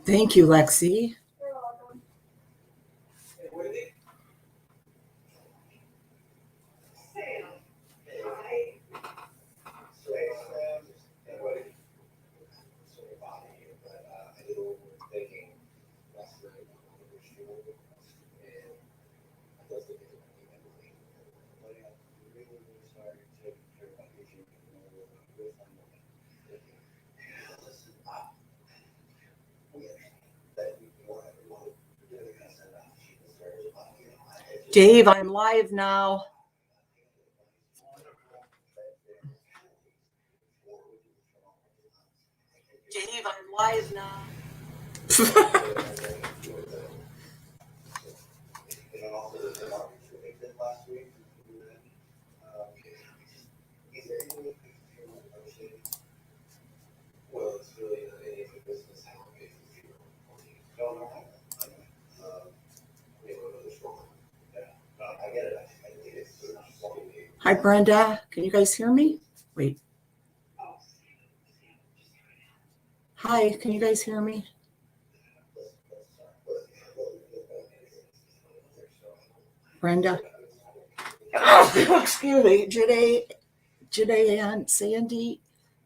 Thank you, Lexi. Dave, I'm live now. Dave, I'm live now. Hi, Brenda. Can you guys hear me? Wait. Hi, can you guys hear me? Brenda. Oh, excuse me. Jade Ann, Sandy,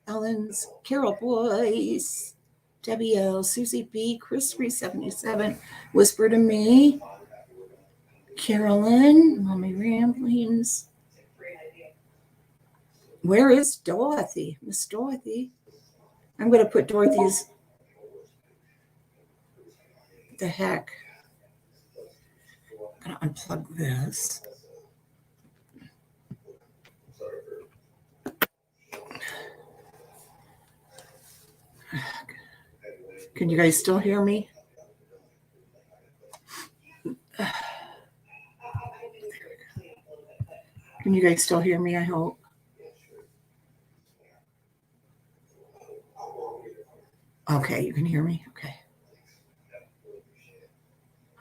Ellen's, Carol Boyce, Debbie L, Susie B, Chris 377, Whisper to Me, Carolyn, Mommy Ramblings. Where is Dorothy? Miss Dorothy. I'm going to put Dorothy's. The heck? I'm going to unplug this. Can you guys still hear me? Can you guys still hear me, I hope? Okay, you can hear me? Okay.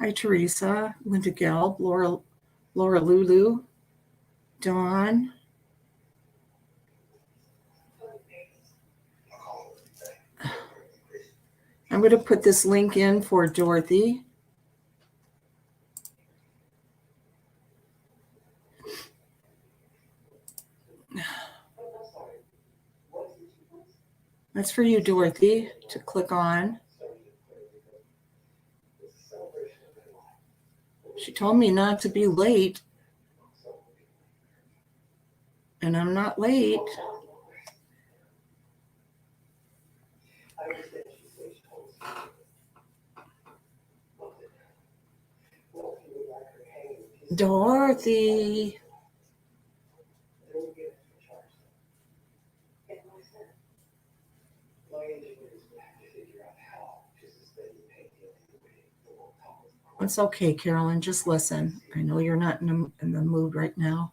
Hi, Teresa, Linda Gelb, Laura Lulu, Dawn. I'm going to put this link in for Dorothy. That's for you, Dorothy, to click on. She told me not to be late, and I'm not late. Dorothy. It's okay, Carolyn. Just listen. I know you're not in the mood right now.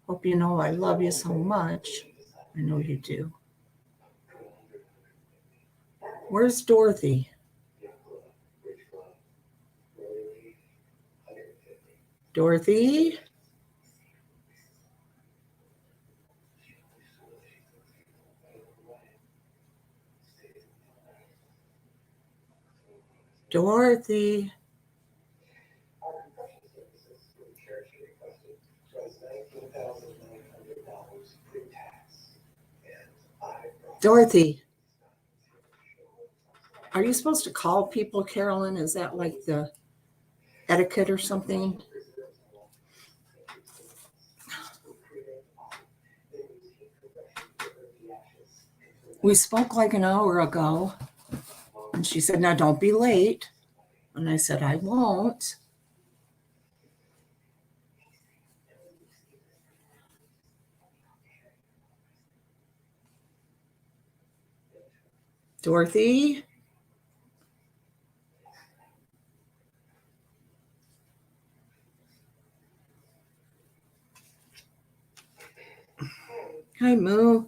Hope you know I love you so much. I know you do. Where's Dorothy? Dorothy? Dorothy? Dorothy? Are you supposed to call people, Carolyn? Is that like the etiquette or something? We spoke like an hour ago, and she said, now don't be late. And I said, I won't. Dorothy? Hi, Moo.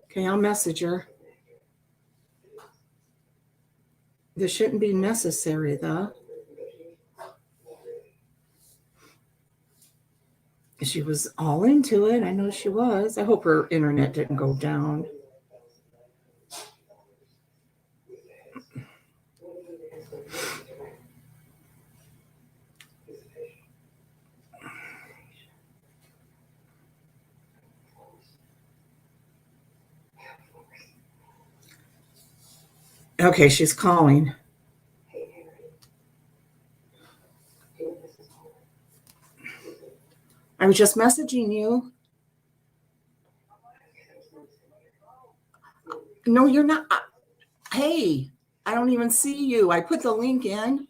Okay, I'll message her. This shouldn't be necessary, though. She was all into it. I know she was. I hope her internet didn't go down. Okay, she's calling. I was just messaging you. No, you're not. Hey, I don't even see you. I put the link in.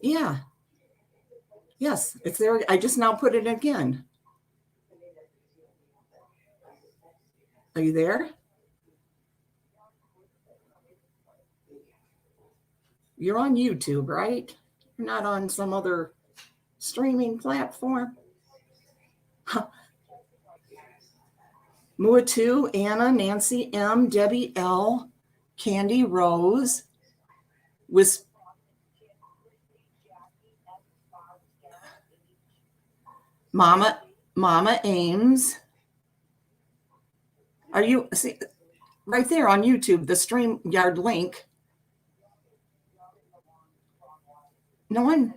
Yeah. Yes, it's there. I just now put it again. Are you there? You're on YouTube, right? You're not on some other streaming platform. Huh. Mua2, Anna, Nancy M, Debbie L, Candy Rose, with Mama Ames. Are you see right there on YouTube, the StreamYard link? No one.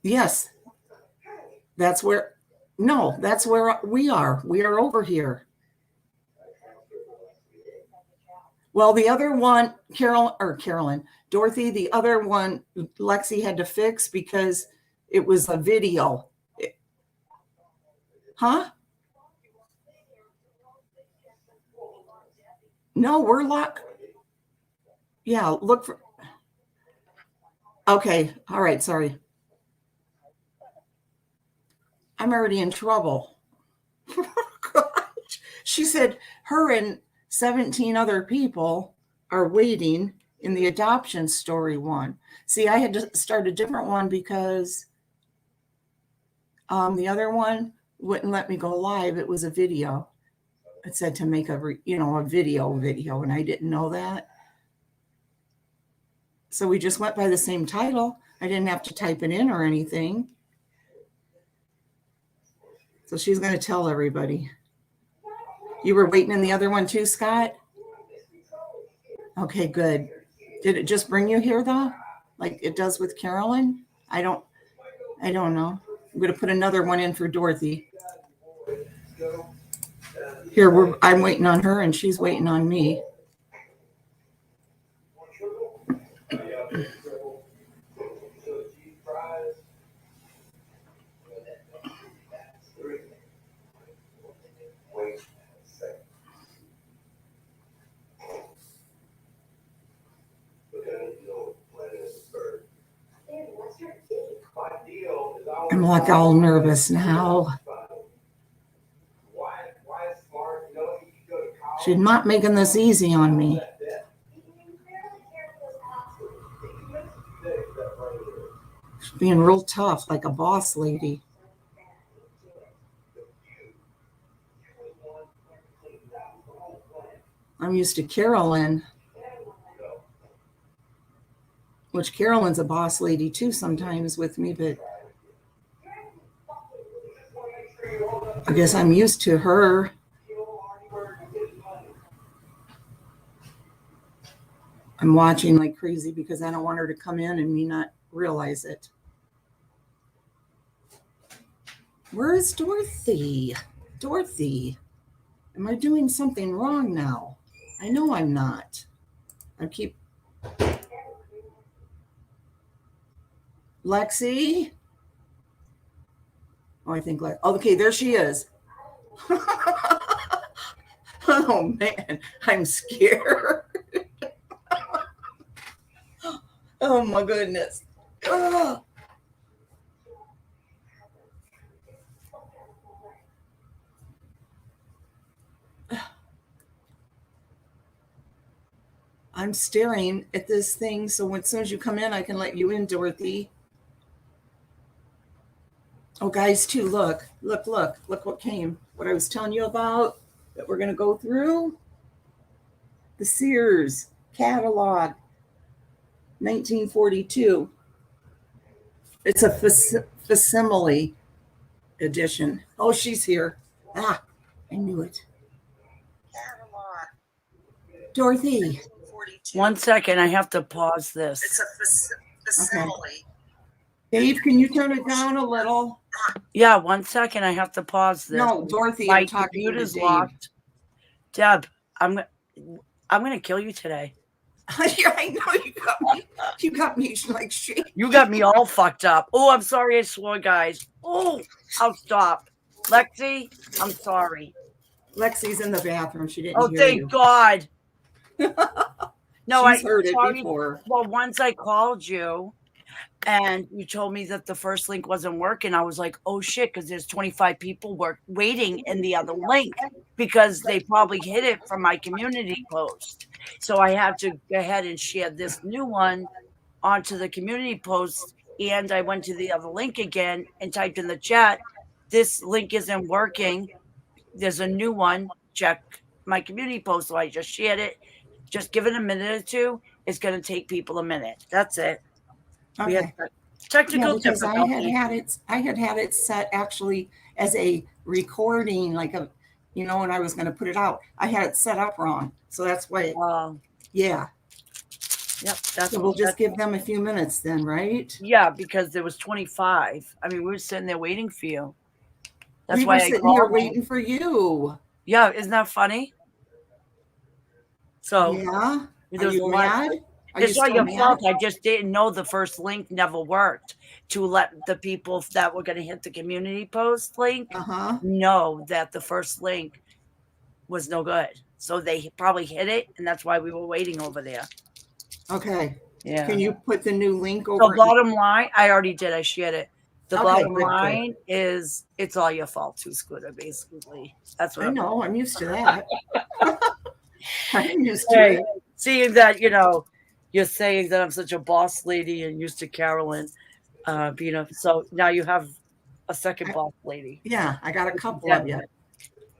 Yes, that's where. No, that's where we are. We are over here. Well, the other one, Carolyn, Dorothy, the other one, Lexi had to fix because it was a video. Huh? No, we're locked. Yeah, look for. Okay, all right, sorry. I'm already in trouble. She said her and 17 other people are waiting in the adoption story one. See, I had to start a different one because the other one wouldn't let me go live. It was a video. It said to make a video, and I didn't know that. So we just went by the same title. I didn't have to type it in or anything. So she's going to tell everybody. You were waiting in the other one too, Scott? Okay, good. Did it just bring you here though? Like it does with Carolyn? I don't know. I'm going to put another one in for Dorothy. Here, I'm waiting on her and she's waiting on me. I'm like all nervous now. She's not making this easy on me. She's being real tough, like a boss lady. I'm used to Carolyn, which Carolyn's a boss lady too sometimes with me, but I guess I'm used to her. I'm watching like crazy because I don't want her to come in and me not realize it. Where is Dorothy? Dorothy, am I doing something wrong now? I know I'm not. I keep. Lexi? Oh, I think okay, there she is. Oh man, I'm scared. Oh my goodness. Oh. I'm staring at this thing, so as soon as you come in, I can let you in, Dorothy. Oh, guys, too, look what came. What I was telling you about that we're going to go through. The Sears catalog, 1942. It's a facsimile edition. Oh, she's here. Ah, I knew it. Catalog. Dorothy. 1 second, I have to pause this. It's a facsimile. Okay. Dave, can you turn it down a little? Yeah, 1 second, I have to pause this. No, Dorothy, my I'm talking to Dave. Locked. Deb, I'm gonna kill you today. Yeah, I know you got me. You got me like shit. You got me all fucked up. Oh, I'm sorry I swore, guys. Oh, I'll stop. Lexi, I'm sorry. Lexi's in the bathroom. She didn't hear thank you. God. No, I heard it before. Well, once I called you and you told me that the first link wasn't working, I was like, oh shit, because there's 25 people waiting in the other link because they probably hid it from my community post. So I had to go ahead and share this new one onto the community post. And I went to the other link again and typed in the chat, this link isn't working. There's a new one. Check my community post. So I just shared it. Just give it a minute or two. It's going to take people a minute. That's it. Okay. We had technical because difficulty. I had had it set actually as a recording, like a, and I was going to put it out. I had it set up wrong, so that's why. Yeah. Yep. So we'll just give them a few minutes then, right? Yeah, because there was 25. I mean, we were sitting there waiting for you. That's why I sitting here waiting for you. Yeah, isn't that funny? So yeah, are you mad? It's not your fault. I just didn't know the first link never worked to let the people that were going to hit the community post link know that the first link was no good. So they probably hit it, and that's why we were waiting over there. Okay. Yeah. Can you put the new link over? The bottom line, I already did. I shared it. The bottom line is it's all your fault too, Scooter, basically. That's what I know. I'm used to that. I'm used to it. Seeing that, you're saying that I'm such a boss lady and used to Carolyn, so now you have a second boss lady. Yeah, I got a couple of you.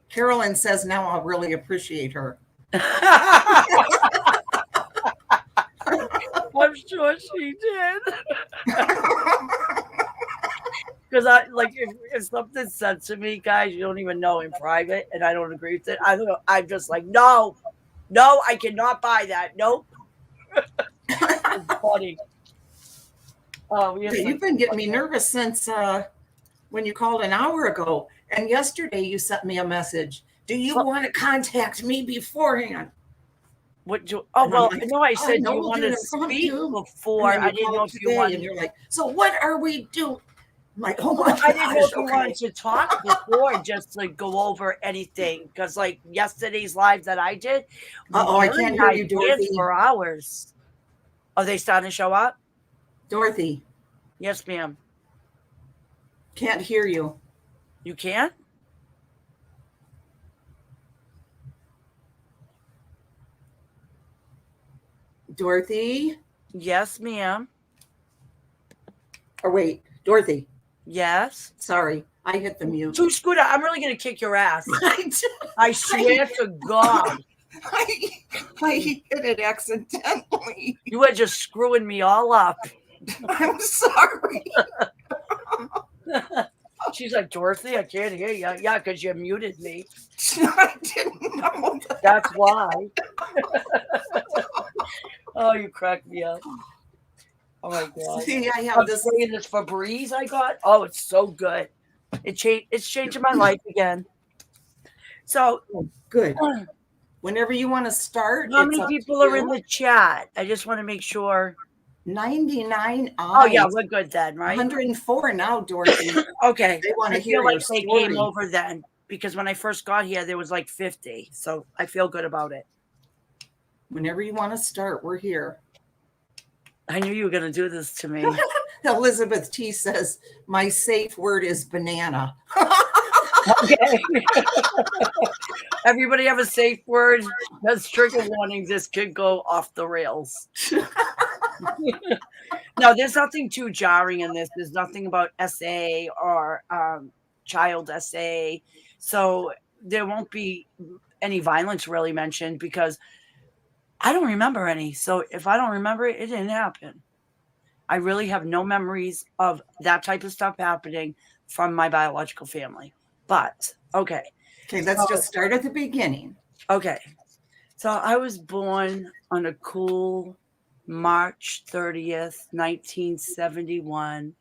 Carolyn says now I'll really appreciate her. I'm sure she did. Because if something's said to me, guys, you don't even know in private, and I don't agree with it. I'm just like, no, I cannot buy that. Nope. It's funny. You've been getting me nervous since when you called an hour ago, and yesterday you sent me a message. Do you want to contact me beforehand? I said you wanted to speak before. I didn't know if you wanted. And you're like, so what are we doing? I'm like, oh my gosh, I didn't know if you wanted to talk before, just to go over anything. Because yesterday's live that I did, I can't hear you, Dorothy. For hours. Are they starting to show up? Dorothy. Yes, ma'am. Can't hear you. You can't? Dorothy? Yes, ma'am. Or wait, Dorothy. Yes. Sorry, I hit the mute. Too Scooter, I'm really going to kick your ass. I swear to God. I hit it accidentally. You were just screwing me all up. I'm sorry. She's like, Dorothy, I can't hear you. Yeah, because you muted me. I didn't know that. That's why. Oh, you cracked me up. Oh my God. See, I have this Febreze I got. Oh, it's so good. It's changing my life again. So good. Whenever you want to start. How many people are in the chat? I just want to make sure. 99 eyes. Oh yeah, we're good then, right? 104 now, Dorothy. Okay. They want to hear your story. They came over then because when I first got here, there was 50. So I feel good about it. Whenever you want to start, we're here. I knew you were going to do this to me. Elizabeth T says, my safe word is banana. Okay. Everybody have a safe word. That's trigger warning. This could go off the rails. No, there's nothing too jarring in this. There's nothing about SA or child SA. So there won't be any violence really mentioned because I don't remember any. So if I don't remember it, it didn't happen. I really have no memories of that type of stuff happening from my biological family. But okay. Okay, let's just start at the beginning. Okay. So I was born on a cool March 30th, 1971.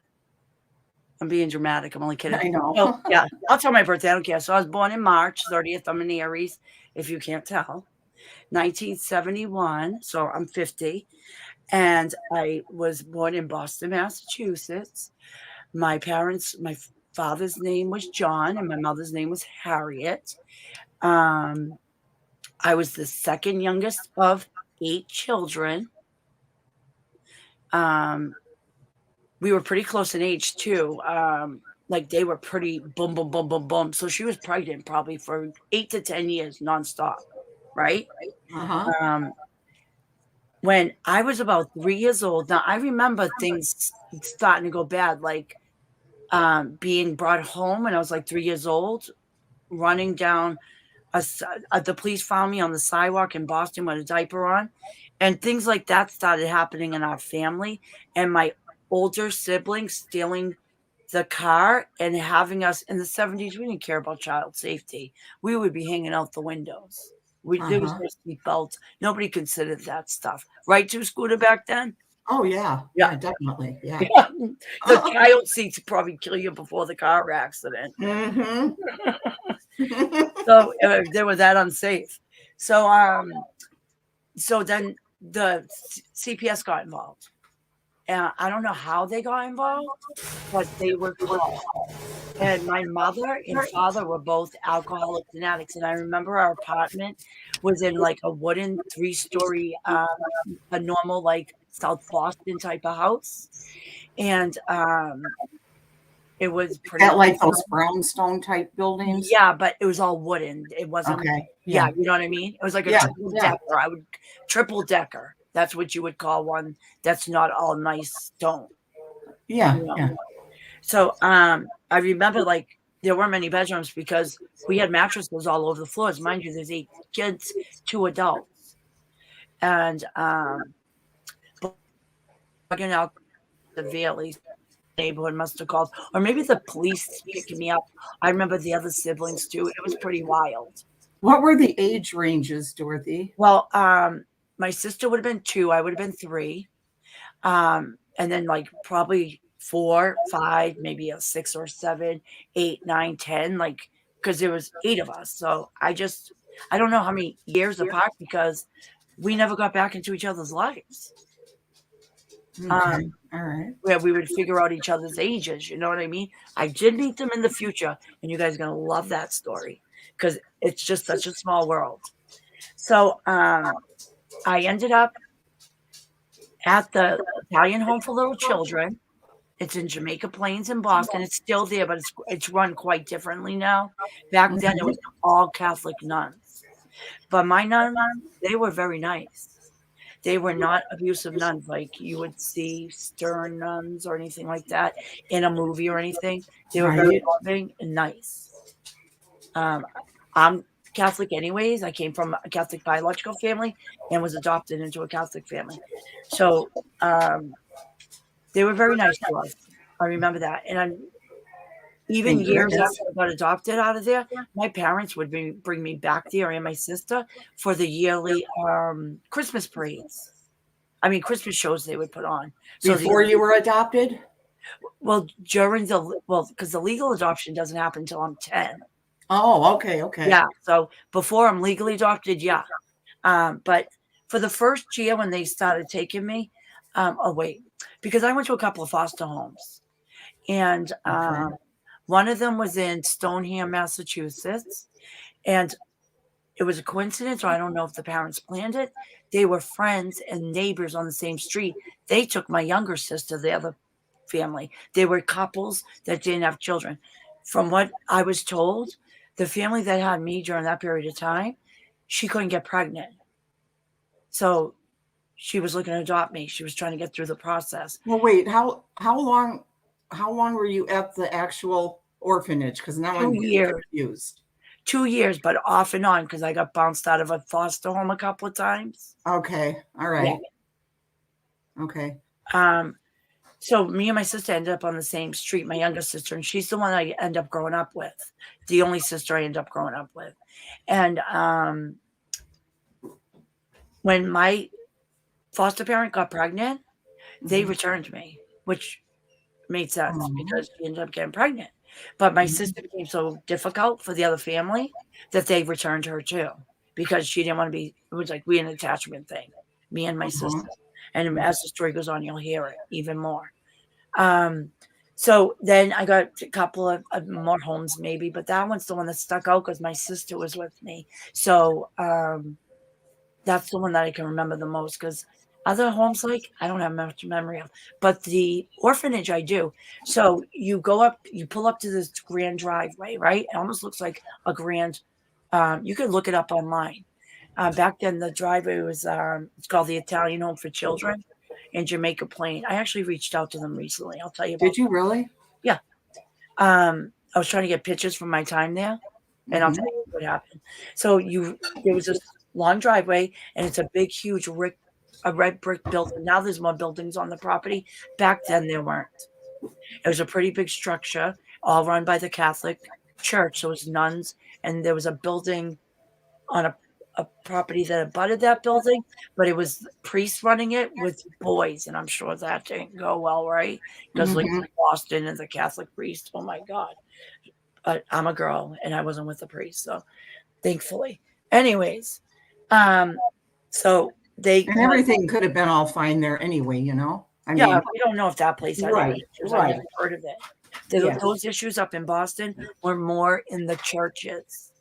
I'm being dramatic. I'm only kidding. I know. Oh, yeah. I'll tell my birthday. I don't care. So I was born in March 30th. I'm an Aries, if you can't tell. 1971. So I'm 50. And I was born in Boston, Massachusetts. My father's name was John and my mother's name was Harriet. I was the second youngest of 8 children. We were pretty close in age too. Like they were pretty boom, boom, boom, boom, boom. So she was pregnant probably for 8 to 10 years nonstop, right? When I was about 3 years old, now I remember things starting to go bad, like being brought home when I was like 3 years old, running down. The police found me on the sidewalk in Boston with a diaper on, and things like that started happening in our family. And my older siblings stealing the car and having us in the 70s. We didn't care about child safety. We would be hanging out the windows. There was no seatbelts. Nobody considered that stuff. Right, to Scooter back then? Oh, yeah. Yeah. Yeah, definitely. Yeah. The child seats probably kill you before the car accident. So they were that unsafe. So then the CPS got involved. I don't know how they got involved, but they were called. And my mother and father were both alcoholics and addicts. And I remember our apartment was in like a wooden 3-story, a normal like South Boston type of house. And it was pretty like those brownstone type buildings. Yeah, but it was all wooden. It wasn't. Okay. Yeah, you know what I mean? It was like a triple decker. Triple decker. That's what you would call one that's not all nice stone. Yeah. You know? Yeah. So I remember like there weren't many bedrooms because we had mattresses all over the floors. Mind you, there's 8 kids, 2 adults. And bugging out severely. Neighborhood must have called, or maybe the police picking me up. I remember the other siblings too. It was pretty wild. What were the age ranges, Dorothy? Well, my sister would have been 2. I would have been 3. And then like probably 4, 5, maybe a 6 or 7, 8, 9, 10, like, because there was 8 of us. So I don't know how many years apart because we never got back into each other's lives. Okay. All right. Where we would figure out each other's ages. You know what I mean? I did meet them in the future, and you guys are going to love that story because it's just such a small world. So I ended up at the Italian Home for Little Children. It's in Jamaica Plains in Boston. It's still there, but it's run quite differently now. Back then, it was all Catholic nuns. But my nuns, they were very nice. They were not abusive nuns like you would see stern nuns or anything like that in a movie or anything. They were very loving and nice. I'm Catholic anyways. I came from a Catholic biological family and was adopted into a Catholic family. So they were very nice to us. I remember that. And even years after I got adopted out of there, my parents would bring me back there and my sister for the yearly Christmas parades. I mean, Christmas shows they would put on. So before you were adopted? Well, because the legal adoption doesn't happen until I'm 10. Oh, okay, okay. Yeah, so before I'm legally adopted, yeah. But for the first year when they started taking me, because I went to a couple of foster homes. And one of them was in Stoneham, Massachusetts. And it was a coincidence, or I don't know if the parents planned it. They were friends and neighbors on the same street. They took my younger sister, the other family. They were couples that didn't have children. From what I was told, the family that had me during that period of time, she couldn't get pregnant. So she was looking to adopt me. She was trying to get through the process. Well, wait, how long were you at the actual orphanage? Because now I'm confused. 2 years, but off and on because I got bounced out of a foster home a couple of times. Okay. All right. Okay. So me and my sister ended up on the same street, my younger sister, and she's the one I end up growing up with, the only sister I end up growing up with. And when my foster parent got pregnant, they returned me, which made sense because she ended up getting pregnant. But my sister became so difficult for the other family that they returned her too because she didn't want to be, it was like we an attachment thing, me and my sister. And as the story goes on, you'll hear it even more. So then I got a couple of more homes maybe, but that one's the one that stuck out because my sister was with me. So that's the one that I can remember the most because other homes, like, I don't have much memory of, but the orphanage I do. So you go up, you pull up to this grand driveway, right? It almost looks like a grand, you could look it up online. Back then the driveway was, it's called the Italian Home for Children in Jamaica Plain. I actually reached out to them recently. I'll tell you about Did you really? Yeah. I was trying to get pictures from my time there, and I'll tell you what happened. So there was this long driveway, and it's a big, huge red brick building. Now there's more buildings on the property. Back then there weren't. It was a pretty big structure, all run by the Catholic Church. So it was nuns, and there was a building on a property that abutted that building, but it was priests running it with boys, and I'm sure that didn't go well, right? Because like Boston and the Catholic priest, oh my God. But I'm a girl and I wasn't with the priest, so thankfully. Anyways, so and everything could have been all fine there anyway, you know. I mean, we don't know if that place had any issues. I never heard of it. Those issues up in Boston were more in the churches.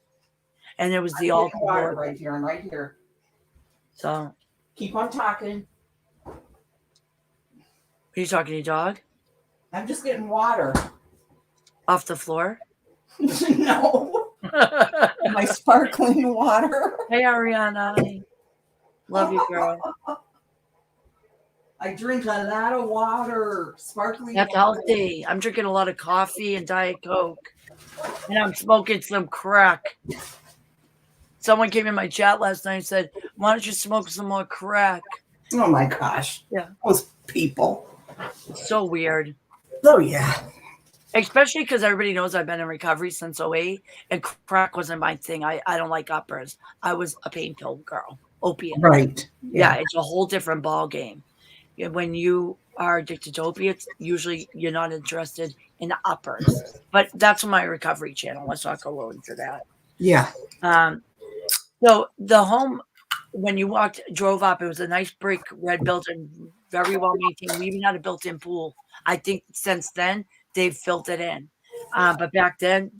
And there was the altar right here and right here. So keep on talking. Are you talking to your dog? I'm just getting water. Off the floor? No. My sparkling water. Hey, Ariana. Love you, girl. I drink a lot of water. Sparkling That's water. healthy. I'm drinking a lot of coffee and Diet Coke. And I'm smoking some crack. Someone came in my chat last night and said, why don't you smoke some more crack? Oh my gosh. Yeah. Those people. So weird. Oh yeah. Especially because everybody knows I've been in recovery since 2008 and crack wasn't my thing. I don't like uppers. I was a pain pill girl. Opiate. Right. Yeah, it's a whole different ball game. When you are addicted to opiates, usually you're not interested in the uppers. But that's my recovery channel. Let's not go into that. Yeah. So the home, when you drove up, it was a nice brick red building, very well maintained. We even had a built-in pool. I think since then they've filled it in. But back then,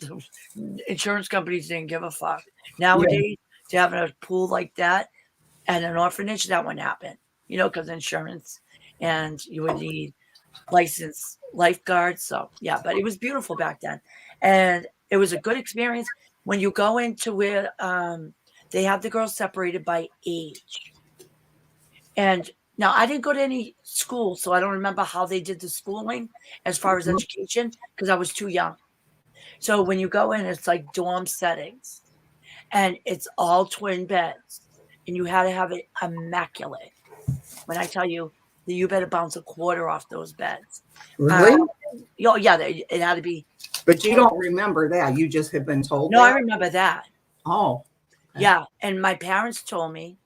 insurance companies didn't give a fuck. Nowadays, to have a pool like that at an orphanage, that wouldn't happen. You know, because insurance, and you would need licensed lifeguards. So yeah, but it was beautiful back then, and it was a good experience. When you go into where they have the girls separated by age. And now I didn't go to any school, so I don't remember how they did the schooling as far as education because I was too young. So when you go in, it's like dorm settings, and it's all twin beds, and you had to have it immaculate. When I tell you that you better bounce a quarter off those beds. Really? Yeah, it had to be. But you don't remember that. You just have been told No, that? I remember that. Oh. Okay. Yeah, and my parents told me,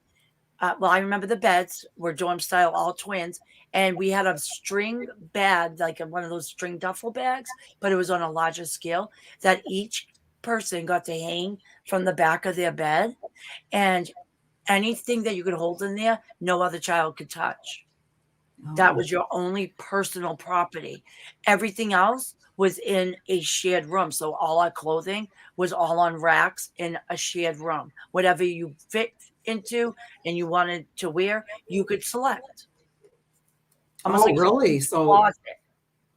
well, I remember the beds were dorm style, all twins, and we had a string bag, like one of those string duffel bags, but it was on a larger scale that each person got to hang from the back of their bed, and anything that you could hold in there, no other child could touch. Oh. That was your only personal property. Everything else was in a shared room. So all our clothing was all on racks in a shared room. Whatever you fit into and you wanted to wear, you could select. Almost like really? So closet.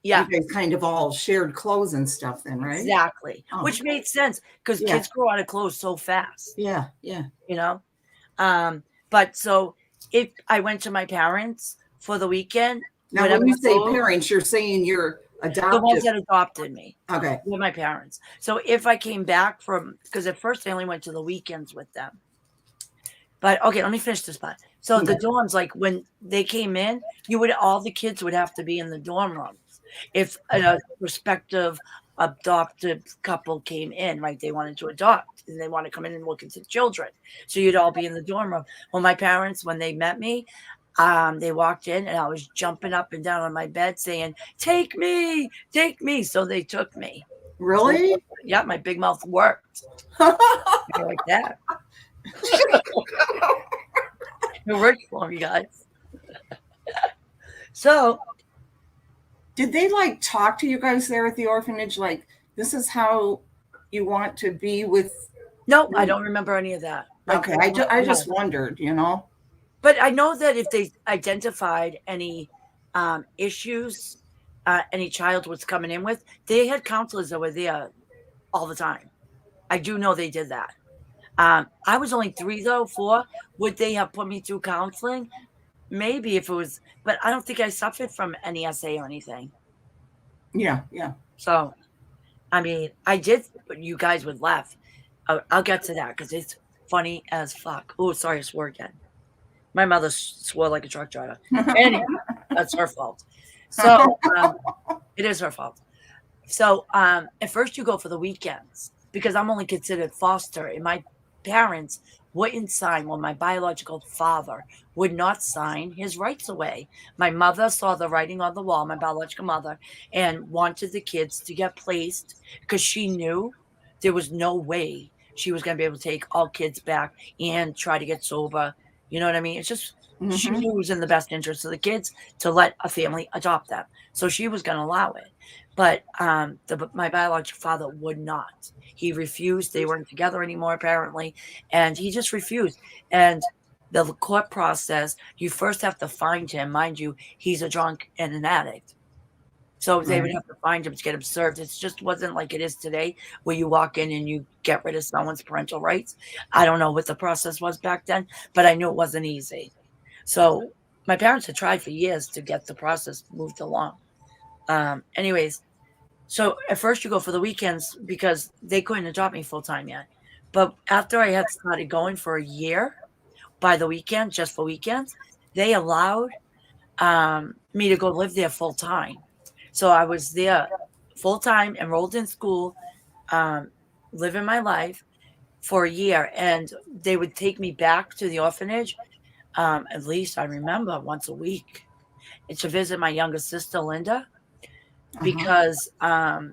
Yeah. You guys kind of all shared clothes and stuff then, right? Exactly. Oh. Which made sense because kids grow out of clothes so fast. Yeah. Yeah. You know? But so if I went to my parents for the weekend. Now, when you say parents, you're saying your The ones that adopted me. Okay. With my parents. So if I came back from, because at first I only went to the weekends with them. But okay, let me finish this part. So the dorms, like when they came in, all the kids would have to be in the dorm rooms. If a prospective adoptive couple came in, right, they wanted to adopt and they want to come in and look into children. So you'd all be in the dorm room. Well, my parents, when they met me, they walked in and I was jumping up and down on my bed saying, take me, take me. So they took me. Really? So, yeah, my big mouth worked. Like that. It worked for me, guys. So, did they like talk to you guys there at the orphanage? Like, this is how you want to be with? No, I don't remember any of that. Like, okay, I just wondered, you know. But I know that if they identified any issues, any child was coming in with, they had counselors that were there all the time. I do know they did that. I was only 3 though, 4. Would they have put me through counseling? Maybe if it was, but I don't think I suffered from any SA or anything. Yeah. So, I mean, I did, but you guys would laugh. I'll get to that because it's funny as fuck. Oh, sorry, I swore again. My mother swore like a truck driver. Anyway, that's her fault. So, it is her fault. So, at first you go for the weekends because I'm only considered foster, and my parents wouldn't sign. Well, my biological father would not sign his rights away. My mother saw the writing on the wall, my biological mother, and wanted the kids to get placed because she knew there was no way she was going to be able to take all kids back and try to get sober. You know what I mean? It's just, she knew it was in the best interest of the kids to let a family adopt them. So she was going to allow it. But my biological father would not. He refused. They weren't together anymore, apparently. And he just refused. And the court process, you first have to find him. Mind you, he's a drunk and an addict. So they would have to find him to get him served. It just wasn't like it is today where you walk in and you get rid of someone's parental rights. I don't know what the process was back then, but I knew it wasn't easy. So my parents had tried for years to get the process moved along. Anyways, so at first you go for the weekends because they couldn't adopt me full time yet. But after I had started going for a year by the weekend, just for weekends, they allowed me to go live there full time. So I was there full time, enrolled in school, living my life for a year. And they would take me back to the orphanage, at least I remember once a week, to visit my younger sister, Linda, because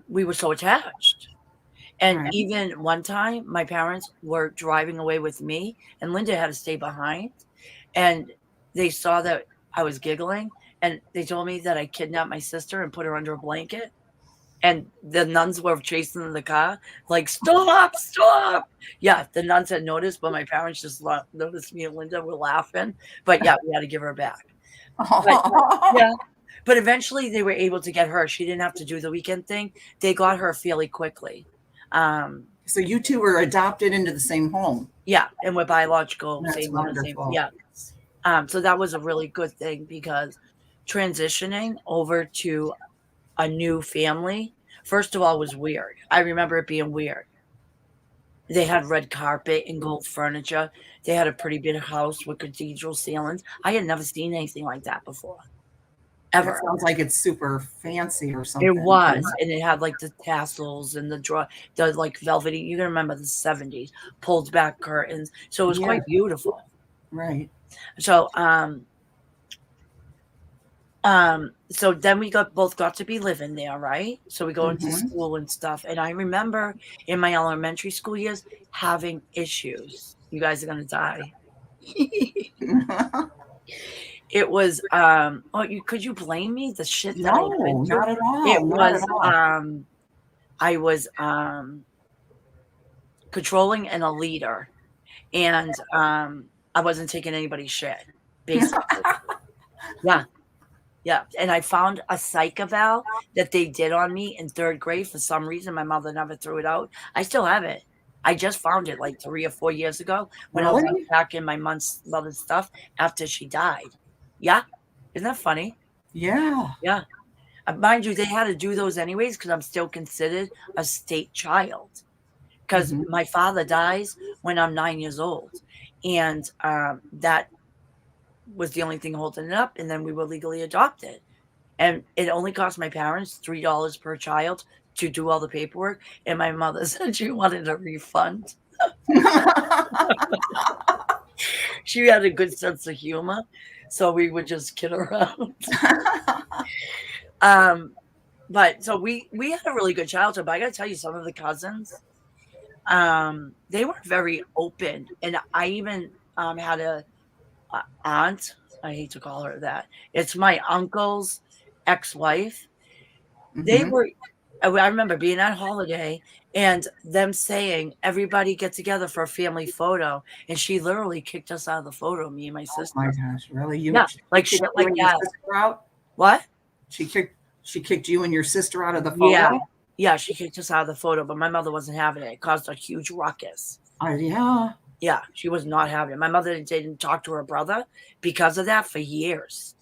we were so attached. And even one time, my parents were driving away with me, and Linda had to stay behind. And they saw that I was giggling, and they told me that I kidnapped my sister and put her under a blanket. And the nuns were chasing the car, like, stop, stop. Yeah, the nuns had noticed, but my parents just noticed me and Linda were laughing. But yeah, we had to give her back. But eventually they were able to get her. She didn't have to do the weekend thing. They got her fairly quickly. So you two were adopted into the same home. Yeah, and we're biological. That's same, wonderful. Yeah. So that was a really good thing because transitioning over to a new family, first of all, was weird. I remember it being weird. They had red carpet and gold furniture. They had a pretty big house with cathedral ceilings. I had never seen anything like that before. Ever. It sounds like it's super fancy or something. It was, and it had like the tassels and the like velvety. You can remember the 70s pulled back curtains, so it was quite beautiful. Right. So, so then we both got to be living there, right? So we go into school and stuff, and I remember in my elementary school years having issues. You guys are gonna die. It was could you blame me? The shit that I went through? Not at all. It was I was controlling and a leader, and I wasn't taking anybody's shit, basically. Yeah. And I found a psych eval that they did on me in 3rd grade. For some reason, my mother never threw it out. I still have it. I just found it like 3 or 4 years ago when I was unpacking my mother's stuff after she died. Yeah. Isn't that funny? Yeah. Yeah. Mind you, they had to do those anyways because I'm still considered a state child. Because my father dies when I'm 9 years old. And that was the only thing holding it up. And then we were legally adopted. And it only cost my parents $3 per child to do all the paperwork. And my mother said she wanted a refund. She had a good sense of humor. So we would just kid around. But so we had a really good childhood. But I got to tell you, some of the cousins, they were very open. And I even had a aunt. I hate to call her that. It's my uncle's ex-wife. They were, I remember being on holiday and them saying, everybody get together for a family photo. And she literally kicked us out of the photo, me and my sister. Oh my gosh, really? Yeah, like shit like that. Out? What? She kicked you and your sister out of the photo? Yeah. Yeah, she kicked us out of the photo, but my mother wasn't having it. It caused a huge ruckus. Yeah. Yeah, she was not having it. My mother didn't talk to her brother because of that for years.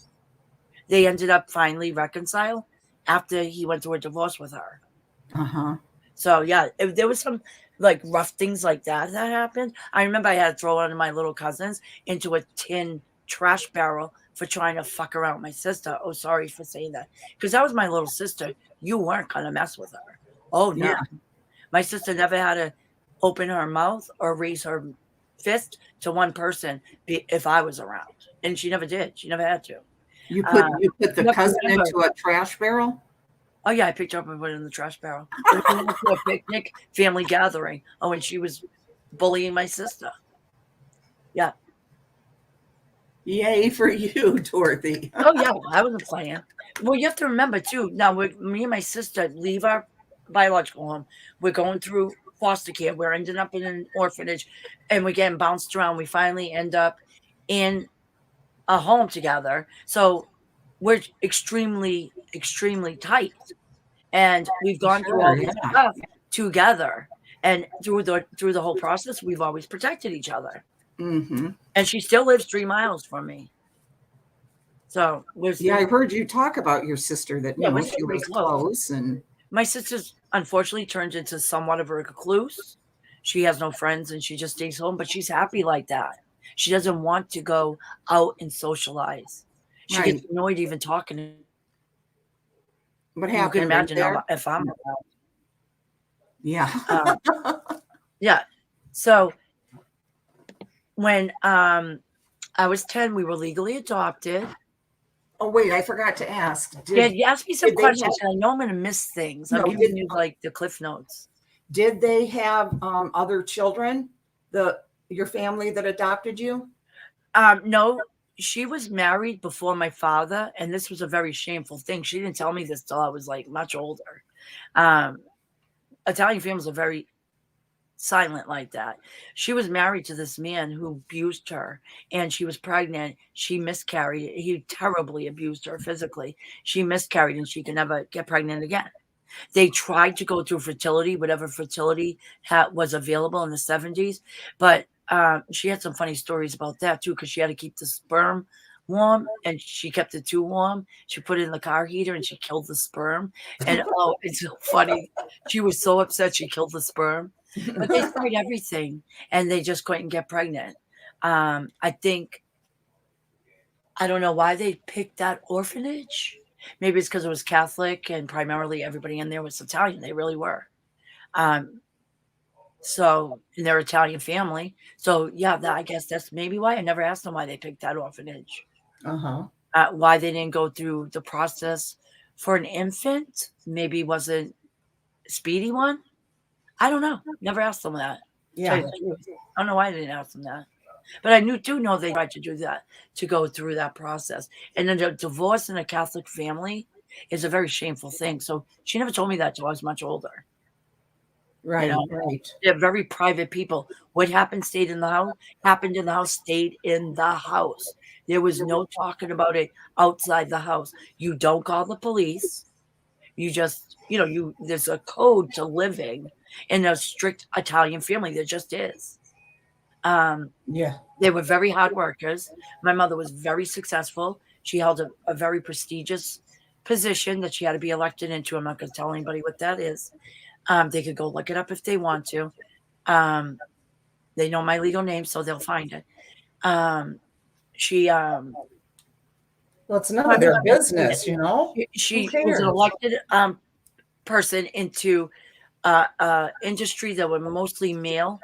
They ended up finally reconciled after he went through a divorce with her. So yeah, there was some like rough things like that happened. I remember I had to throw one of my little cousins into a tin trash barrel for trying to fuck around with my sister. Oh, sorry for saying that. Because that was my little sister. You weren't gonna mess with her. Oh no. Yeah. My sister never had to open her mouth or raise her fist to one person if I was around. And she never did. She never had to. You put the cousin into a trash barrel? Oh yeah, I picked her up and put it in the trash barrel. We went to a picnic, family gathering. Oh, and she was bullying my sister. Yeah. Yay for you, Dorothy. Oh yeah, I wasn't playing. Well, you have to remember too. Now, me and my sister leave our biological home. We're going through foster care. We're ending up in an orphanage, and we're getting bounced around. We finally end up in a home together. So we're extremely, extremely tight. And we've gone through all this stuff together. And through the whole process, we've always protected each other. And she still lives 3 miles from me. So I heard you talk about your sister that she was close. And my sister's unfortunately turned into somewhat of a recluse. She has no friends and she just stays home, but she's happy like that. She doesn't want to go out and socialize. She gets annoyed even talking. What happened? You can imagine if I'm around. Yeah. Yeah. So when I was 10, we were legally adopted. Oh, wait, I forgot to ask. You asked me some questions, and I know I'm going to miss things. I'm giving you like the cliff notes. Did they have other children? Your family that adopted you? No, she was married before my father, and this was a very shameful thing. She didn't tell me this till I was like much older. Italian families are very silent like that. She was married to this man who abused her, and she was pregnant. She miscarried. He terribly abused her physically. She miscarried, and she could never get pregnant again. They tried to go through fertility, whatever fertility was available in the 70s, but she had some funny stories about that too, because she had to keep the sperm warm, and she kept it too warm. She put it in the car heater and she killed the sperm. And oh, it's so funny. She was so upset she killed the sperm. But they tried everything and they just couldn't get pregnant. I don't know why they picked that orphanage. Maybe it's because it was Catholic and primarily everybody in there was Italian. They really were. So in their Italian family. So yeah, I guess that's maybe why. I never asked them why they picked that orphanage. Why they didn't go through the process for an infant. Maybe wasn't a speedy one. I don't know. Never asked them that. Yeah. I don't know why I didn't ask them that. But I do know they tried to do that, to go through that process. And then a divorce in a Catholic family is a very shameful thing. So she never told me that till I was much older. Right, right. They're very private people. What happened stayed in the house, happened in the house, stayed in the house. There was no talking about it outside the house. You don't call the police. You just, there's a code to living in a strict Italian family. There just is. They were very hard workers. My mother was very successful. She held a very prestigious position that she had to be elected into. I'm not going to tell anybody what that is. They could go look it up if they want to. They know my legal name, so they'll find it. She Well, it's none of their business, you know? She was an elected person into industry that were mostly male.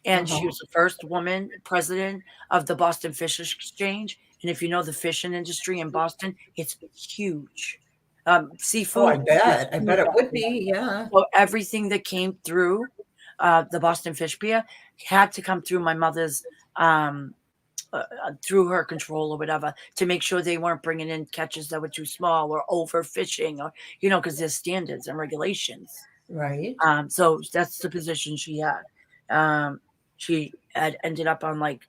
And she was the first woman president of the Boston Fish Exchange. And if you know the fishing industry in Boston, it's huge. Seafood. Oh, I bet it would be, yeah. So everything that came through the Boston Fish Pier had to come through my mother's, through her control or whatever, to make sure they weren't bringing in catches that were too small or overfishing, or, you know, because there's standards and regulations. Right. So that's the position she had. She had ended up on, like,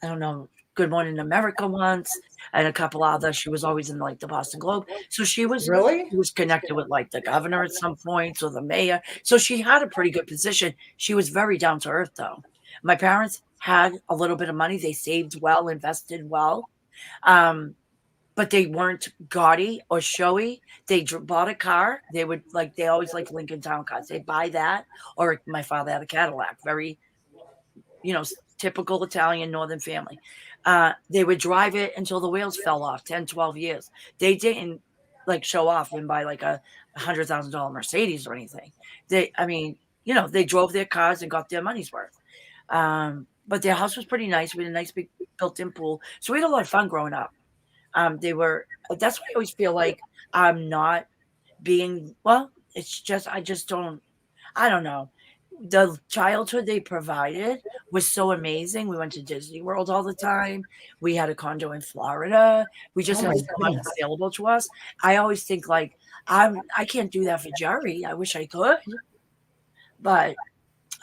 I don't know, Good Morning America once, and a couple others. She was always in, like, the Boston Globe. So she was connected with, like, the governor at some points, or the mayor. So she had a pretty good position. She was very down to earth, though. My parents had a little bit of money. They saved well, invested well. But they weren't gaudy or showy. They bought a car. They always liked Lincoln Town cars. They'd buy that, or my father had a Cadillac, very, you know, typical Italian Northern family. They would drive it until the wheels fell off, 10, 12 years. They didn't, like, show off and buy, like, a $100,000 Mercedes or anything. They drove their cars and got their money's worth. But their house was pretty nice. We had a nice big built-in pool. So we had a lot of fun growing up. That's why I always feel like I'm not being, well, it's just, I don't know. The childhood they provided was so amazing. We went to Disney World all the time. We had a condo in Florida. We just had so much available to us. I always think, like, I can't do that for Jerry. I wish I could, but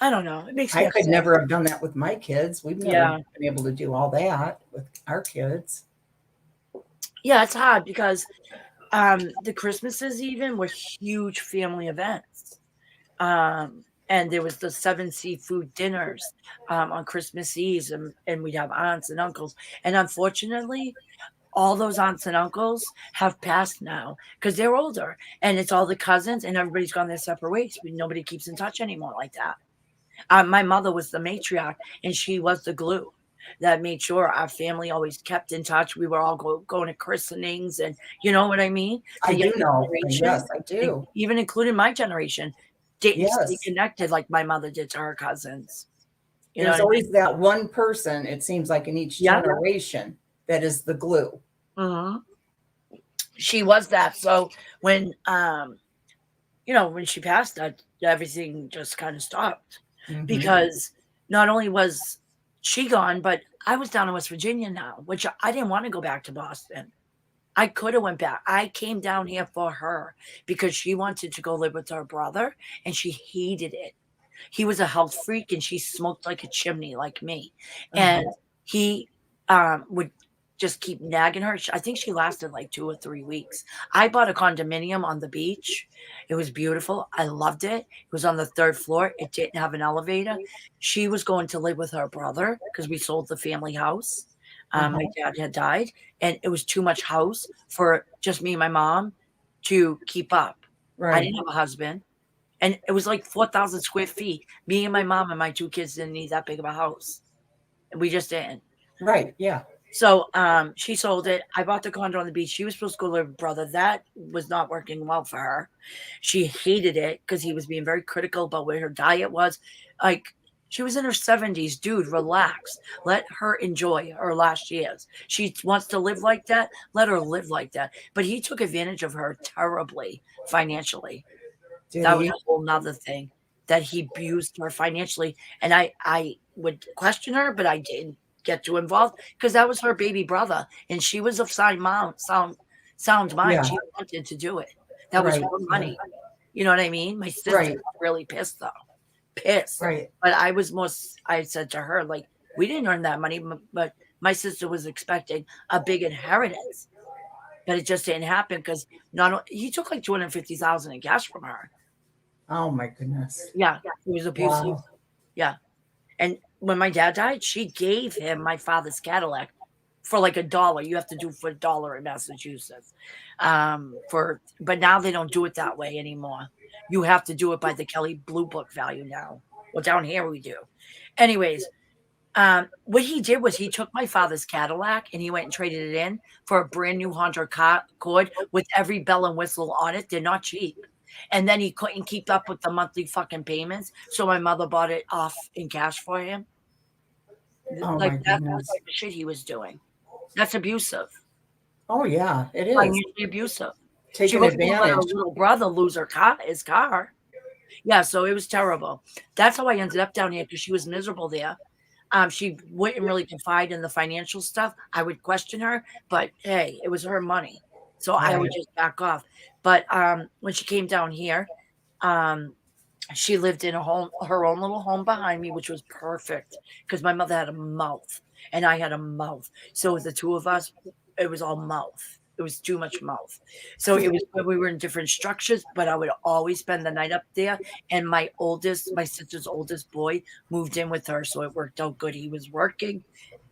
I don't know. It makes me upset. Could never have done that with my kids. We've never been able to do all that with our kids. Yeah, it's hard because the Christmases even were huge family events. And there was the 7 seafood dinners on Christmas Eve, and we'd have aunts and uncles. And unfortunately, all those aunts and uncles have passed now because they're older, and it's all the cousins, and everybody's gone their separate ways. Nobody keeps in touch anymore like that. My mother was the matriarch, and she was the glue that made sure our family always kept in touch. We were all going to christenings, and you know what I mean? I do know. Yes, I do. Even including my generation, didn't stay connected like my mother did to her cousins. There's always that one person, it seems like, in each generation that is the glue. Mm-hmm. She was that. So when when she passed, that everything just kind of stopped. Mm-hmm. Because not only was she gone, but I was down in West Virginia now, which I didn't want to go back to Boston. I could have went back. I came down here for her because she wanted to go live with her brother, and she hated it. He was a health freak, and she smoked like a chimney like me. And he would just keep nagging her. I think she lasted like 2 or 3 weeks. I bought a condominium on the beach. It was beautiful. I loved it. It was on the 3rd floor. It didn't have an elevator. She was going to live with her brother because we sold the family house. My dad had died, and it was too much house for just me and my mom to keep up. Right. I didn't have a husband, and it was like 4,000 square feet. Me and my mom and my 2 kids didn't need that big of a house. We just didn't. Right. Yeah. So she sold it. I bought the condo on the beach. She was supposed to go live with her brother. That was not working well for her. She hated it because he was being very critical about where her diet was. Like, she was in her 70s. Dude, relax. Let her enjoy her last years. She wants to live like that. Let her live like that. But he took advantage of her terribly financially. That was a whole nother thing, that he abused her financially. And I would question her, but I didn't get too involved because that was her baby brother, and she was of sound mind. Yeah. She wanted to do it. That was her money. Yeah. You know what I mean? My sister was really pissed, though. Pissed. Right. But I said to her, like, we didn't earn that money, but my sister was expecting a big inheritance. But it just didn't happen because he took like $250,000 in cash from her. Oh my goodness. Yeah. He was abusive. Wow. Yeah. And when my dad died, she gave him my father's Cadillac for like $1. You have to do for $1 in Massachusetts. But now they don't do it that way anymore. You have to do it by the Kelly Blue Book value now. Well, down here we do. Anyways, what he did was he took my father's Cadillac and he went and traded it in for a brand new Honda Accord with every bell and whistle on it. They're not cheap. And then he couldn't keep up with the monthly fucking payments. So my mother bought it off in cash for him. Oh Like my that's goodness. the shit he was doing. That's abusive. Oh yeah, it is. Financially abusive. Taking advantage. Her little brother lose his car. Yeah, so it was terrible. That's how I ended up down here because she was miserable there. She wouldn't really confide in the financial stuff. I would question her, but hey, it was her money. So I would just back off. But when she came down here, she lived in her own little home behind me, which was perfect because my mother had a mouth and I had a mouth. So the two of us, it was all mouth. It was too much mouth. So it was we were in different structures, but I would always spend the night up there. And my sister's oldest boy moved in with her. So it worked out good. He was working.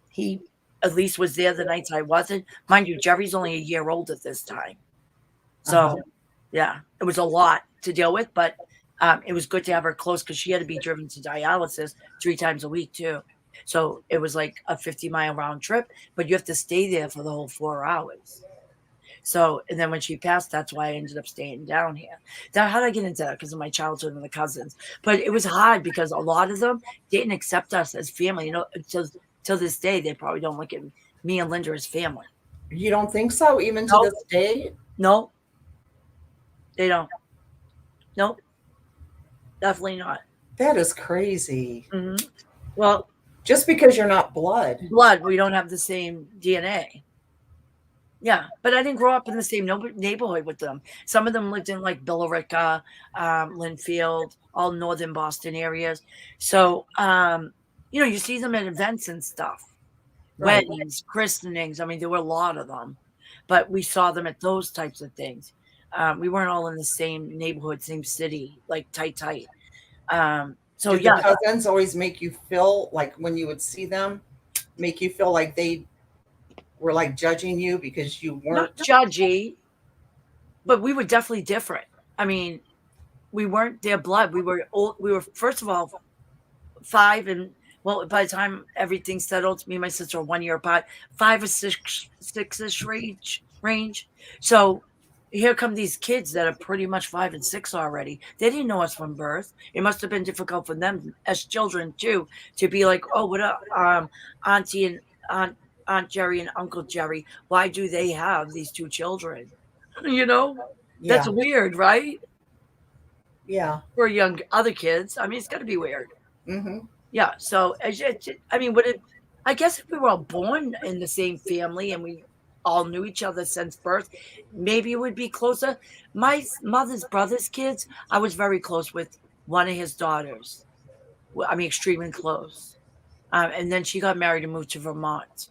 He at least was there the nights I wasn't. Mind you, Jerry's only a year old at this time. So yeah, it was a lot to deal with, but it was good to have her close because she had to be driven to dialysis 3 times a week too. So it was like a 50-mile round trip, but you have to stay there for the whole 4 hours. So, and then when she passed, that's why I ended up staying down here. Now, how did I get into that? Because of my childhood and the cousins. But it was hard because a lot of them didn't accept us as family. You know, till this day, they probably don't look at me and Linda as family. You don't think so, even to this day? No, they don't. Nope, definitely not. That is crazy. Mm-hmm. Well, just because you're not blood, we don't have the same DNA. Yeah, but I didn't grow up in the same neighborhood with them. Some of them lived in like Billerica, Linfield, all northern Boston areas. So, you see them at events and stuff, weddings, christenings. I mean, there were a lot of them, but we saw them at those types of things. We weren't all in the same neighborhood, same city, like tight. So did the cousins always make you feel like when you would see them, make you feel like they were like judging you because you weren't? Not judgy, but we were definitely different. I mean, we weren't their blood. We were old. We were, first of all, 5 and by the time everything settled, me and my sister were 1 year apart, 5 or 6-ish range. So here come these kids that are pretty much 5 and 6 already. They didn't know us from birth. It must have been difficult for them as children too, to be like, oh, what up, Auntie and Aunt Jerry and Uncle Jerry, why do they have these 2 children? That's weird, right? Yeah. For young other kids. I mean, it's got to be weird. Mm-hmm. Yeah. So, I mean, I guess if we were all born in the same family and we all knew each other since birth, maybe it would be closer. My mother's brother's kids, I was very close with one of his daughters. I mean, extremely close. And then she got married and moved to Vermont.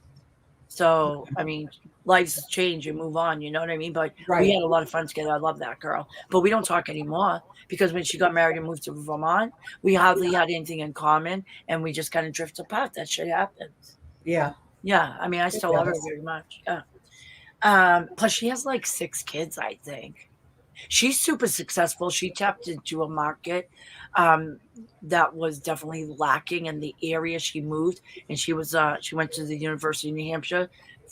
So, I mean, life's change and move on, you know what I mean? But we had a lot of fun together. I love that girl. But we don't talk anymore because when she got married and moved to Vermont, we hardly had anything in common and we just kind of drift apart. That shit happens. Yeah. Yeah. I mean, I still love her very much. Yeah. Plus, she has like 6 kids, I think. She's super successful. She tapped into a market that was definitely lacking in the area she moved. And she went to the University of New Hampshire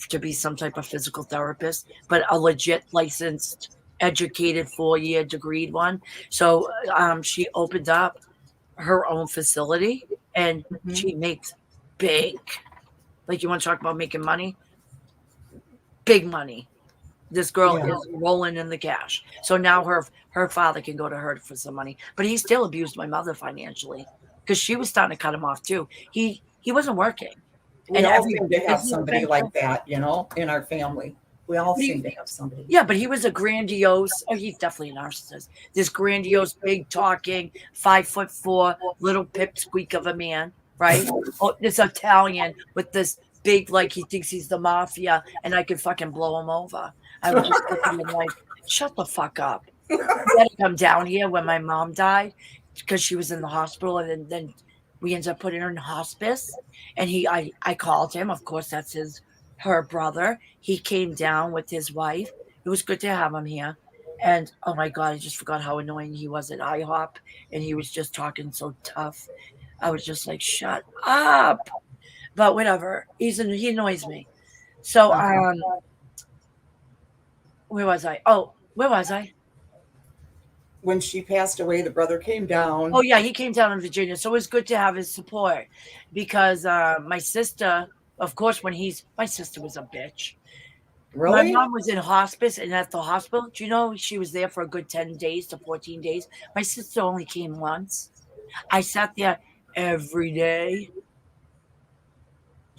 to be some type of physical therapist, but a legit licensed, educated 4-year degreed one. So she opened up her own facility and she makes big. Like, you want to talk about making money? Big money. This girl is rolling in the cash. So now her father can go to her for some money. But he still abused my mother financially because she was starting to cut him off too. He wasn't working. We all seem to have somebody like that, in our family. We all seem to have somebody. Yeah, but he was a grandiose, he's definitely a narcissist. This grandiose, big talking, 5'4", little pipsqueak of a man, right? This Italian with this big, like, he thinks he's the mafia and I could fucking blow him over. I was just looking at him like, shut the fuck up. He had to come down here when my mom died because she was in the hospital, and then we ended up putting her in hospice. And I called him. Of course, that's her brother. He came down with his wife. It was good to have him here. And oh my God, I just forgot how annoying he was at IHOP. And he was just talking so tough. I was just like, shut up. But whatever. He annoys me. So where was I? Oh, where was I? When she passed away, the brother came down. Oh yeah, he came down in Virginia. So it was good to have his support because my sister, of course, my sister was a bitch. My Really? mom was in hospice and at the hospital. Do you know she was there for a good 10 days to 14 days? My sister only came once. I sat there every day.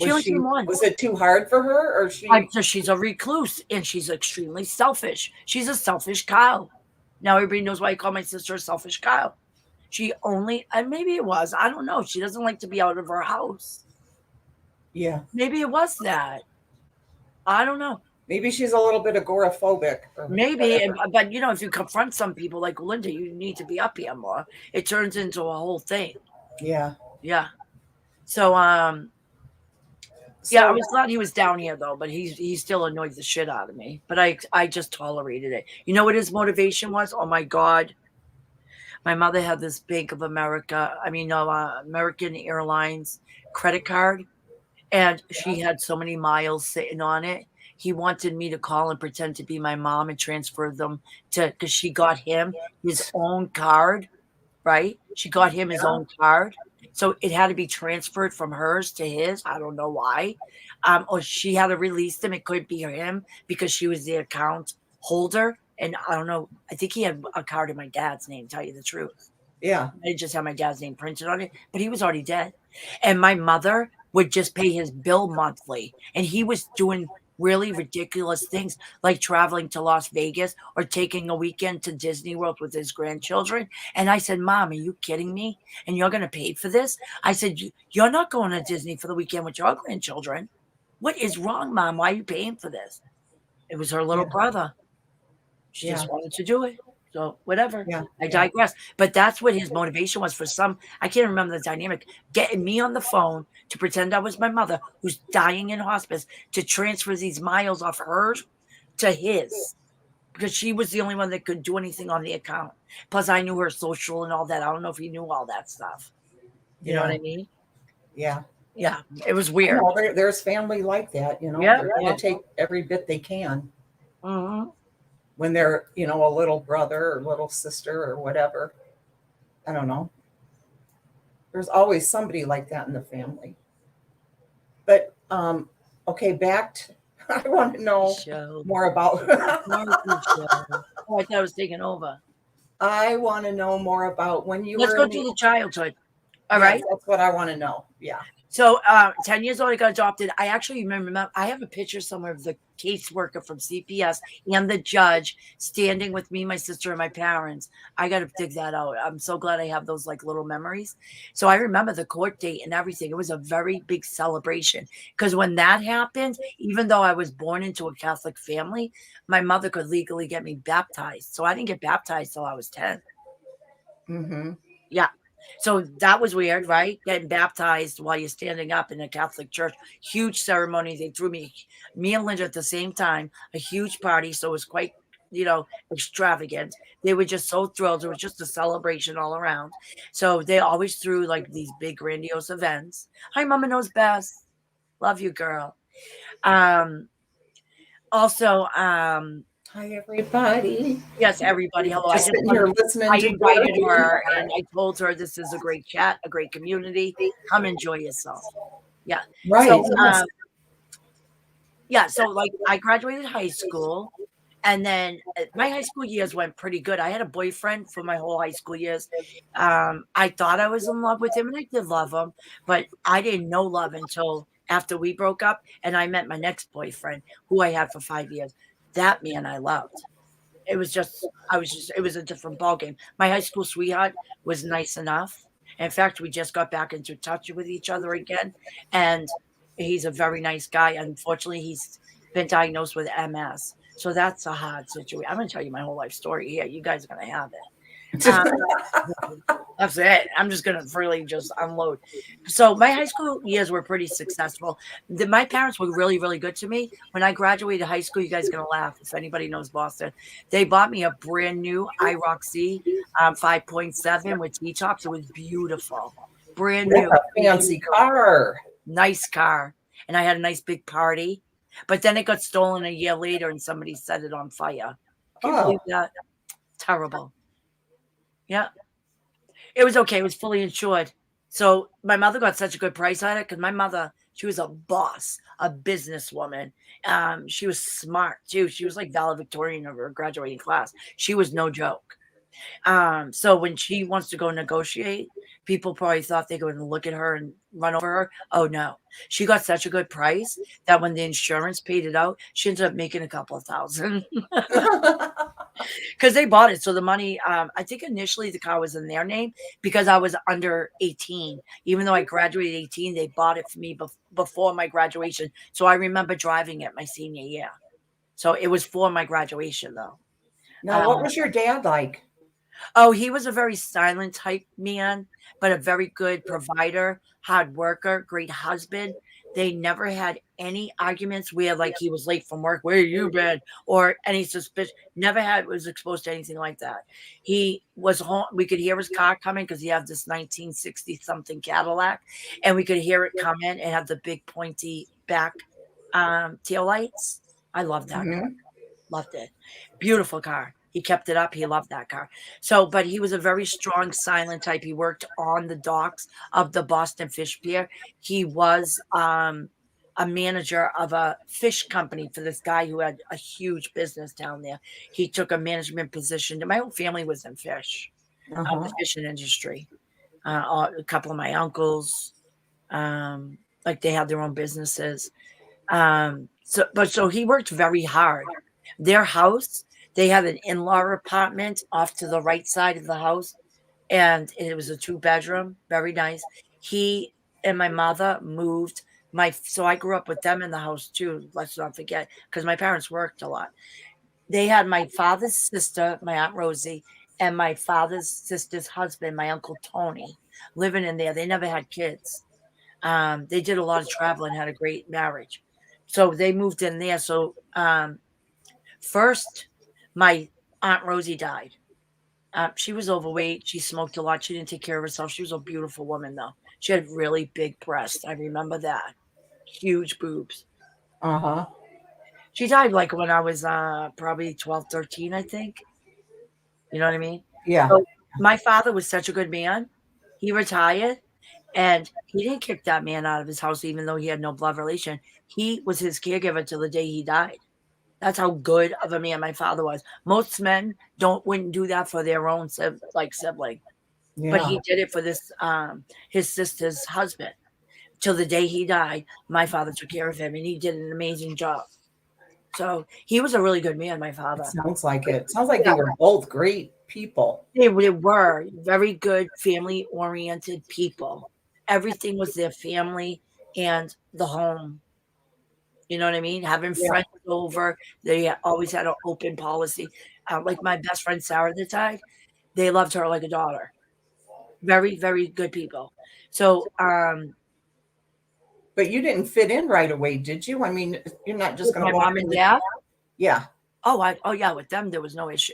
She only came once. Was it too hard for her, or She's a recluse and she's extremely selfish. She's a selfish cow. Now everybody knows why I call my sister a selfish cow. And maybe it was, I don't know. She doesn't like to be out of her house. Yeah. Maybe it was that. I don't know. Maybe she's a little bit agoraphobic. Maybe, but if you confront some people like Linda, you need to be up here more. It turns into a whole thing. Yeah. Yeah. So, yeah, I was glad he was down here though, but he still annoyed the shit out of me. But I just tolerated it. You know what his motivation was? Oh my God. My mother had this Bank of America, American Airlines credit card, and she had so many miles sitting on it. He wanted me to call and pretend to be my mom and transfer them because she got him his own card, right? She got him his own card. So it had to be transferred from hers to his. I don't know why. Or she had to release them. It could be him because she was the account holder. And I don't know. I think he had a card in my dad's name, to tell you the truth. Yeah. I just had my dad's name printed on it, but he was already dead. And my mother would just pay his bill monthly. And he was doing really ridiculous things like traveling to Las Vegas or taking a weekend to Disney World with his grandchildren. And I said, Mom, are you kidding me? And you're going to pay for this? I said, you're not going to Disney for the weekend with your grandchildren. What is wrong, Mom? Why are you paying for this? It was her little brother. She just wanted to do it. So whatever. Yeah. I digress. But that's what his motivation was for some. I can't remember the dynamic. Getting me on the phone to pretend I was my mother who's dying in hospice to transfer these miles off hers to his. Because she was the only one that could do anything on the account. Plus I knew her social and all that. I don't know if he knew all that stuff. You know what I mean? Yeah. Yeah. It was weird. There's family like that, Yeah. They're going to take every bit they can. Mm-hmm. When they're, a little brother or little sister or whatever. I don't know. There's always somebody like that in the family. But, okay, I want to know more about. Oh, I thought I was taking over. I want to know more about when you Let's were. go through the childhood. All right. That's what I want to know. Yeah. So 10 years old, I got adopted. I actually remember, I have a picture somewhere of the caseworker from CPS and the judge standing with me, my sister, and my parents. I got to dig that out. I'm so glad I have those like little memories. So I remember the court date and everything. It was a very big celebration because when that happened, even though I was born into a Catholic family, my mother could legally get me baptized. So I didn't get baptized till I was 10. Mm-hmm. Yeah. So that was weird, right? Getting baptized while you're standing up in a Catholic church. Huge ceremony. They threw me and Linda at the same time, a huge party. So it was quite, extravagant. They were just so thrilled. It was just a celebration all around. So they always threw like these big grandiose events. Hi, Mama Knows Best. Love you, girl. Also, hi, everybody. Yes, everybody. Hello. Just sitting here listening. I invited her and I told her this is a great chat, a great community. Come enjoy yourself. Yeah. Right. So, so like I graduated high school and then my high school years went pretty good. I had a boyfriend for my whole high school years. I thought I was in love with him and I did love him, but I didn't know love until after we broke up and I met my next boyfriend who I had for 5 years. That man I loved. It was a different ballgame. My high school sweetheart was nice enough. In fact, we just got back into touch with each other again. And he's a very nice guy. Unfortunately, he's been diagnosed with MS. So that's a hard situation. I'm going to tell you my whole life story here. You guys are going to have it. That's it. I'm just gonna really just unload. So my high school years were pretty successful. My parents were really, really good to me. When I graduated high school, you guys are gonna laugh if anybody knows Boston. They bought me a brand new IROC 5.7 with T-tops. It was beautiful, brand That's new, a fancy car. nice car, and I had a nice big party. But then it got stolen a year later, and somebody set it on fire. Can you believe Oh, that? Terrible. Yeah. It was okay, it was fully insured. So, my mother got such a good price on it because my mother, she was a boss, a businesswoman. She was smart too. She was like valedictorian of her graduating class. She was no joke. So when she wants to go negotiate, people probably thought they were gonna look at her and run over her. Oh, no. She got such a good price that when the insurance paid it out, she ended up making a couple of thousand. Because they bought it. So the money, I think initially the car was in their name because I was under 18. Even though I graduated 18, they bought it for me before my graduation. So I remember driving it my senior year. So it was for my graduation though. now, what was your dad like? Oh, he was a very silent type man, but a very good provider, hard worker, great husband. They never had any arguments where like he was late from work, where you been? Or any suspicion. Never had was exposed to anything like that. He was home. We could hear his car coming because he had this 1960 something Cadillac, and we could hear it come in and have the big pointy back tail lights. I love that car. Mhm. Loved it. Beautiful car. He kept it up. He loved that car. So, but he was a very strong, silent type. He worked on the docks of the Boston Fish Pier. He was a manager of a fish company for this guy who had a huge business down there. He took a management position. My whole family was in fish, the Uh-huh. fishing industry. A couple of my uncles, like they had their own businesses. So he worked very hard. Their house, they had an in-law apartment off to the right side of the house, and it was a two-bedroom, very nice. He and my mother moved so I grew up with them in the house too. Let's not forget, because my parents worked a lot. They had my father's sister, my Aunt Rosie, and my father's sister's husband, my Uncle Tony, living in there. They never had kids. They did a lot of traveling, had a great marriage. So they moved in there. So first, my Aunt Rosie died. She was overweight. She smoked a lot. She didn't take care of herself. She was a beautiful woman, though. She had really big breasts. I remember that. Huge boobs. Uh-huh. She died like when I was probably 12, 13, I think. You know what I mean? Yeah. So my father was such a good man. He retired and he didn't kick that man out of his house, even though he had no blood relation. He was his caregiver till the day he died. That's how good of a man my father was. Most men wouldn't do that for their own sibling, but Yeah. he did it for this his sister's husband. Till the day he died, my father took care of him, and he did an amazing job. So he was a really good man, my It father. sounds like it. Sounds like they Yeah, were both great people. they were very good family-oriented people. Everything was their family and the home. You know what I mean? Having Yeah. friends over, they always had an open policy. Like my best friend Sarah that died, they loved her like a daughter. Very, very good people. So, But you didn't fit in right away, did you? I mean, you're not just with going my to walk mom and in the dad, Yeah. oh yeah, with them there was no issue.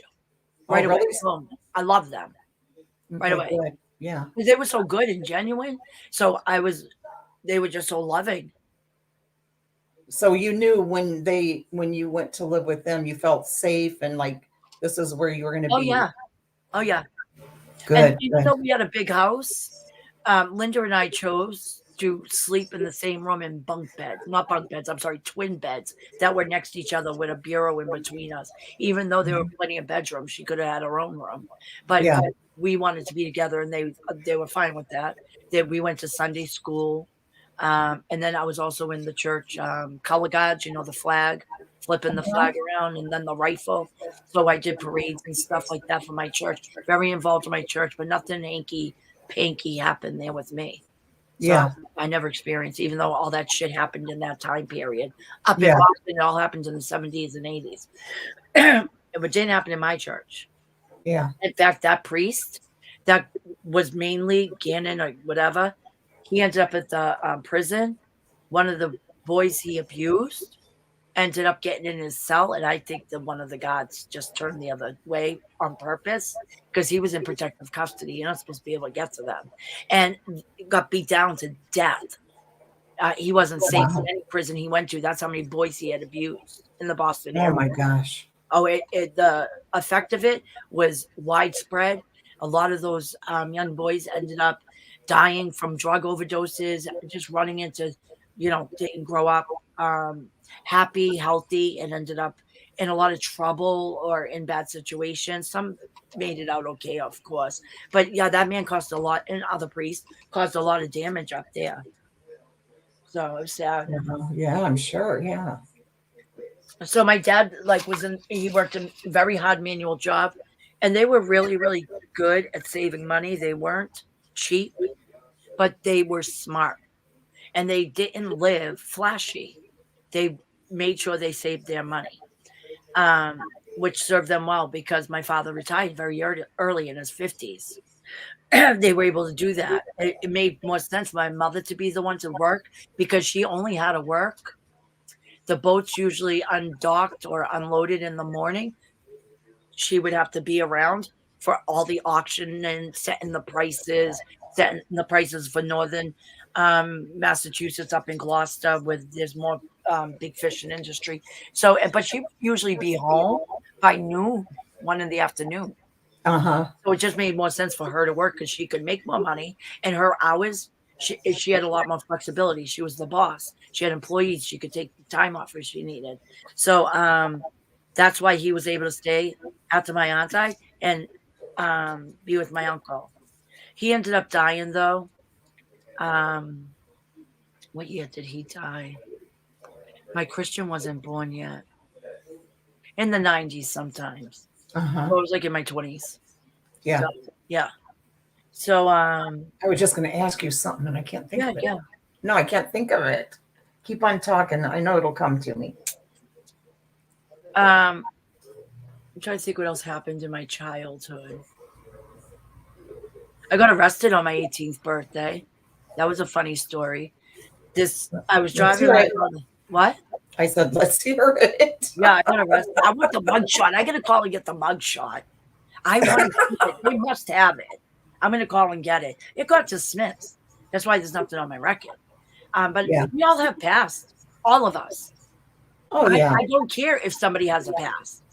Oh, Right away, really? boom. I love them right Okay, away good. Yeah. because they were so good and genuine. So they were just so loving. So you knew when you went to live with them, you felt safe and like this is where you were going to Oh be. yeah, oh yeah. And Good, even good. though we had a big house, Linda and I chose to sleep in the same room in bunk beds, not bunk beds, I'm sorry, twin beds that were next to each other with a bureau in between us. Even though there were Mhm. plenty of bedrooms, she could have had her own room. But Yeah. we wanted to be together, and they were fine with that. That we went to Sunday school, and then I was also in the church color guards, the flag, flipping the Uh-huh. flag around, and then the rifle. So I did parades and stuff like that for my church. Very involved in my church, but nothing hanky panky happened there with me. So Yeah. I never experienced, even though all that shit happened in that time period. Up in Yeah. Boston, it all happened in the 70s and 80s. But it didn't happen in my church. Yeah. In fact, that priest that was mainly Gannon or whatever. He ended up at the prison. One of the boys he abused ended up getting in his cell, and I think that one of the guards just turned the other way on purpose because he was in protective custody. You're not supposed to be able to get to them, and got beat down to death. He wasn't safe in Wow. any prison he went to. That's how many boys he had abused in the Boston Oh area. my gosh. Oh, the effect of it was widespread. A lot of those young boys ended up dying from drug overdoses, just running into, didn't grow up happy, healthy, and ended up in a lot of trouble or in bad situations. Some made it out okay, of course. But yeah, that man caused a lot, and other priests caused a lot of damage up there. So it was sad. Yeah, I'm sure. Yeah. So my dad he worked a very hard manual job, and they were really, really good at saving money. They weren't cheap, but they were smart, and they didn't live flashy. They made sure they saved their money, which served them well because my father retired very early in his 50s. They were able to do that. It made more sense for my mother to be the one to work because she only had to work. The boats usually undocked or unloaded in the morning. She would have to be around for all the auction and setting the prices for northern Massachusetts up in Gloucester, where there's more big fishing industry. So, but she'd usually be home by noon, 1 in the afternoon. So it just made more sense for her to work because she could make more money, and her hours, she had a lot more flexibility. She was the boss. She had employees. She could take time off if she needed. So that's why he was able to stay after my aunt died and be with my uncle. He ended up dying though. What year did he die? My Christian wasn't born yet. In the 90s sometimes. So I was like in my 20s. Yeah. So, yeah. So I was just going to ask you something and I can't think of it. Yeah. No, I can't think of it. Keep on talking. I know it'll come to me. I'm trying to think what else happened in my childhood. I got arrested on my 18th birthday. That was a funny story. I was driving my brother. What? I said, let's hear it. Yeah, I got arrested. I want the mug shot. I got to call and get the mug shot. I want to see it. They must have it. I'm going to call and get it. It got dismissed. That's why there's nothing on my record. But we all have past. All of us. Oh, yeah. I don't care if somebody has a past.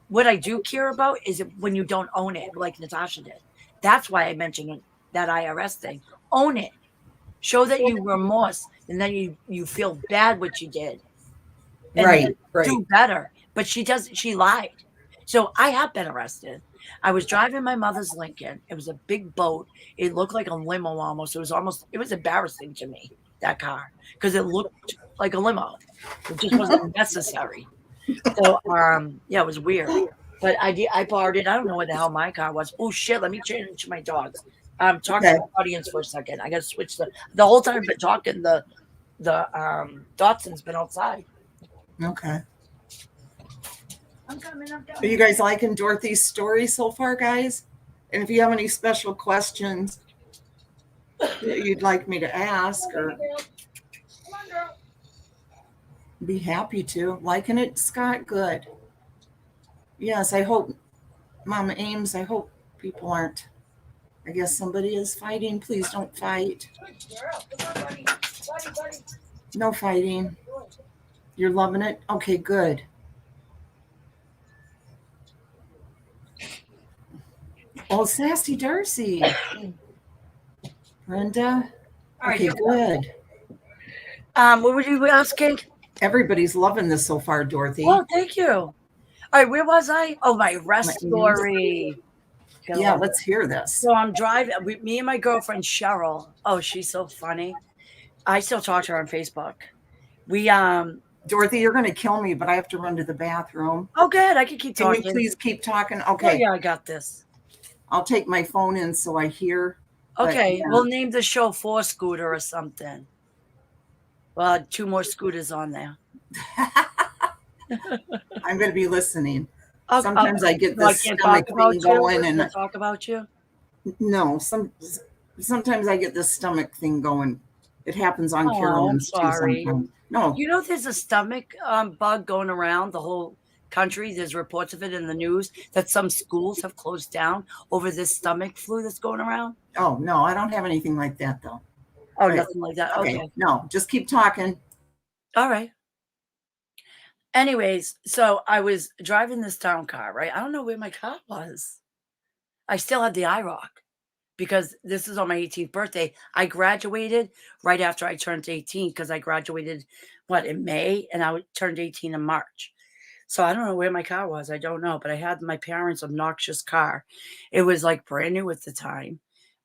What I do care about is when you don't own it, like Natasha did. That's why I mentioned that IRS thing. Own it. Show that you remorse, and then you feel bad what you did. And right. do better. But she lied. So I have been arrested. I was driving my mother's Lincoln. It was a big boat. It looked like a limo almost. It was embarrassing to me, that car, because it looked like a limo. It just wasn't necessary. So it was weird. But I borrowed it. I don't know what the hell my car was. Oh shit, let me change my dogs. Talk to the audience for a second. I gotta switch the whole time I've been talking, the Dotson's been outside. Okay. I'm coming. Are you guys liking Dorothy's story so far, guys? And if you have any special questions that you'd like me to ask, or Come on, girl. Be happy to. Liking it, Scott? Good. Yes, I hope, Mama Ames, I hope people aren't. I guess somebody is fighting. Please don't fight. Girl, come on, buddy. Buddy. No fighting. You're loving it? Okay, good. Oh, Sassy Darcy. Brenda. Okay, good. What were you asking? Everybody's loving this so far, Dorothy. Oh, thank you. All right, where was I? Oh, my rest story. Yeah, let's hear this. So I'm driving. Me and my girlfriend Cheryl. Oh, she's so funny. I still talk to her on Facebook. We Dorothy, you're going to kill me, but I have to run to the bathroom. Oh, good. I can keep talking. Can you please keep talking? Okay. Oh, yeah, I got this. I'll take my phone in so I hear. Okay, we'll name the show 4 Scooter or something. Well, 2 more scooters on there. I'm going to be listening. Sometimes I get this stomach thing going. And talk about you? No, sometimes I get this stomach thing going. It happens on Oh, I'm Carolyn's too sorry. sometimes. No, You know, there's a stomach bug going around the whole country. There's reports of it in the news that some schools have closed down over this stomach flu that's going around. oh no, I don't have anything like that though. Oh, Right. nothing like that. Okay, Okay. no, just keep talking. All right. Anyways, so I was driving this town car, right? I don't know where my car was. I still had the IROC because this is on my 18th birthday. I graduated right after I turned 18 because I graduated, what, in May, and turned 18 in March. So I don't know where my car was. I don't know, but I had my parents' obnoxious car. It was like brand new at the time.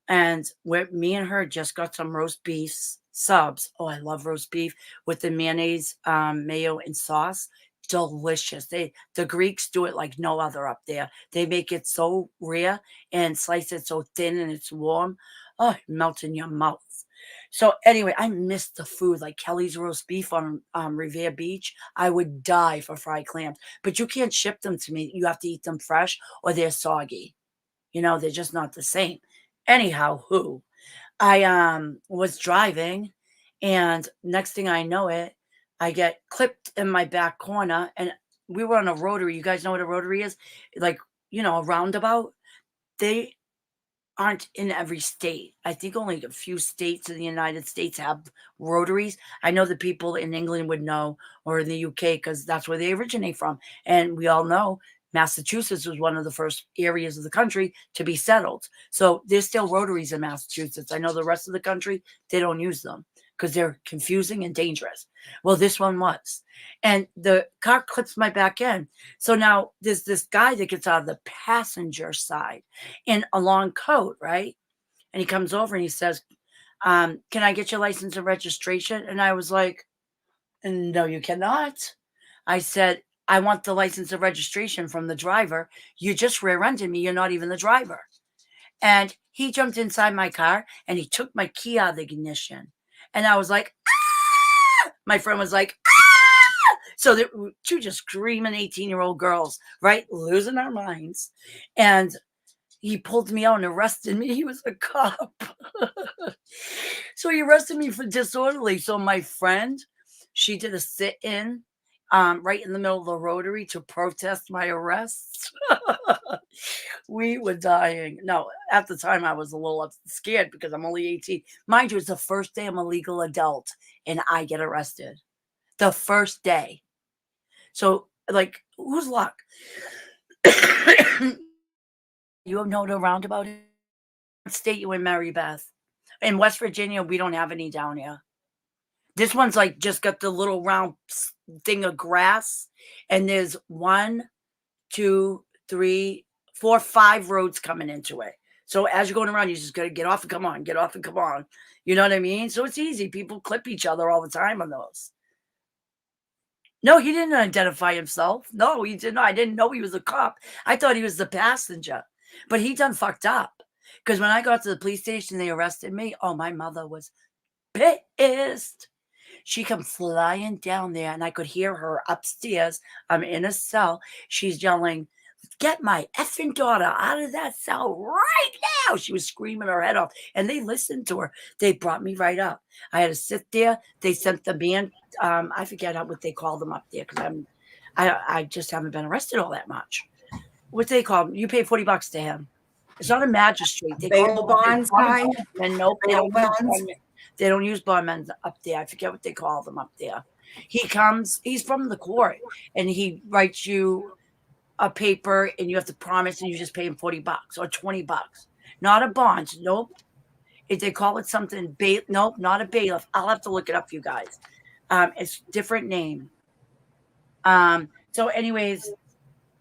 And me and her just got some roast beef subs. Oh, I love roast beef with the mayonnaise, mayo, and sauce. Delicious. The Greeks do it like no other up there. They make it so rare and slice it so thin and it's warm. Oh, it melts in your mouth. So anyway, I missed the food like Kelly's roast beef on Revere Beach. I would die for fried clams, but you can't ship them to me. You have to eat them fresh or they're soggy. You know, they're just not the same. Anyhow, I was driving and next thing I know it, I get clipped in my back corner and we were on a rotary. You guys know what a rotary is? Like, a roundabout. They aren't in every state. I think only a few states in the United States have rotaries. I know the people in England would know or in the UK because that's where they originate from. And we all know Massachusetts was one of the first areas of the country to be settled. So there's still rotaries in Massachusetts. I know the rest of the country, they don't use them because they're confusing and dangerous. Well, this one was. And the car clips my back end. So now there's this guy that gets out of the passenger side in a long coat, right? And he comes over and he says, can I get your license and registration? And I was like, no, you cannot. I said, I want the license and registration from the driver. You just rear-ended me. You're not even the driver. And he jumped inside my car and he took my key out of the ignition. And I was like, ah! My friend was like, ah! So there were two just screaming 18-year-old girls, right? Losing our minds. And he pulled me out and arrested me. He was a cop. So he arrested me for disorderly. So my friend, she did a sit-in right in the middle of the rotary to protest my arrest. We were dying. No, at the time I was a little scared because I'm only 18. Mind you, it's the first day I'm a legal adult and I get arrested. The first day. So, like, whose luck? You know the roundabout state you in, Mary Beth. In West Virginia, we don't have any down here. This one's like just got the little round thing of grass, and there's 1, 2, 3, 4, 5 roads coming into it. So as you're going around, you just got to get off and come on, get off and come on. You know what I mean? So it's easy. People clip each other all the time on those. No, he didn't identify himself. No, he did not. I didn't know he was a cop. I thought he was the passenger, but he done fucked up. Because when I got to the police station, they arrested me. Oh, my mother was pissed. She come flying down there, and I could hear her upstairs. I'm in a cell. She's yelling, "Get my effing daughter out of that cell right now." She was screaming her head off, and they listened to her. They brought me right up. I had to sit there. They sent the man. I forget what they call them up there because I just haven't been arrested all that much. What they call them? You pay $40 to him. It's not a magistrate. They Bail bonds guy. and nope, they Bail don't use bonds. bondmen. They don't use bondmen up there. I forget what they call them up there. He comes. He's from the court, and he writes you a paper, and you have to promise, and you just pay him $40 or $20. Not a bond. Nope. If they call it something, nope, not a bailiff. I'll have to look it up, you guys. It's different name. So, anyways.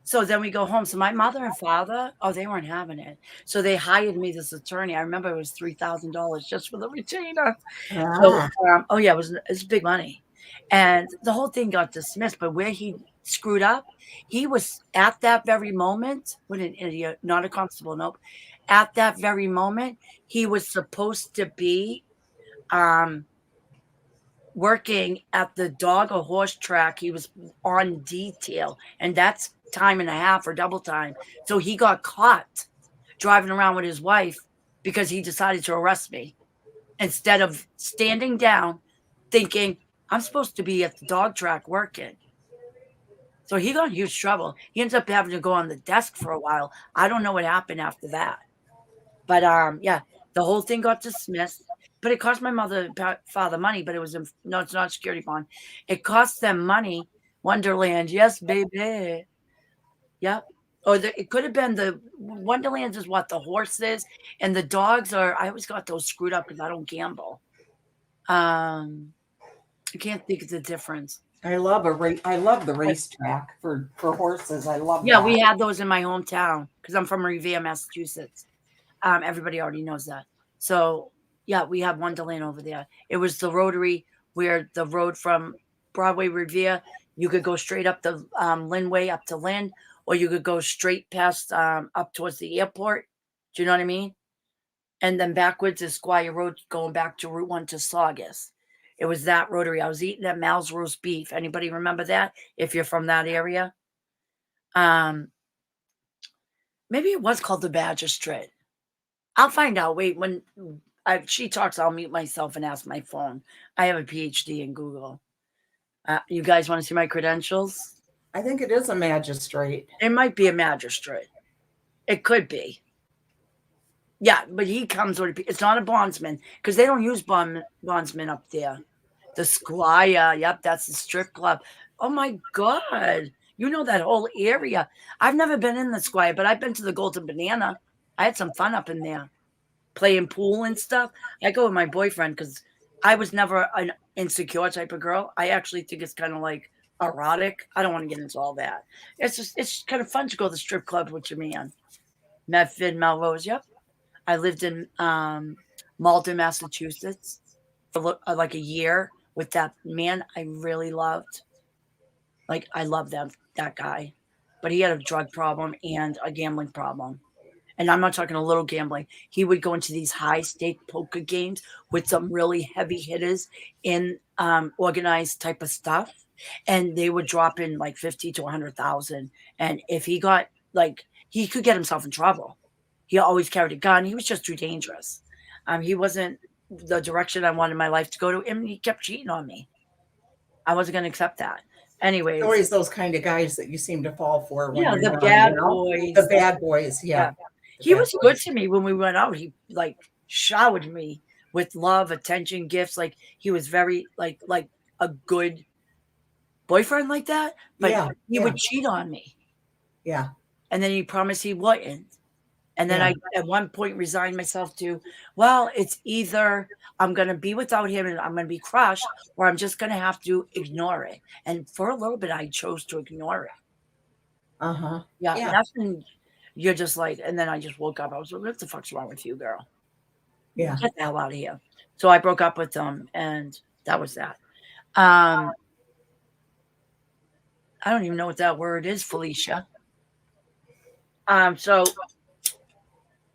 So then we go home. So my mother and father, oh, they weren't having it. So they hired me this attorney. I remember it was $3,000 just for the retainer. So, oh yeah, it's big money. And the whole thing got dismissed. But where he screwed up, he was at that very moment, what an idiot, not a constable, nope. At that very moment, he was supposed to be working at the dog or horse track. He was on detail, and that's time and a half or double time. So he got caught driving around with his wife because he decided to arrest me instead of standing down thinking I'm supposed to be at the dog track working. So he got in huge trouble. He ends up having to go on the desk for a while. I don't know what happened after that. But, yeah, the whole thing got dismissed, but it cost my mother and father money, but it was no, it's not a security bond. It cost them money. Wonderland, yes, baby. Yep. Or it could have been the Wonderlands is what the horses and the dogs are. I always got those screwed up because I don't gamble. I can't think of the difference. I love the racetrack for horses. I love Yeah, that. we had those in my hometown because I'm from Revere, Massachusetts. Everybody already knows that. So yeah, we have Wonderland over there. It was the Rotary where the road from Broadway Revere, you could go straight up the Linway up to Lynn, or you could go straight past up towards the airport. Do you know what I mean? And then backwards is Squire Road going back to Route 1 to Saugus. It was that Rotary. I was eating at Mal's roast beef. Anybody remember that? If you're from that area, maybe it was called the Magistrate. I'll find out. Wait, when she talks, I'll mute myself and ask my phone. I have a PhD in Google. You guys want to see my credentials? I think it is a magistrate. It might be a magistrate. It could be. Yeah, but he comes with it's not a bondsman because they don't use bondsmen up there. The Squire, yep, that's the strip club. Oh my God. You know that whole area. I've never been in the Squire, but I've been to the Golden Banana. I had some fun up in there, playing pool and stuff. I go with my boyfriend because I was never an insecure type of girl. I actually think it's kind of like erotic. I don't want to get into all that. It's kind of fun to go to the strip club with your man. Medford, Melrose, yep. I lived in Malden, Massachusetts for like a year with that man I really loved. Like I love that guy, but he had a drug problem and a gambling problem. And I'm not talking a little gambling. He would go into these high stake poker games with some really heavy hitters in organized type of stuff, and they would drop in like 50 to 100,000. And if he got he could get himself in trouble. He always carried a gun. He was just too dangerous. He wasn't the direction I wanted my life to go to, and he kept cheating on me. I wasn't going to accept that. Anyways, always those kind of guys that you seem to fall for. When yeah, you're the bad boys. The bad boys, yeah. He was good to me when we went out. He showered me with love, attention, gifts. Like he was very like a good boyfriend like that. But he would cheat on me. Yeah. And then he promised he wouldn't. And then I, at one point, resigned myself to, well, it's either I'm going to be without him and I'm going to be crushed, or I'm just going to have to ignore it. And for a little bit, I chose to ignore it. Uh-huh. Yeah. That's when you're just like, and then I just woke up. I was like, what the fuck's wrong with you, girl? Yeah. Get the hell out of here. So I broke up with them, and that was that. I don't even know what that word is, Felicia. So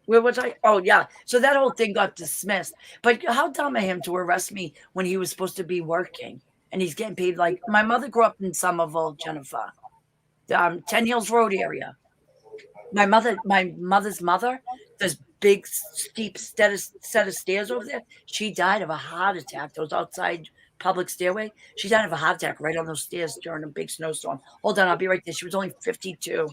where was I? Oh, yeah. So that whole thing got dismissed. But how dumb of him to arrest me when he was supposed to be working and he's getting paid. Like my mother grew up in Somerville, Jennifer, 10 Hills Road area. My mother's mother, this big steep set of stairs over there. She died of a heart attack. Those outside public stairway. She died of a heart attack right on those stairs during a big snowstorm. Hold on, I'll be right there. She was only 52.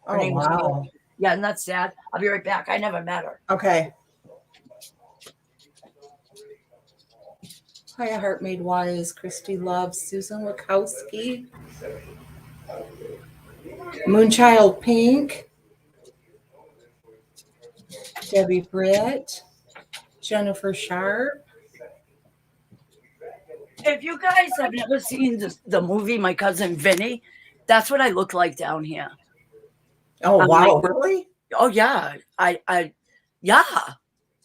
Her name was Dorothy. Yeah, and that's sad. I'll be right back. I never met her. Okay. Hi, Heart Made Wise. Christy Loves. Susan Wachowski. Moonchild Pink. Debbie Britt. Jennifer Sharp. If you guys have never seen the movie My Cousin Vinny, that's what I look like down here. Oh, wow. Really? Oh, yeah. Yeah.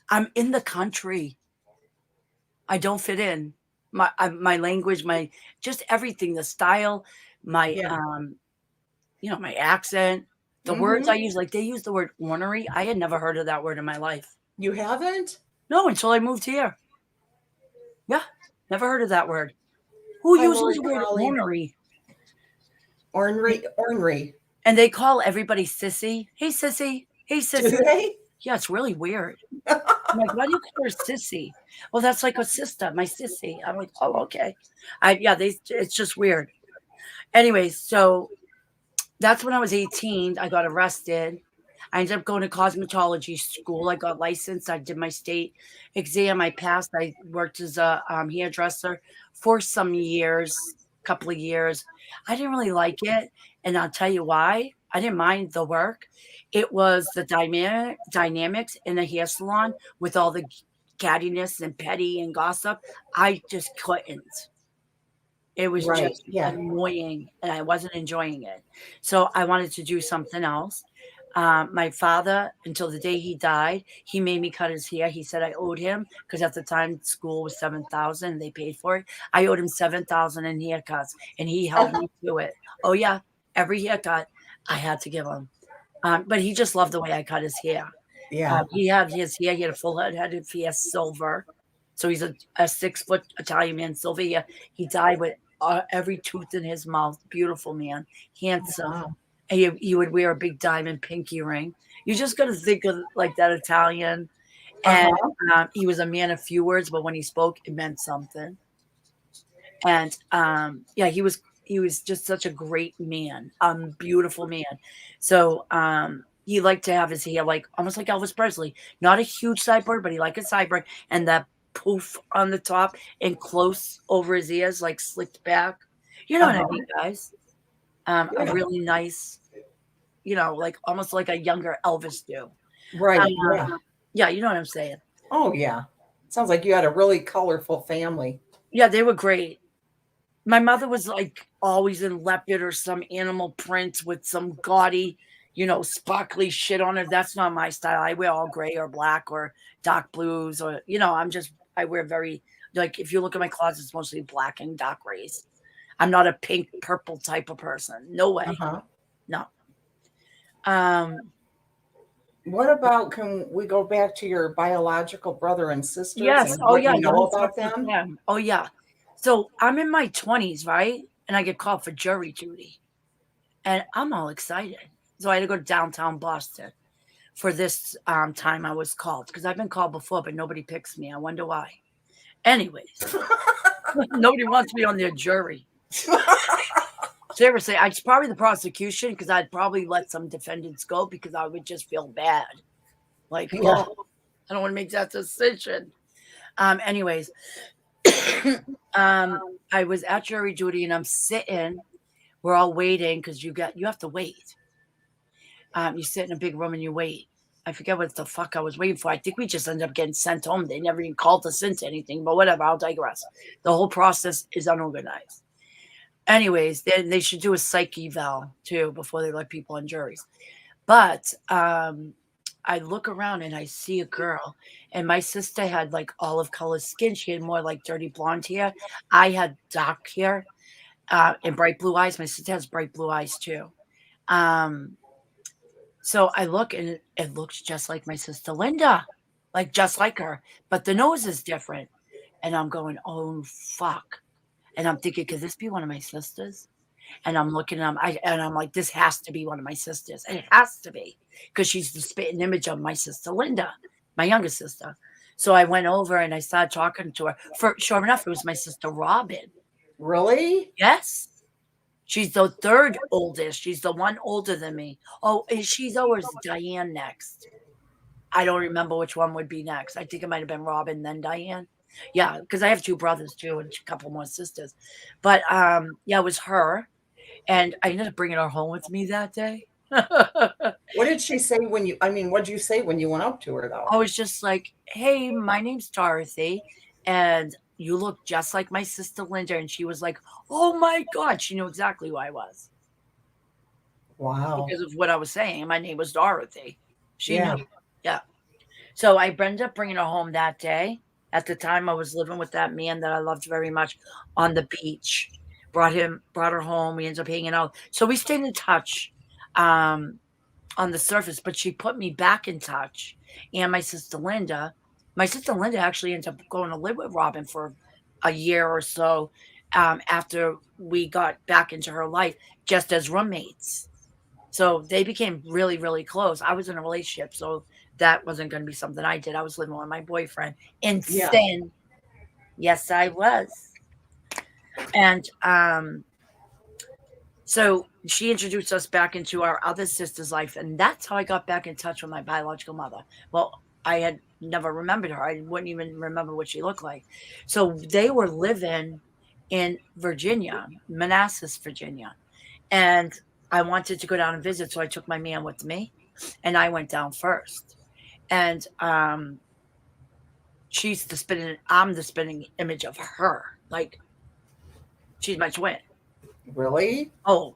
I'm in the country. I don't fit in. My language, just everything, the style, my my accent, the words I use, like they use the word ornery. I had never heard of that word in my life. You haven't? No, until I moved here. Yeah. Never heard of that word. Who uses the word ornery? Ornery. And they call everybody sissy. Hey, sissy. Hey, sissy. Do they? Yeah, it's really weird. I'm like, "Why do you call her sissy?" "Well, that's like a sister, my sissy." I'm like, "Oh, okay." Yeah, it's just weird. Anyways, so that's when I was 18, I got arrested. I ended up going to cosmetology school. I got licensed. I did my state exam. I passed. I worked as a hairdresser for some years, couple of years. I didn't really like it, and I'll tell you why. I didn't mind the work. It was the dynamics in the hair salon with all the cattiness and petty and gossip. I just couldn't. It was Right. just Yeah. annoying, and I wasn't enjoying it. So I wanted to do something else. My father, until the day he died, he made me cut his hair. He said I owed him because at the time school was 7,000 and they paid for it. I owed him 7,000 in haircuts, and he held me to it. Oh yeah, every haircut I had to give him. But he just loved the way I cut his hair. Yeah. He had his hair. He had a full head of hair, silver. So he's a 6 foot Italian man, silver hair. He died with every tooth in his mouth. Beautiful man, handsome. Wow. And he would wear a big diamond pinky ring. You just got to think of like that Italian. And Uh-huh. he was a man of few words, but when he spoke, it meant something. And yeah, he was just such a great man, beautiful man. So he liked to have his hair like almost like Elvis Presley, not a huge sideburn, but he liked a sideburn and that poof on the top and close over his ears, like slicked back. You know what I Uh-huh. mean, guys? A Yeah. really nice, like almost like a younger Elvis do. Right. Yeah. Yeah, you know what I'm saying. Oh, yeah. Sounds like you had a really colorful family. Yeah, they were great. My mother was, like, always in leopard or some animal print with some gaudy, sparkly shit on it. That's not my style. I wear all gray or black or dark blues or, I wear very like, if you look at my closet, it's mostly black and dark grays. I'm not a pink, purple type of person. No way. Uh-huh. No. Um, What about, can we go back to your biological brother and sisters yes. and Oh, what yeah, you let know me talk about about them? them. Oh, yeah. So, I'm in my 20s, right? And I get called for jury duty. And I'm all excited. So I had to go to downtown Boston for this time I was called because I've been called before, but nobody picks me. I wonder why. Anyways, nobody wants me on their jury. Seriously, it's probably the prosecution because I'd probably let some defendants go because I would just feel bad. Like, Yeah. oh, I don't want to make that decision. Anyways, I was at jury duty and I'm sitting. We're all waiting because you have to wait. You sit in a big room and you wait. I forget what the fuck I was waiting for. I think we just ended up getting sent home. They never even called us into anything, but whatever. I'll digress. The whole process is unorganized. Anyways, they should do a psych eval too before they let people on juries. But I look around and I see a girl, and my sister had like olive colored skin. She had more like dirty blonde hair. I had dark hair and bright blue eyes. My sister has bright blue eyes too. Um, So I look and it looks just like my sister Linda, like just like her, but the nose is different. And I'm going, oh fuck. And I'm thinking, could this be one of my sisters? And I'm looking at them, and I'm like, this has to be one of my sisters. And it has to be because she's the spitting image of my sister Linda, my younger sister. So I went over and I started talking to her. For sure enough, it was my sister Robin. Really? Yes. She's the third oldest. She's the one older than me. Oh, she's always Diane next. I don't remember which one would be next. I think it might have been Robin, then Diane. Yeah, because I have two brothers too and a couple more sisters. But yeah, it was her. And I ended up bringing her home with me that day. I What did she say when you, I mean, what did you say when you went up to her though? was just like, hey, my name's Dorothy. And you look just like my sister Linda. And she was like, oh my God. She knew exactly who I was. Wow. Because of what I was saying. My name was Dorothy. She Yeah. knew. Yeah. So I ended up bringing her home that day. At the time, I was living with that man that I loved very much on the beach. Brought her home. We ended up hanging out. So we stayed in touch on the surface, but she put me back in touch. And my sister Linda actually ended up going to live with Robin for a year or so after we got back into her life, just as roommates. So they became really, really close. I was in a relationship, so that wasn't going to be something I did. I was living with my boyfriend in Yeah. sin. Yes, I was. And so she introduced us back into our other sister's life, and that's how I got back in touch with my biological mother. Well, I had never remembered her. I wouldn't even remember what she looked like. So they were living in Virginia, Manassas, Virginia. And I wanted to go down and visit, so I took my man with me, and I went down first. And I'm the spinning image of her. Like, she's my twin. Really? Oh,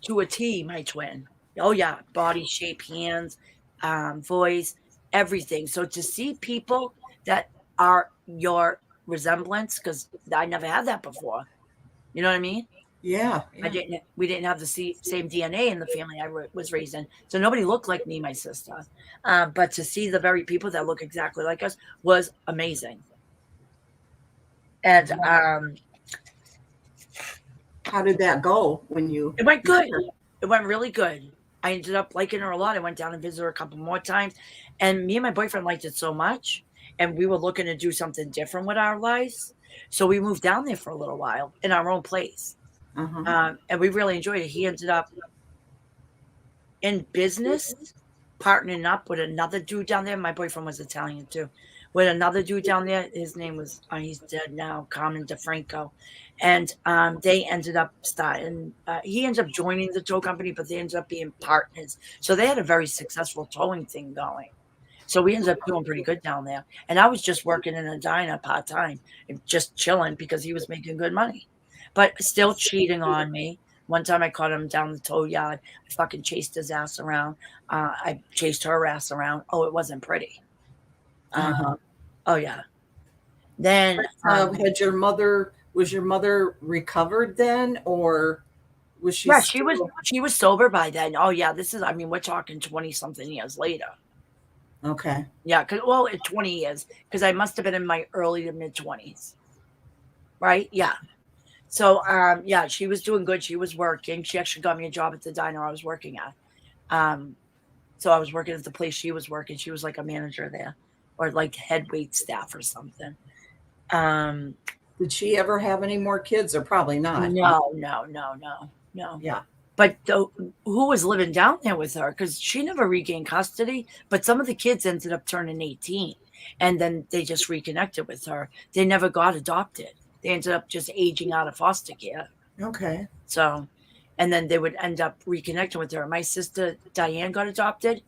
to a T, my twin. Oh yeah, body shape, hands, voice, everything. So to see people that are your resemblance, because I never had that before. You know what I mean? Yeah. We didn't have the same DNA in the family I was raised in, so nobody looked like me, and my sister. But to see the very people that look exactly like us was amazing. And how did that go when you? it went good. It went really good. I ended up liking her a lot. I went down and visited her a couple more times, and me and my boyfriend liked it so much, and we were looking to do something different with our lives. So we moved down there for a little while in our own place, and we really enjoyed it. He ended up in business, partnering up with another dude down there. My boyfriend was Italian too. With another dude down there, his name was he's dead now, Carmen DeFranco, and they ended up starting. He ended up joining the tow company, but they ended up being partners. So they had a very successful towing thing going. So we ended up doing pretty good down there. And I was just working in a diner part time and just chilling because he was making good money, but still cheating on me. One time I caught him down the tow yard. I fucking chased his ass around. I chased her ass around. Oh, it wasn't pretty. Oh yeah. Then Was your mother recovered then, or was she? yeah, she was sober by then. Oh yeah, I mean, we're talking 20 something years later. Okay. Yeah, 20 years, because I must have been in my early to mid 20s. Right? Yeah. So yeah, she was doing good. She was working. She actually got me a job at the diner I was working at. So I was working at the place she was working. She was like a manager there, or like head wait staff or something. Did she ever have any more kids, or probably not? No. Yeah. But who was living down there with her? Because she never regained custody, but some of the kids ended up turning 18, and then they just reconnected with her. They never got adopted. They ended up just aging out of foster care. Okay. So, and then they would end up reconnecting with her. My sister Diane got adopted.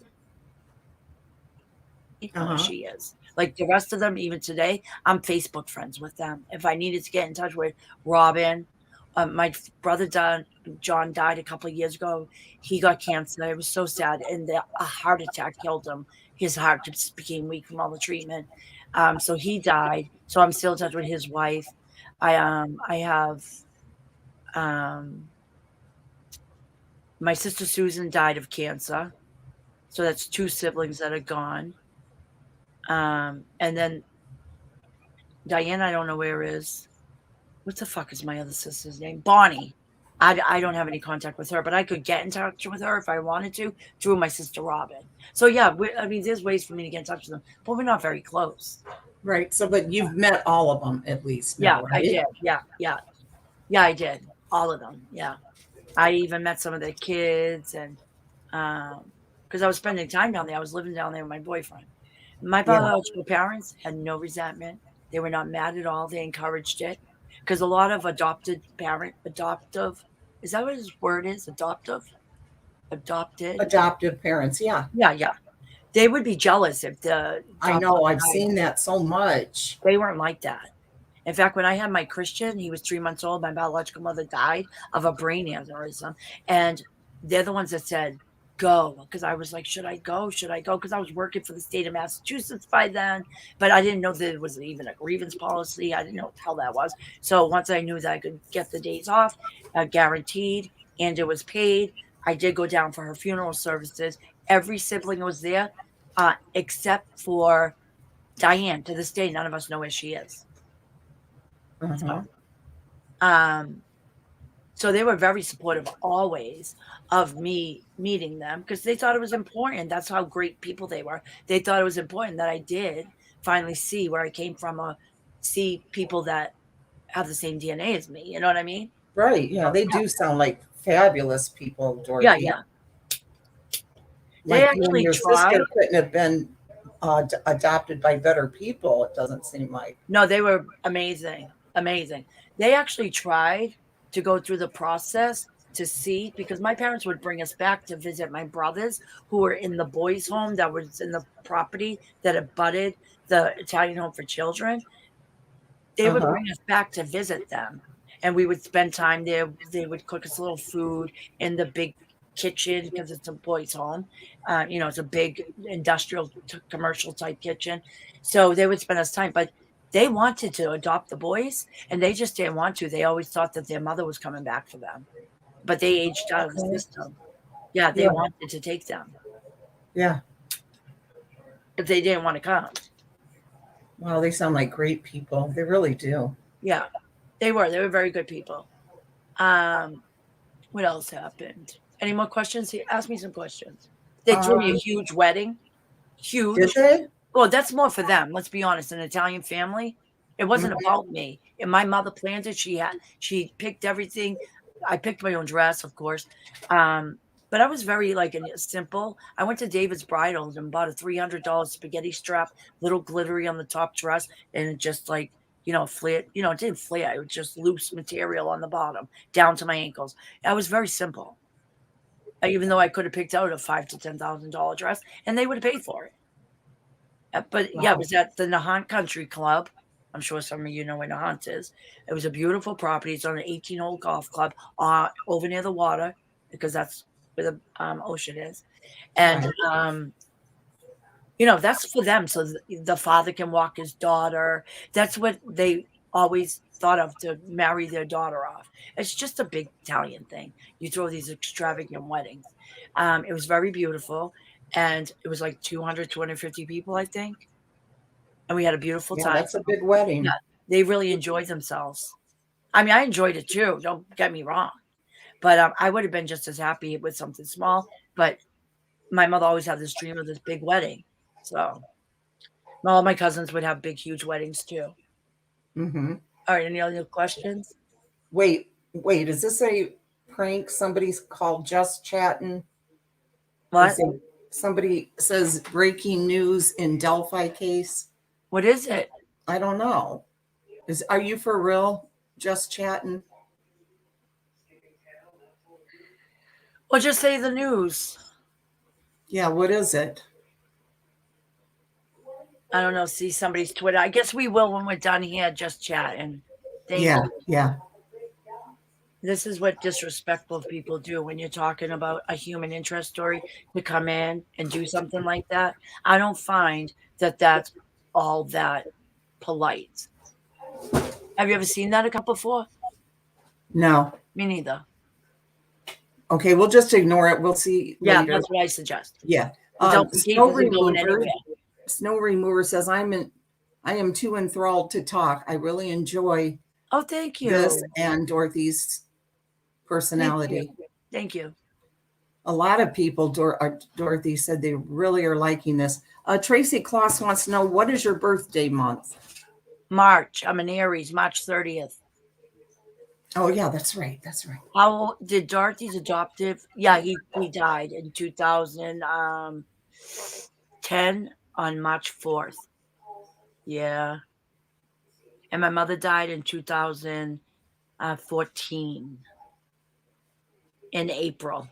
She is. Like the rest of them, even today, I'm Facebook friends with them. If I needed to get in touch with Robin, my brother John died a couple of years ago. He got cancer. It was so sad, and a heart attack killed him. His heart just became weak from all the treatment. So he died. So I'm still in touch with his wife. I have my sister Susan died of cancer. So that's 2 siblings that are gone. And then Diane, I don't know where is. What the fuck is my other sister's name? Bonnie. I don't have any contact with her, but I could get in touch with her if I wanted to through my sister Robin. So yeah, I mean, there's ways for me to get in touch with them, but we're not very close. Right. So, but you've met all of them at least. Now, Yeah, right? I did. Yeah, I did. All of them. Yeah. I even met some of their kids, and because I was spending time down there. I was living down there with my boyfriend. My biological parents had no resentment. They were not mad at all. They encouraged it. Because a lot of adoptive, is that what his word is? Adopted? Adoptive parents. Yeah. Yeah. They would be jealous if I know. I've seen that so much. They weren't like that. In fact, when I had my Christian, he was 3 months old. My biological mother died of a brain aneurysm. And they're the ones that said, go. Because I was like, should I go? Because I was working for the state of Massachusetts by then. But I didn't know there was even a grievance policy. I didn't know what the hell that was. So once I knew that I could get the days off, guaranteed, and it was paid, I did go down for her funeral services. Every sibling was there, except for Diane. To this day, none of us know where she is. So they were very supportive always of me meeting them because they thought it was important. That's how great people they were. They thought it was important that I did finally see where I came from, or see people that have the same DNA as me. You know what I mean? Right. Yeah, they do sound like fabulous people, Yeah, Dorothy. yeah. They Like you and actually your tried. sister couldn't have been adopted by better people, it doesn't seem like. No, they were amazing, amazing. They actually tried to go through the process to see, because my parents would bring us back to visit my brothers who were in the boys' home that was in the property that abutted the Italian home for children. They would Uh-huh. bring us back to visit them, and we would spend time there. They would cook us a little food in the big kitchen because it's a boys' home. It's a big industrial commercial type kitchen. So they would spend us time, but they wanted to adopt the boys, and they just didn't want to. They always thought that their mother was coming back for them, but they aged out of the Okay. system. Yeah, they Yeah. wanted to take them, Yeah. but they didn't want to come. Wow, they sound like great people. They really do. Yeah, they were. They were very good people. Um, What else happened? Any more questions? Ask me some questions. They threw me a Um, huge wedding. did Huge. they? Well, that's more for them. Let's be honest. An Italian family. It wasn't Mhm. about me. And my mother planned it. She picked everything. I picked my own dress, of course. But I was very like simple. I went to David's Bridal and bought a $300 spaghetti strap, little glittery on the top dress, and it just like flare. It didn't flare. It was just loose material on the bottom down to my ankles. I was very simple. Even though I could have picked out a $5,000 to $10,000 dress, and they would have paid for it. But yeah, it Wow. was at the Nahant Country Club. I'm sure some of you know where Nahant is. It was a beautiful property. It's on an 18-hole golf club over near the water, because that's where the ocean is. And Right. that's for them, so the father can walk his daughter. That's what they always thought of, to marry their daughter off. It's just a big Italian thing. You throw these extravagant weddings. It was very beautiful, and it was like 200, 250 people, I think, and we had a beautiful Yeah, time. that's a big Yeah, wedding. they really enjoyed themselves. I mean, I enjoyed it too, don't get me wrong, but I would have been just as happy with something small. But my mother always had this dream of this big wedding, so all my cousins would have big, huge weddings too. Hmm. All right, any other questions? Wait, is this a prank? Somebody's called just chatting. They What? say somebody says breaking news in Delphi case. What is it? I don't know. Are you for real? Just chatting? Well, just say the news. Yeah, what is it? I don't know. See somebody's Twitter. I guess we will when we're done here, just chatting. Thank Yeah, you. yeah. This is what disrespectful people do when you're talking about a human interest story, to come in and do something like that. I don't find that that's all that polite. Have you ever seen that account before? No. Me neither. Okay, we'll just ignore it. We'll see Yeah, later. that's what I suggest. Yeah. The Delta Gate Snow isn't going remover. anywhere. Snow remover says I am too enthralled to talk. I really enjoy Oh, thank this you. and Dorothy's Thank you. personality. Thank you. A lot of people, Dorothy said they really are liking this. Tracy Kloss wants to know, what is your birthday month? March. I'm an Aries, March 30th. Oh, yeah, that's right. That's right. How did Dorothy's adoptive? Yeah, he died in 2010 on March 4th. Yeah. And my mother died in 2014 in April.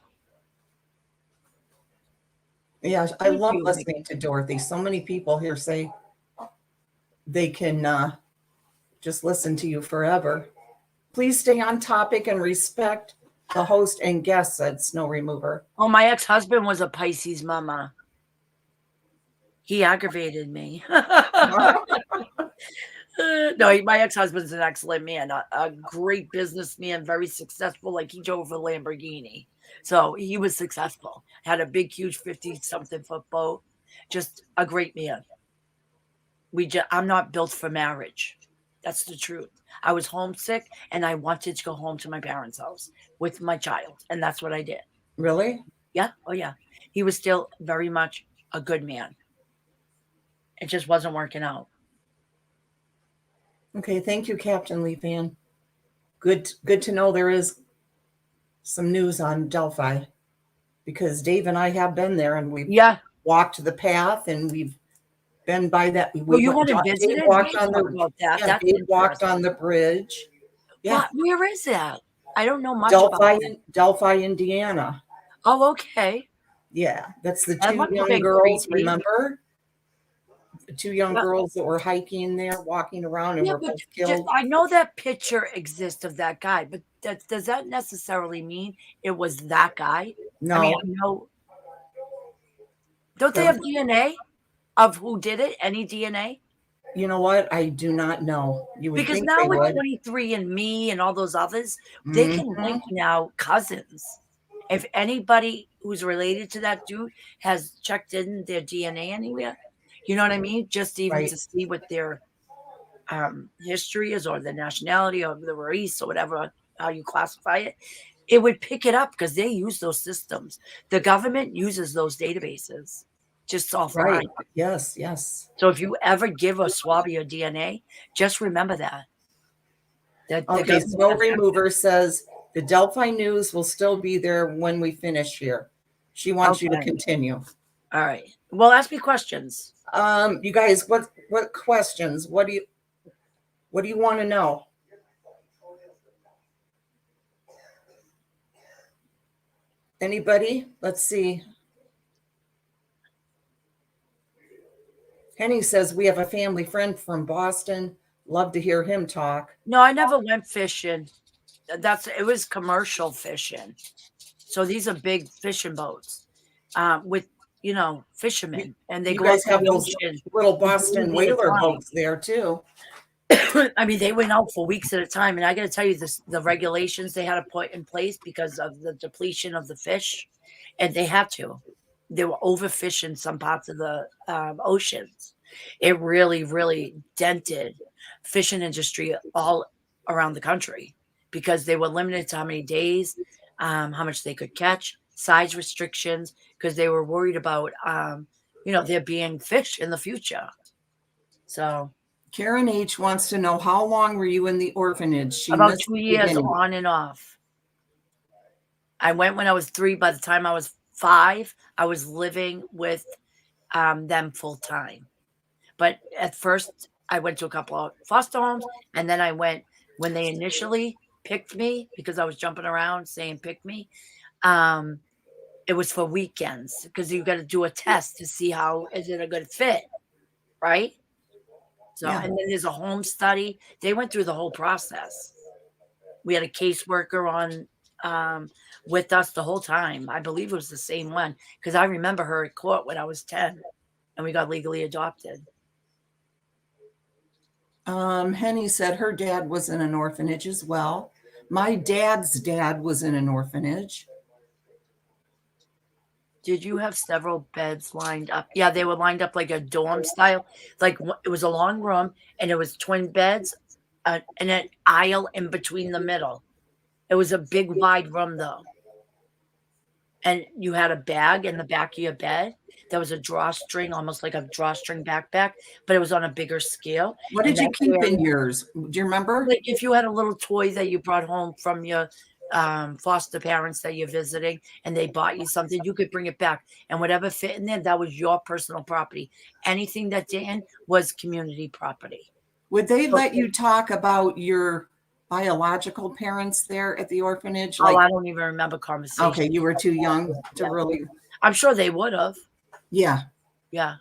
Yeah, I Thank love you. listening to Dorothy. So many people here say they can just listen to you forever. Please stay on topic and respect the host and guest, said Snow Remover. Oh, my ex-husband was a Pisces mama. He aggravated me. No, my ex-husband's an excellent man, a great businessman, very successful. Like, he drove a Lamborghini, so he was successful. Had a big, huge 50-something foot boat. Just a great man. I'm not built for marriage. That's the truth. I was homesick and I wanted to go home to my parents' house with my child, and that's what I did. Really? Yeah. Oh, yeah. He was still very much a good man. It just wasn't working out. Okay, thank you, Captain Lee Fan. Good to know there is some news on Delphi, because Dave and I have been there and we've Yeah. walked the path and we've been by that. Oh, you went and Dave visited? We walked can on talk the about that. yeah, That's Dave walked interesting. on the bridge. Yeah, Where is that? I don't know much about that. Delphi, Indiana. Oh, okay. Yeah, that's the That two must have young been girls. creepy. Remember the two young Yeah. girls that were hiking there, walking around, and Yeah, were but both killed. I know that picture exists of that guy, but does that necessarily mean it was that guy? I mean, No, I know. Don't they the, have DNA of who did it? Any DNA? you know what? I do not know. You would Because think they now with would. 23 and Me and all those others, they can Hmm. link now cousins. If anybody who's related to that dude has checked in their DNA anywhere, you know what I mean? Just even Right, to see what their history is or the nationality or the race or whatever, how you classify it, it would pick it up because they use those systems. The government uses those databases just offline. right. Yes, yes. So if you ever give a swab of your DNA, just remember that the Okay, government Snow has Remover says the Delphi News will still be there when we finish here. She wants you to okay. continue. All right. Well, ask me questions. You guys, what questions? What do you want to know? Anybody? Let's see. Henny says we have a family friend from Boston. Love to hear him talk. No, I never went fishing. It was commercial fishing. So these are big fishing boats with You, fishermen, and they you go out guys to have the those ocean little for Boston days at a whaler time. boats there too. I mean, they went out for weeks at a time, and I got to tell you, the regulations they had to put in place because of the depletion of the fish, and they had to. They were overfishing some parts of the oceans. It really, really dented fishing industry all around the country because they were limited to how many days, how much they could catch, size restrictions, because they were worried about, there being fish in the future. So. Karen H wants to know, how long were you in the orphanage? She About missed 2 the years beginning. on and off. I went when I was 3. By the time I was 5, I was living with, them full time. But at first, I went to a couple of foster homes, and then I went when they initially picked me because I was jumping around saying, "Pick me." Um, it was for weekends because you gotta do a test to see how is it a good fit, right? So, Yeah. and then there's a home study. They went through the whole process. We had a caseworker on with us the whole time. I believe it was the same one because I remember her at court when I was 10 and we got legally adopted. Henny said her dad was in an orphanage as well. My dad's dad was in an orphanage. Did you have several beds lined up? Yeah, they were lined up like a dorm style. Like it was a long room and it was twin beds and an aisle in between the middle. It was a big wide room though. And you had a bag in the back of your bed. There was a drawstring, almost like a drawstring backpack, but it was on a bigger scale. What And did you that's keep where, in yours? Do you remember? like, if you had a little toy that you brought home from your foster parents that you're visiting, and they bought you something, you could bring it back, and whatever fit in there, that was your personal property. Anything that didn't was community property. Would they So, let you talk about your biological parents there at the orphanage? oh, Like, I don't even remember conversations. okay, you were too young to Yeah, really, I'm sure they would have. yeah. Yeah.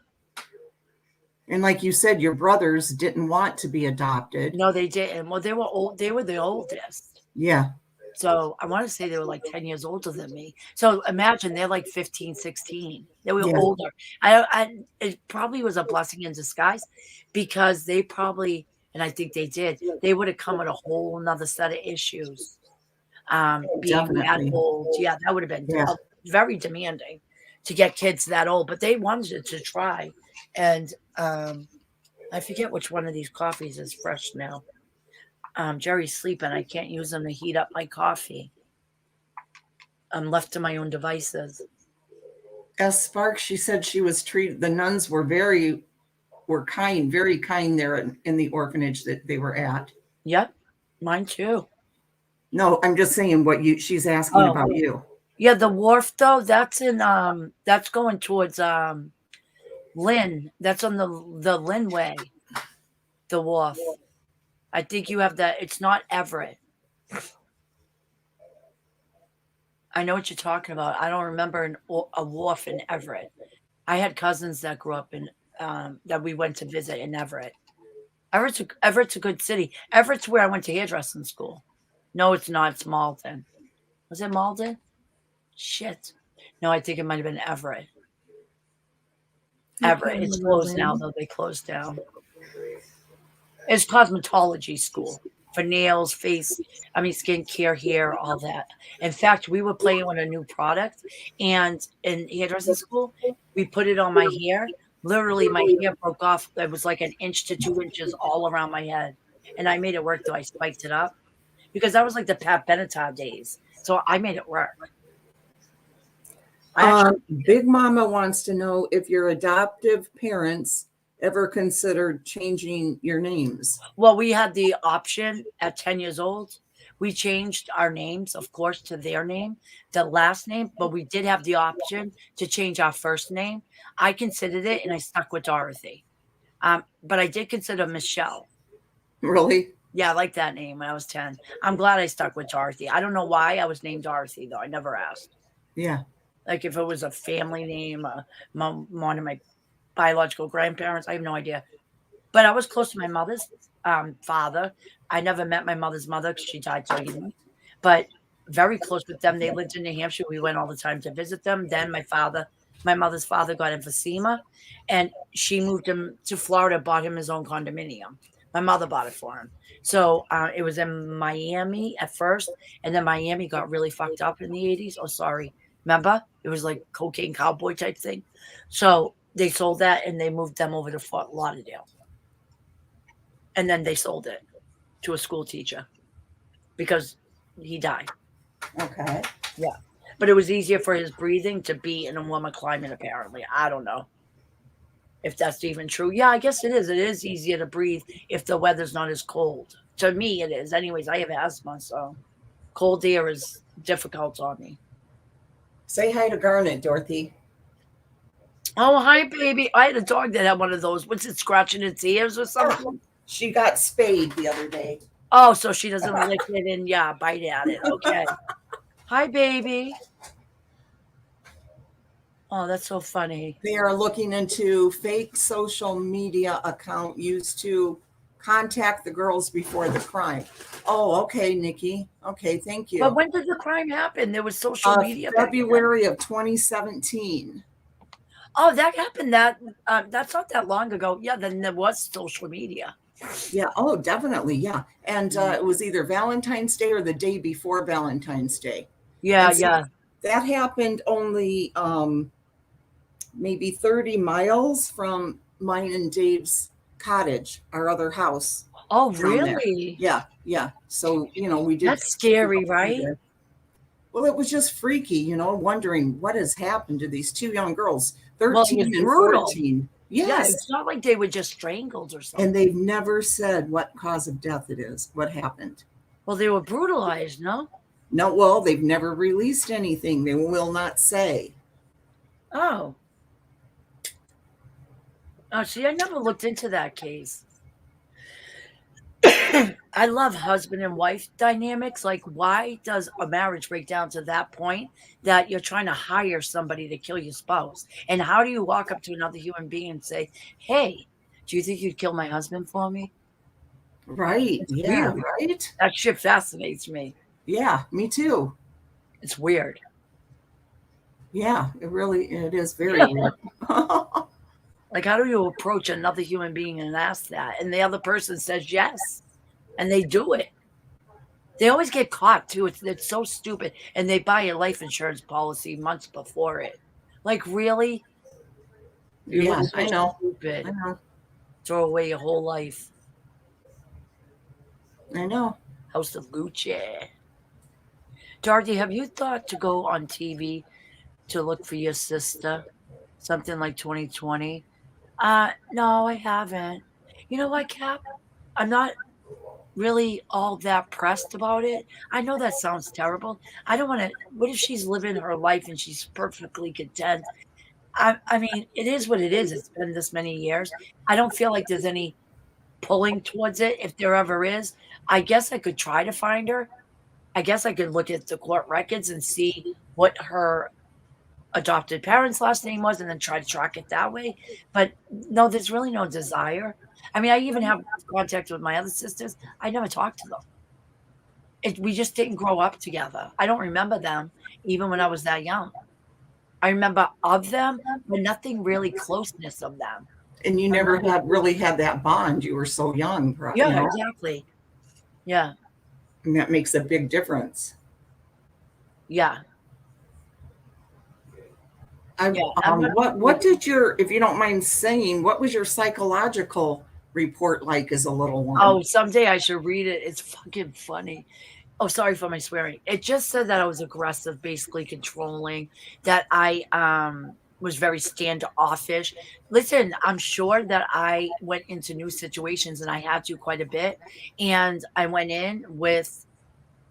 And like you said, your brothers didn't want to be adopted. No, they didn't. Well, they were old. They were the oldest. Yeah, So I want to say they were like 10 years older than me. So imagine they're like 15, 16. They were yeah, older. It probably was a blessing in disguise because they probably, and I think they did, they would have come with a whole nother set of issues. Being that definitely. old. Yeah, that would have been Yeah. very demanding to get kids that old, but they wanted to try. And I forget which one of these coffees is fresh now. Jerry's sleeping. I can't use him to heat up my coffee. I'm left to my own devices. S. Sparks, she said she was treated, the nuns were very kind there in the orphanage that they were at. Yep, mine too. No, I'm just saying what she's asking Oh, about you. yeah, the wharf though, that's in that's going towards Lynn. That's on the Lynn Way, the wharf. I think you have that. It's not Everett. I know what you're talking about. I don't remember a wharf in Everett. I had cousins that grew up in that we went to visit in Everett. Everett's a good city. Everett's where I went to hairdressing school. No, it's not. It's Malden. Was it Malden? Shit. No, I think it might have been Everett. Everett. It's closed now, though. They closed down. It's cosmetology school for nails, skincare, hair, all that. In fact, we were playing with a new product, and in hairdressing school, we put it on my hair. Literally, my hair broke off. It was like 1 inch to 2 inches all around my head. And I made it work, though. I spiked it up because that was like the Pat Benatar days. So I made it work. Big Mama wants to know if your adoptive parents ever considered changing your names. Well, we had the option at 10 years old. We changed our names, of course, to their name, the last name, but we did have the option to change our first name. I considered it and I stuck with Dorothy. But I did consider Michelle. Really? Yeah, I like that name when I was 10. I'm glad I stuck with Dorothy. I don't know why I was named Dorothy, though. I never asked. Yeah. Like if it was a family name, one of my biological grandparents, I have no idea. But I was close to my mother's father. I never met my mother's mother because she died so young. But very close with them. They lived in New Hampshire. We went all the time to visit them. Then my mother's father got emphysema, and she moved him to Florida, bought him his own condominium. My mother bought it for him. So it was in Miami at first, and then Miami got really fucked up in the 80s. Oh, sorry. Remember? It was like cocaine cowboy type thing. So they sold that, and they moved them over to Fort Lauderdale. And then they sold it to a school teacher because he died. Okay. Yeah. But it was easier for his breathing to be in a warmer climate, apparently. I don't know if that's even true. Yeah, I guess it is. It is easier to breathe if the weather's not as cold. To me, it is. Anyways, I have asthma, so cold air is difficult on me. Say hi to Garnet, Dorothy. Oh, hi, baby. I had a dog that had one of those. What's it, scratching its ears or something? She got spayed the other day. Oh, so she doesn't lick it and, bite at it. Okay. Hi, baby. Oh, that's so funny. They are looking into fake social media account used to contact the girls before the crime. Oh, okay, Nikki. Okay, thank you. But when did the crime happen? There was social media. February of 2017. Oh, that happened. That's not that long ago. Yeah, then there was social media. Yeah. Oh, definitely. Yeah. And it was either Valentine's Day or the day before Valentine's Day. Yeah, so yeah. That happened only maybe 30 miles from mine and Dave's cottage, our other house. Oh, really? Yeah, yeah. So, we did. That's scary, right? Well, it was just freaky, wondering what has happened to these two young girls, 13 and brutal. 14. Yes. Yeah, it's not like they were just strangled or something. And they've never said what cause of death it is, what happened. Well, they were brutalized, no? No, well, they've never released anything. They will not say. Oh. Oh, see, I never looked into that case. I love husband and wife dynamics. Like, why does a marriage break down to that point that you're trying to hire somebody to kill your spouse? And how do you walk up to another human being and say, hey, do you think you'd kill my husband for me? Right. It's yeah, weird. Right. That shit fascinates me. Yeah, me too. It's weird. Yeah, it is very weird. Like, how do you approach another human being and ask that? And the other person says yes. And they do it. They always get caught, too. It's so stupid. And they buy a life insurance policy months before it. Like, really? Yeah, I know. Stupid. I know. Throw away your whole life. I know. House of Gucci. Dorothy, have you thought to go on TV to look for your sister, something like 2020. No, I haven't. You know what, Cap? I'm not really all that pressed about it. I know that sounds terrible. I don't want to. What if she's living her life and she's perfectly content? I mean, it is what it is. It's been this many years. I don't feel like there's any pulling towards it. If there ever is, I guess I could try to find her. I guess I could look at the court records and see what her adopted parents' last name was and then try to track it that way. But no, there's really no desire. I mean, I even have contact with my other sisters. I never talked to them. We just didn't grow up together. I don't remember them even when I was that young. I remember of them, but nothing really closeness of them. And you never had really had that bond. You were so young, Yeah, you know? exactly. Yeah. And that makes a big difference. Yeah. What did your, if you don't mind saying, what was your psychological report like as a little one? Oh, someday I should read it. It's fucking funny. Oh, sorry for my swearing. It just said that I was aggressive, basically controlling, that I was very standoffish. Listen, I'm sure that I went into new situations and I had to quite a bit. And I went in with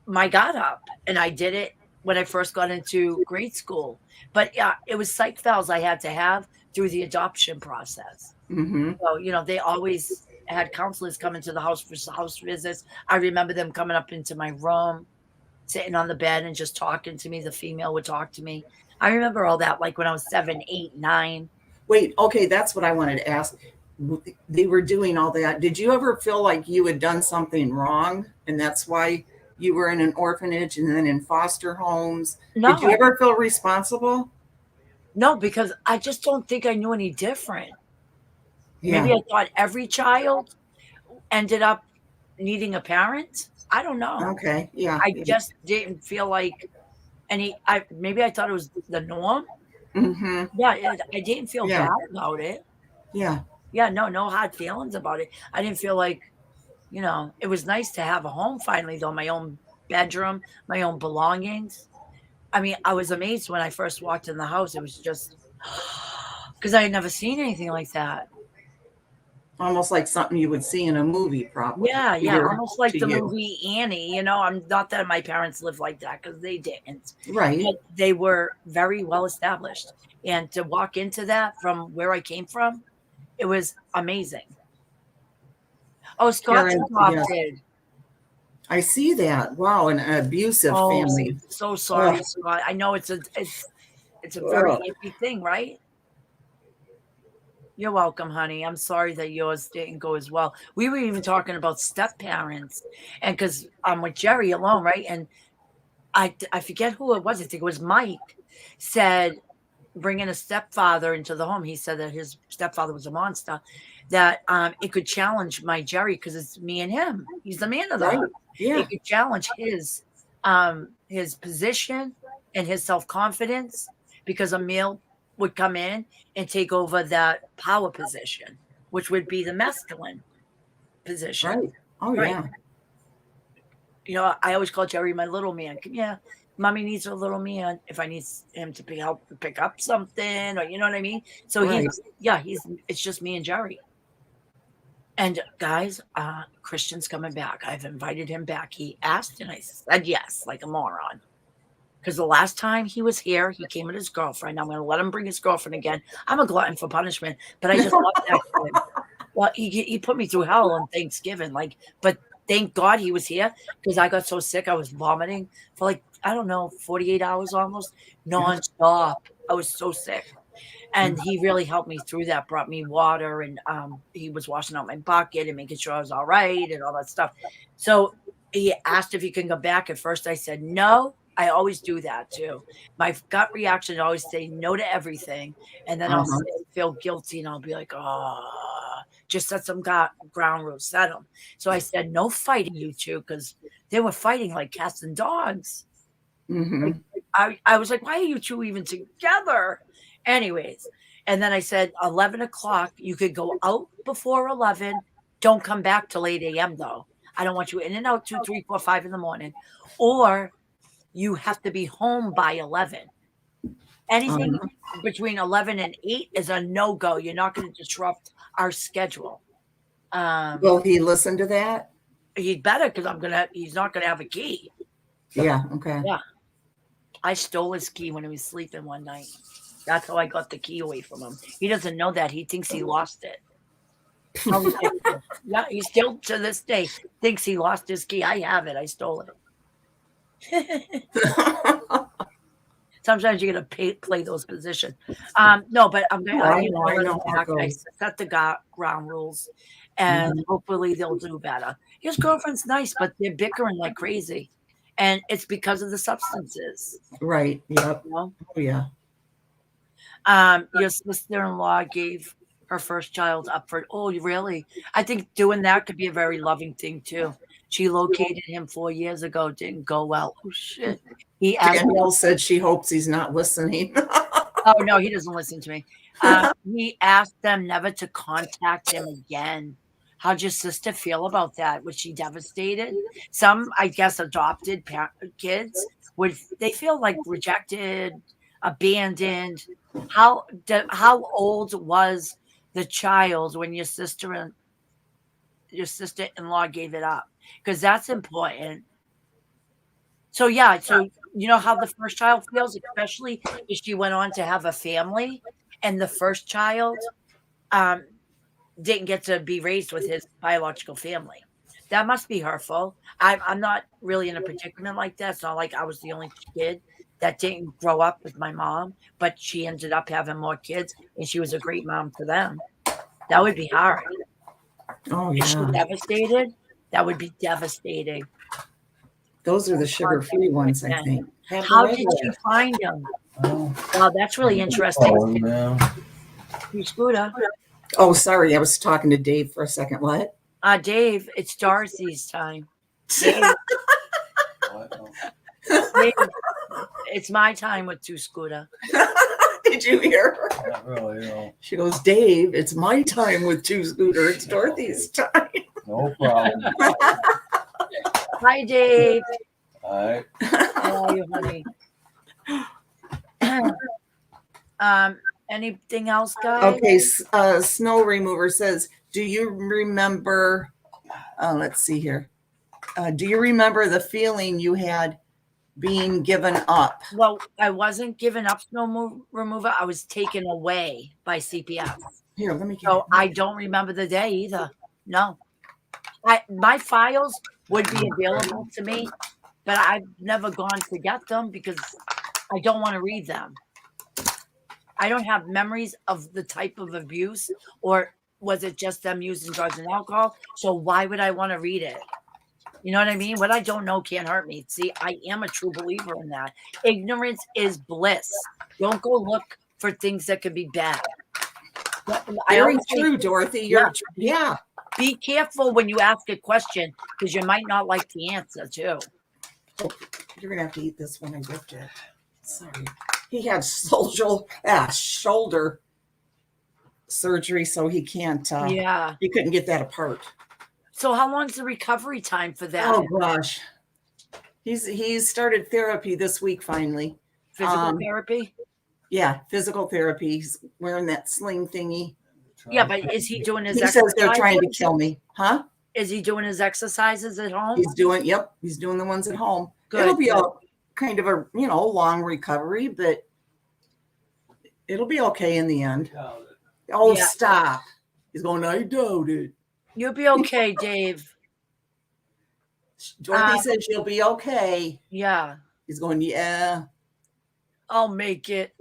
my guard up and I did it when I first got into grade school. But yeah, it was psych vals I had to have through the adoption process. Mm-hmm. So, they always had counselors come into the house for house visits. I remember them coming up into my room, sitting on the bed and just talking to me. The female would talk to me. I remember all that, like when I was 7, 8, 9. Wait, okay, that's what I wanted to ask. They were doing all that. Did you ever feel like you had done something wrong and that's why you were in an orphanage and then in foster homes? No. Did you ever feel responsible? No, because I just don't think I knew any different. Yeah. Maybe I thought every child ended up needing a parent. I don't know. Okay. Yeah. I just didn't feel like maybe I thought it was the norm. Mm-hmm. Yeah, I didn't feel Yeah. bad about it. Yeah. Yeah, no hard feelings about it. I didn't feel like, it was nice to have a home finally, though, my own bedroom, my own belongings. I mean, I was amazed when I first walked in the house. It was just because I had never seen anything like that. Almost like something you would see in a movie, probably. Yeah, almost like the movie Annie. I'm not that my parents lived like that because they didn't. Right. But they were very well established. And to walk into that from where I came from, it was amazing. Oh, Scott's adopted. Yes. I see that. Wow, an abusive family. So sorry, Scott. I know it's a very iffy thing, right? You're welcome, honey. I'm sorry that yours didn't go as well. We were even talking about step parents, and because I'm with Jerry alone, right? And I forget who it was. I think it was Mike said bringing a stepfather into the home. He said that his stepfather was a monster. That it could challenge my Jerry because it's me and him. He's the man of the home. Yeah. It could challenge his position and his self-confidence because a male would come in and take over that power position, which would be the masculine position. Right. Oh, right. Yeah. I always call Jerry my little man. Yeah, mommy needs her little man if I need him to help pick up something or you know what I mean? So it's just me and Jerry. And guys, Christian's coming back. I've invited him back. He asked and I said yes, like a moron. Because the last time he was here, he came with his girlfriend. I'm going to let him bring his girlfriend again. I'm a glutton for punishment, but I just love that kid. Well, he put me through hell on Thanksgiving. But thank God he was here because I got so sick. I was vomiting for 48 hours almost nonstop. I was so sick. And he really helped me through that, brought me water, and he was washing out my bucket and making sure I was all right and all that stuff. So he asked if he can come back. At first I said no. I always do that too. My gut reaction is always say no to everything. And then I'll feel guilty and I'll be like, just set some ground rules, set them. So I said, no fighting, you two, because they were fighting like cats and dogs. Mm-hmm. I was like, why are you two even together? Anyways, and then I said, 11 o'clock, you could go out before 11. Don't come back till 8 a.m. though. I don't want you in and out 2, 3, 4, 5 in the morning. Or you have to be home by 11. Anything between 11 and 8 is a no-go. You're not going to disrupt our schedule. Will he listen to that? He'd better, because he's not gonna have a key. Yeah, okay. Yeah. I stole his key when he was sleeping one night. That's how I got the key away from him. He doesn't know that. He thinks he lost it. Yeah, he still to this day thinks he lost his key. I have it. I stole it. Sometimes you gotta play those positions. No, but I'm gonna I know I set the ground rules, and hopefully they'll do better. His girlfriend's nice, but they're bickering like crazy, and it's because of the substances. Right. Yep. You know? Oh yeah. Your sister-in-law gave her first child up for. Oh, really? I think doing that could be a very loving thing too. She located him 4 years ago. Didn't go well. Oh shit. Danielle said she hopes he's not listening. Oh no, he doesn't listen to me. He asked them never to contact him again. How'd your sister feel about that? Was she devastated? Some, I guess, adopted kids they feel like rejected, abandoned. How old was the child when your sister-in-law gave it up? Because that's important. So yeah, so you know how the first child feels, especially if she went on to have a family, and the first child didn't get to be raised with his biological family. That must be hurtful. I'm not really in a predicament like that. It's not like I was the only kid that didn't grow up with my mom, but she ended up having more kids, and she was a great mom to them. That would be hard. Oh Is she yeah. devastated? That would be devastating. Those are the sugar-free ones, I think. How did you find them? Wow, that's really interesting. Scooter. Oh, sorry. I was talking to Dave for a second. What? Dave, it's Dorothy's time. Dave, it's my time with two Scooter. Did you hear her? Not really, no. She goes, Dave, it's my time with two Scooter. It's Dorothy's time. No problem. Hi, Dave. All right. How are you, honey? Anything else, guys? Okay, Snow Remover says, do you remember, let's see here. Do you remember the feeling you had being given up? Well, I wasn't given up, Snow Remover. I was taken away by CPS. Here, let me get So I don't remember the day either. No. My files would be available to me, but I've never gone to get them because I don't want to read them. I don't have memories of the type of abuse, or was it just them using drugs and alcohol? So why would I want to read it? You know what I mean? What I don't know can't hurt me. See, I am a true believer in that. Ignorance is bliss. Don't go look for things that could be bad. Very true, Dorothy. Yeah. Be careful when you ask a question because you might not like the answer too. Oh, you're going to have to eat this one. I ripped it. Sorry. He had shoulder surgery, so he can't. He couldn't get that apart. So how long's the recovery time for that? Oh gosh, he's started therapy this week finally. Physical therapy. Yeah, physical therapy. He's wearing that sling thingy. Yeah, but is he doing his? He says they're trying to kill me, huh? Is he doing his exercises at home? He's doing the ones at home. Good. It'll be a kind of a long recovery, but it'll be okay in the end. Oh, yeah. Stop. He's going, I doubt it. You'll be okay, Dave. Dorothy says you'll be okay. Yeah. He's going, yeah. I'll make it.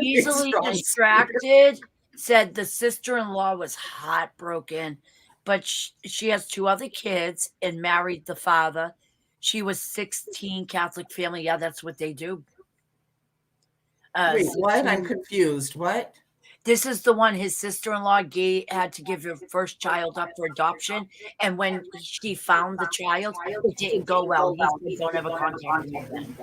Easily distracted, said the sister-in-law was heartbroken, but she has 2 other kids and married the father. She was 16, Catholic family. Yeah, that's what they do. Wait, what? I'm confused. What? This is the one his sister-in-law had to give her first child up for adoption. And when she found the child, it didn't go well. He said, don't ever contact me again.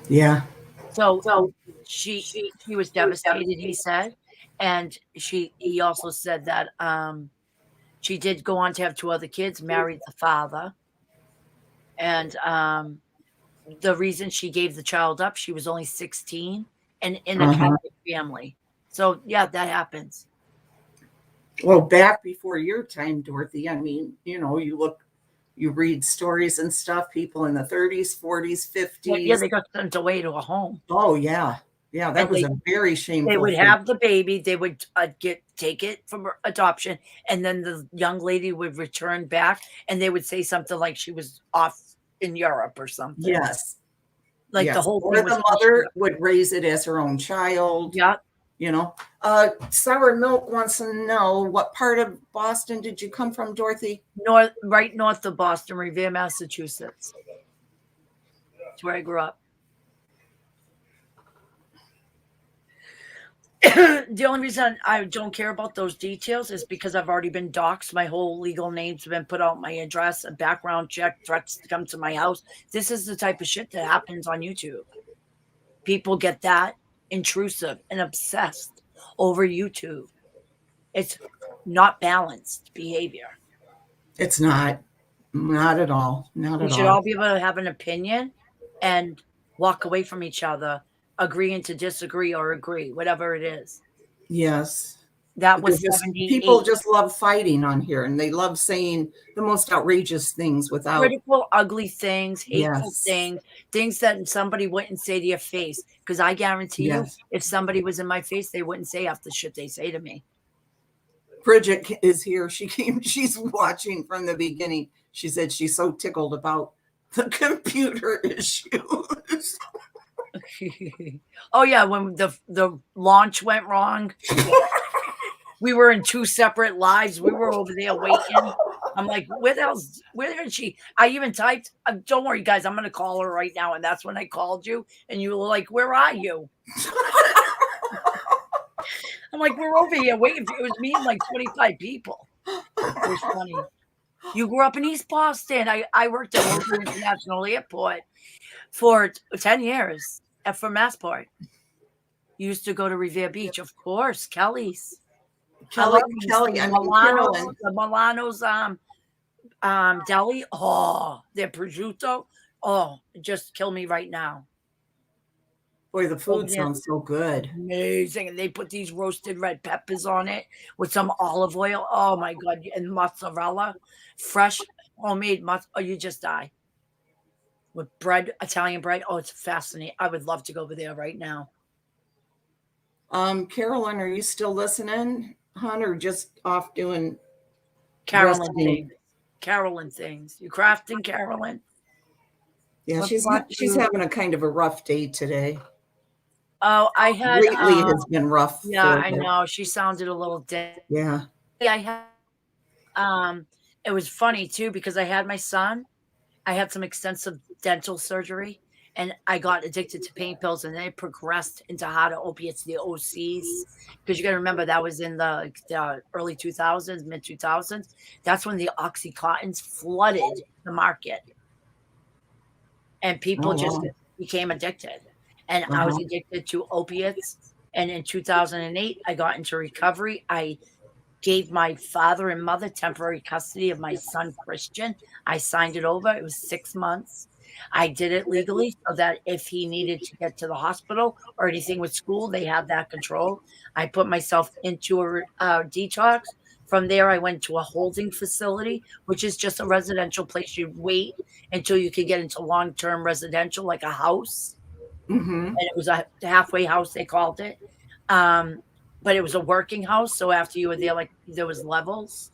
Yeah. So she was devastated, he said. And he also said that she did go on to have 2 other kids, married the father. And the reason she gave the child up, she was only 16 and in a Catholic family. So yeah, that happens. Well, back before your time, Dorothy, I mean, you read stories and stuff, people in the 30s, 40s, 50s. Yeah, they got sent away to a home. Oh, yeah. Yeah, that was a very shameful They would thing. have the baby, they would take it from adoption, and then the young lady would return back, and they would say something like she was off in Europe or something. Yes. Like yes. the whole or thing the mother would raise it as her own child. Yeah. Sour Milk wants to know, what part of Boston did you come from, Dorothy? Right north of Boston, Revere, Massachusetts. That's where I grew up. The only reason I don't care about those details is because I've already been doxxed. My whole legal name's been put out, my address, a background check, threats to come to my house. This is the type of shit that happens on YouTube. People get that intrusive and obsessed over YouTube. It's not balanced behavior. It's not at all. Not We at should all. all be able to have an opinion and walk away from each other, agreeing to disagree or agree, whatever it is. Yes. That was people just love fighting on here, and they love saying the most outrageous things without critical, ugly things, hateful things that somebody wouldn't say to your face. Because I guarantee you, if somebody was in my face, they wouldn't say half the shit they say to me. Bridget is here. She's watching from the beginning. She said she's so tickled about the computer issues. Oh yeah, when the launch went wrong, we were in 2 separate lives. We were over there waiting. I'm like, where is she? I even typed, don't worry guys, I'm gonna call her right now. And that's when I called you, and you were like, where are you? I'm like, we're over here waiting. It was me and like 25 people. It was funny. You grew up in East Boston. I worked at Logan International Airport for 10 years for Massport. You used to go to Revere Beach, of course. Kelly's. Kelly, the Milano's deli. Oh, their prosciutto. Oh, just kill me right now. Boy, the food sounds so good. Amazing. And they put these roasted red peppers on it with some olive oil. Oh my God. And mozzarella. Fresh homemade mozzarella. Oh, you just die. With bread, Italian bread. Oh, it's fascinating. I would love to go over there right now. Carolyn, are you still listening, hon, or just off doing Carolyn things? Carolyn things. You crafting, Carolyn? Yeah, she's having a kind of a rough day today. Oh, I had lately has been rough. Yeah, I know. She sounded a little dead. Yeah. I had it was funny too, because I had my son. I had some extensive dental surgery, and I got addicted to pain pills, and then it progressed into harder opiates, the OCs. Because you got to remember, that was in the early 2000s, mid 2000s. That's when the Oxycontins flooded the market, and people just became addicted. And I was addicted to opiates. And in 2008, I got into recovery. I gave my father and mother temporary custody of my son, Christian. I signed it over. It was 6 months. I did it legally so that if he needed to get to the hospital or anything with school, they had that control. I put myself into a detox. From there, I went to a holding facility, which is just a residential place. You wait until you could get into long-term residential, like a house. Mm-hmm. And it was a halfway house, they called it. But it was a working house. So after you were there, like there was levels.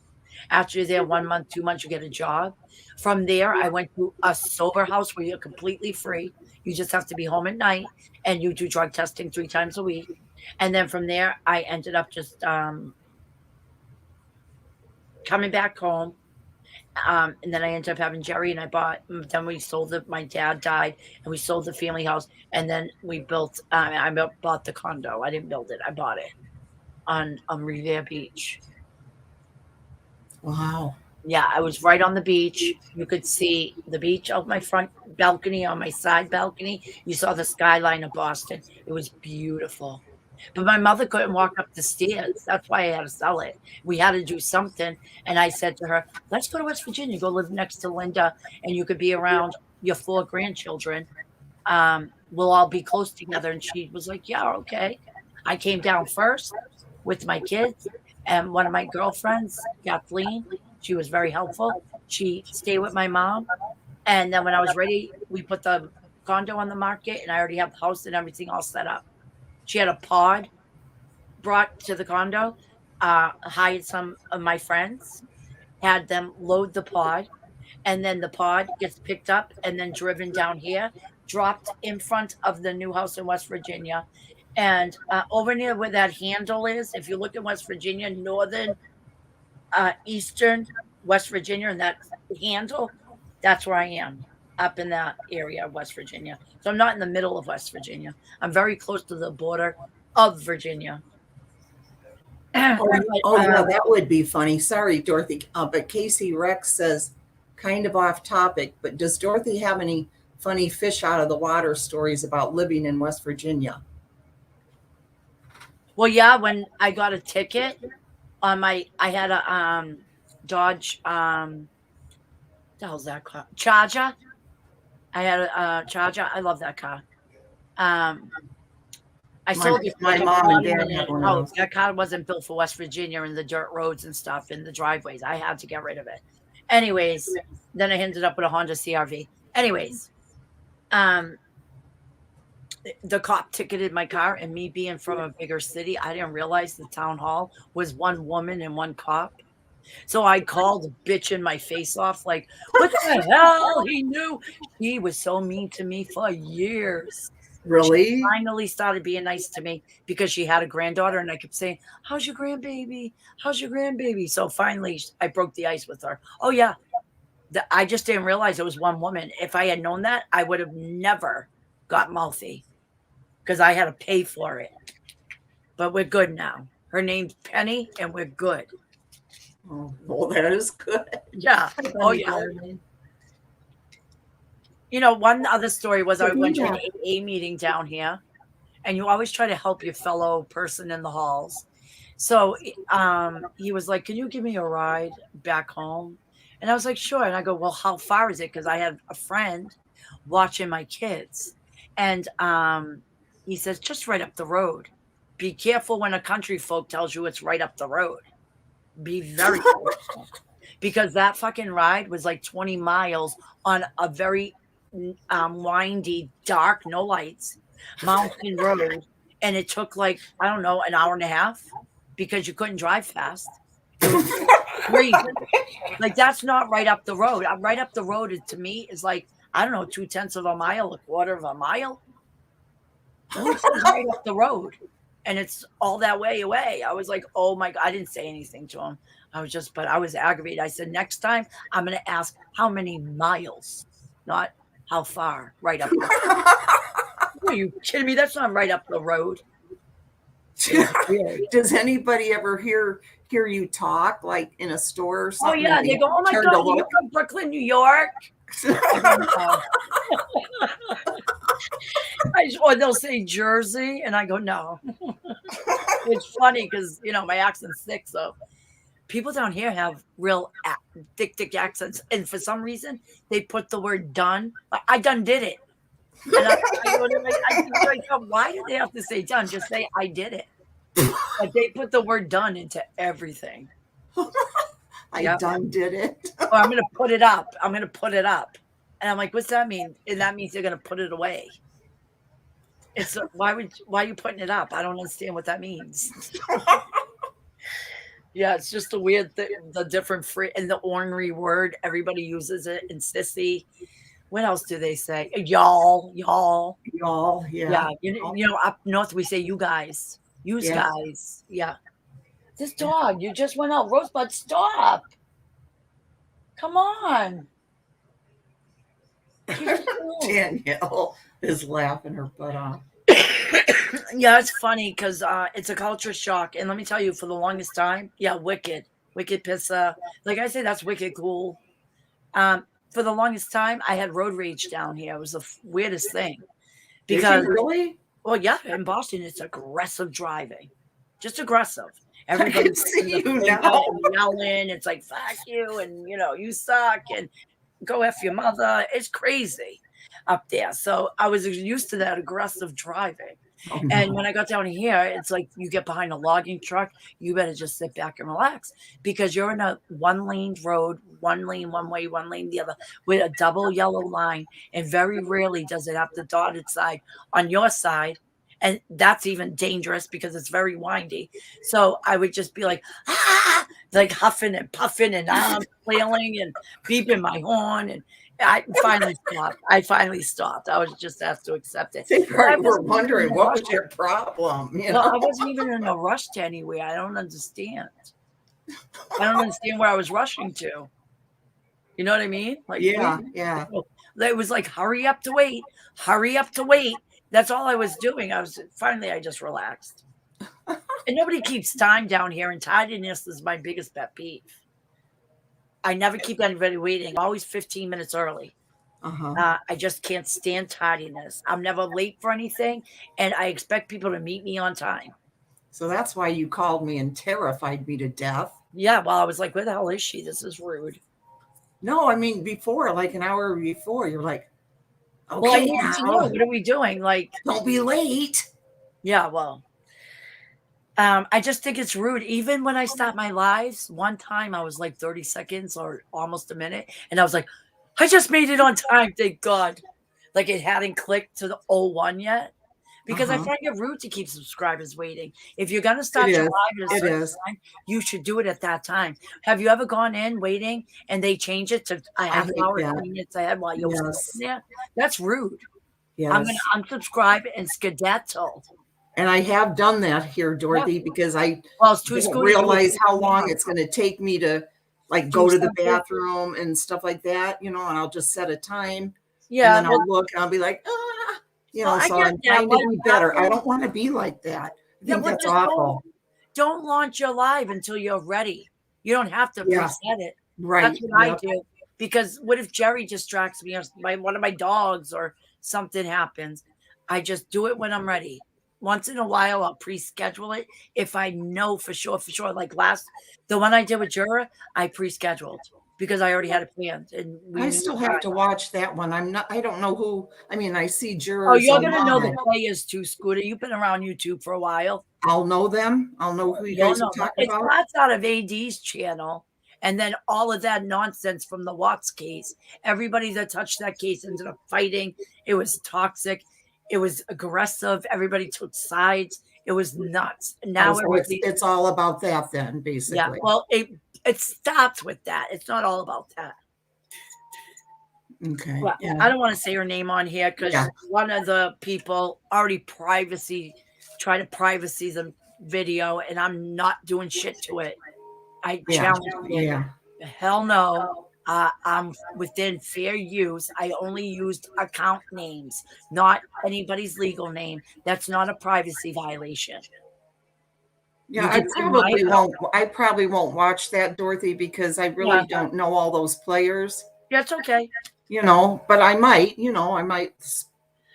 After you're there 1 month, 2 months, you get a job. From there, I went to a sober house where you're completely free. You just have to be home at night, and you do drug testing 3 times a week. And then from there, I ended up just coming back home. And then I ended up having Jerry, and then we sold it. My dad died, and we sold the family house. And then we built, I bought the condo. I didn't build it. I bought it on Revere Beach. Wow. Yeah, I was right on the beach. You could see the beach out my front balcony, on my side balcony. You saw the skyline of Boston. It was beautiful. But my mother couldn't walk up the stairs. That's why I had to sell it. We had to do something. And I said to her, let's go to West Virginia, go live next to Linda, and you could be around your 4 grandchildren we'll all be close together. And she was like, yeah, okay. I came down first with my kids, and one of my girlfriends, Kathleen, she was very helpful. She stayed with my mom. And then when I was ready, we put the condo on the market, and I already have the house and everything all set up. She had a pod brought to the condo, hired some of my friends, had them load the pod, and then the pod gets picked up and then driven down here, dropped in front of the new house in West Virginia. And over near where that handle is, if you look at West Virginia, northern, eastern West Virginia, and that handle, that's where I am, up in that area of West Virginia. So I'm not in the middle of West Virginia. I'm very close to the border of Virginia. Oh, yeah, that would be funny. Sorry, Dorothy, but Casey Rex says, kind of off topic, but does Dorothy have any funny fish out of the water stories about living in West Virginia? Well, yeah, when I got a ticket on I had a Dodge, the hell's that car? Charger. I had a Charger. I love that car. I sold it. My mom and dad had one of those. That car wasn't built for West Virginia and the dirt roads and stuff in the driveways. I had to get rid of it. Anyways, then I ended up with a Honda CRV. Anyways, the cop ticketed my car, and me being from a bigger city, I didn't realize the town hall was one woman and one cop. So I called the bitch in my face off, like, what the hell? He knew. He was so mean to me for years. Really? She finally started being nice to me because she had a granddaughter, and I kept saying, how's your grandbaby? How's your grandbaby? So finally I broke the ice with her. Oh yeah. I just didn't realize it was one woman. If I had known that, I would have never got mouthy because I had to pay for it. But we're good now. Her name's Penny, and we're good. Oh, well, that is good. Yeah. Oh yeah. You know, one other story was I went to an AA meeting down here, and you always try to help your fellow person in the halls. So he was like, can you give me a ride back home? And I was like, sure. And I go, well, how far is it? Because I had a friend watching my kids. And he says, just right up the road. Be careful when a country folk tells you it's right up the road. Be very careful. Because that fucking ride was like 20 miles on a very windy, dark, no lights, mountain road. And it took like, I don't know, an hour and a half because you couldn't drive fast. It was crazy. Like, that's not right up the road. Right up the road to me is like, I don't know, 0.2 of a mile, a quarter of a mile. Right up the road. And it's all that way away. I was like, oh my God. I didn't say anything to him. But I was aggravated. I said, next time I'm going to ask how many miles, not how far, right up the road. Are you kidding me? That's not right up the road. Does anybody ever hear you talk like in a store or something? Oh yeah, they go, oh my God, you're from Brooklyn, New York. Or they'll say Jersey, and I go, no. It's funny because, you know, my accent's thick, so people down here have real thick accents, and for some reason they put the word done. I done did it. And I go, why do they have to say done? Just say I did it. But they put the word done into everything. I done did it. Or I'm going to put it up. I'm going to put it up. And I'm like, what's that mean? And that means they're going to put it away. It's why are you putting it up? I don't understand what that means. Yeah, it's just a weird thing. The different free and the ornery word, everybody uses it. And sissy. What else do they say? Y'all. Yeah. You know, up north we say you guys. Guys. Yeah. This dog, you just went out. Rosebud, stop. Come on. Danielle is laughing her butt off. Yeah, it's funny because it's a culture shock. And let me tell you, for the longest time, wicked pissa. Like I say, that's wicked cool. For the longest time, I had road rage down here. It was the weirdest thing. Because really? Well, yeah, in Boston, it's aggressive driving. Just aggressive. Everybody's yelling. It's like, fuck you, and, you know, you suck, and go F your mother. It's crazy. up there. So I was used to that aggressive driving. Oh, And no. when I got down here, it's like you get behind a logging truck, you better just sit back and relax because you're in a one-lane road, one lane one way, one lane the other, with a double yellow line. And very rarely does it have the dotted side on your side. And that's even dangerous because it's very windy. So I would just be like, ah, like huffing and puffing and arms flailing and beeping my horn. And I finally stopped. I was just asked to accept it. They But I probably were wasn't even wondering in a what rush. was your problem, you Well, I know? wasn't even in a rush to anywhere. I don't understand. I don't understand where I was rushing to. You know what I mean? Like, Yeah, yeah. it was like, hurry up to wait, hurry up to wait. That's all I was doing. I just relaxed. And nobody keeps time down here, and tidiness is my biggest pet peeve. I never keep anybody waiting. I'm always 15 minutes early. Uh-huh. I just can't stand tardiness. I'm never late for anything, and I expect people to meet me on time. So that's why you called me and terrified me to death. Yeah, well, I was like, where the hell is she? This is rude. No, I mean before, like an hour before, you're like, Well, I okay, needed to know, now, what are we doing? Like, don't be late. yeah, well, I just think it's rude. Even when I start my lives, one time I was like 30 seconds or almost a minute, and I was like, I just made it on time, thank God. Like it hadn't clicked to the 01 yet. Because I Uh-huh. find it rude to keep subscribers waiting. If you're gonna It start your is. live at a It certain is. time, you should do it at that time. Have you ever gone in waiting and they change it to a I half an hate hour, that. 20 minutes ahead while you're sitting Yes. there? That's rude. I'm gonna Yes. unsubscribe and skedaddle. And I have done that here, Yeah. Dorothy, because I Well, it's too don't scooty. realize how long it's going to take me to like Do go to the something. bathroom and stuff like that, you know, and I'll just set a time and Yeah, then well, I'll look and I'll be like, ah, you well, know, I so get I'm that. trying to Like be better. I bathroom. don't want to be like that. I Yeah, think well, that's just awful. don't launch your live until you're ready. You don't have to Yeah. preset it. Right. That's what I Yep. do. Because what if Jerry distracts me or one of my dogs or something happens? I just do it when I'm ready. Once in a while, I'll pre-schedule it if I know for sure. Like the one I did with Jura, I pre-scheduled because I already had it planned, and we I knew still the have time. to watch that one. I don't know who, I mean, I see Oh, jurors you're a gonna know the lot. players too, Scooter. You've been around YouTube for a while. I'll know them. I'll know who you You'll guys are know them. talking It about. starts out of AD's channel, and then all of that nonsense from the Watts case. Everybody that touched that case ended up fighting. It was toxic. It was aggressive. Everybody took sides. It was nuts. Now Oh, so everybody, it's all about that then, yeah. basically. Well, it starts with that. It's not all about that. Okay. Well, Yeah. I don't want to say her name on here because Yeah. one of the people already tried to privacy the video, and I'm not doing shit to it. I Yeah. challenge you. Yeah. Hell no. I'm within fair use. I only used account names, not anybody's legal name. That's not a privacy violation. Yeah, You I can see my probably account. won't. I probably won't watch that, Dorothy, because I really Yeah, don't know all those players. that's okay. You know, but I might. You know, I might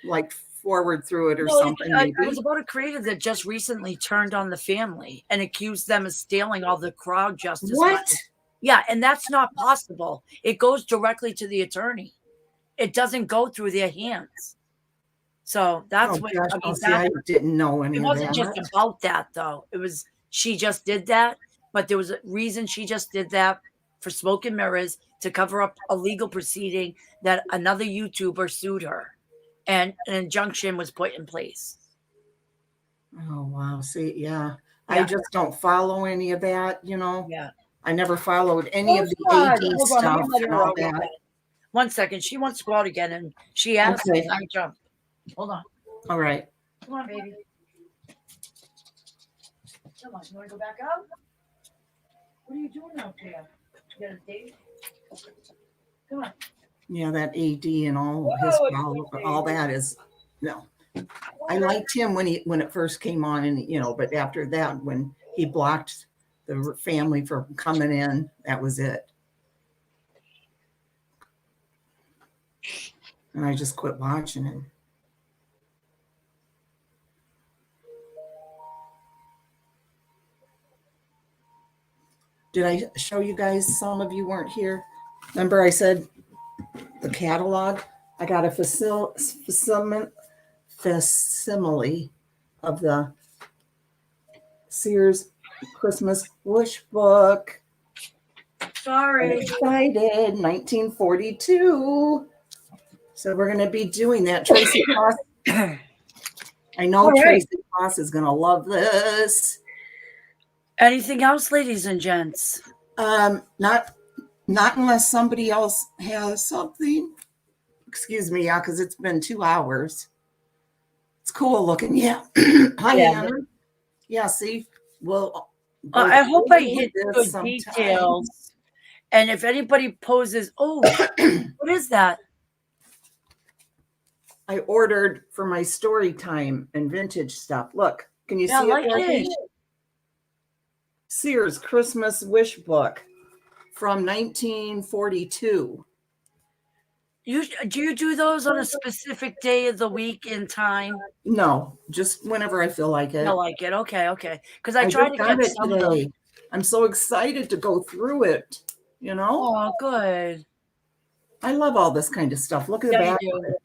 like forward through it or Well, something. it Maybe. was about a creator that just recently turned on the family and accused them of stealing all the crowd justice money. What? Yeah, and that's not possible. It goes directly to the attorney. It doesn't go through their hands. So that's Oh what gosh! I Oh, mean. see, I didn't know any It of wasn't just that. about that though. It was she just did that, but there was a reason she just did that for smoke and mirrors to cover up a legal proceeding that another YouTuber sued her, and an injunction was put in place. Oh wow! See, yeah, I Yeah, just don't follow any of that. You know, yeah. I never followed any Oh of the God! AD Hold on, let me stuff let and her all out real that. quick. 1 second. She wants to go out again, and she asked, Okay. and I jumped. Hold on. All right. Come on, baby. Come on. You want to go back out? What are you doing out there? You got a date? Come on. Yeah, that AD and all his all that is no. I liked him when it first came on, and you know, but after that, when he blocked the family from coming in, that was it. And I just quit watching it. Did I show you guys? Some of you weren't here. Remember, I said the catalog. I got a facsimile of the Sears Christmas wish book. I'm Sorry. excited. 1942. So we're going to be doing that. Tracy Cross. I know All right. Tracy Cross is going to love this. Anything else, ladies and gents? Not unless somebody else has something. Excuse me, yeah, because it's been 2 hours. It's cool looking, yeah. Hi, Yeah. Anna. Yeah, see, well, I hope I hit good details. And if anybody poses, oh, what is that? I ordered for my story time and vintage stuff. Look, can you see I like it, Dorothy? it. Sears Christmas wish book from 1942. Do you do those on a specific day of the week in time? No, just whenever I feel like it. I like it. Okay. Because I tried to got get it some today. I'm so excited to go through it. You know? Oh, good. I love all this kind of stuff. Look at the back of it.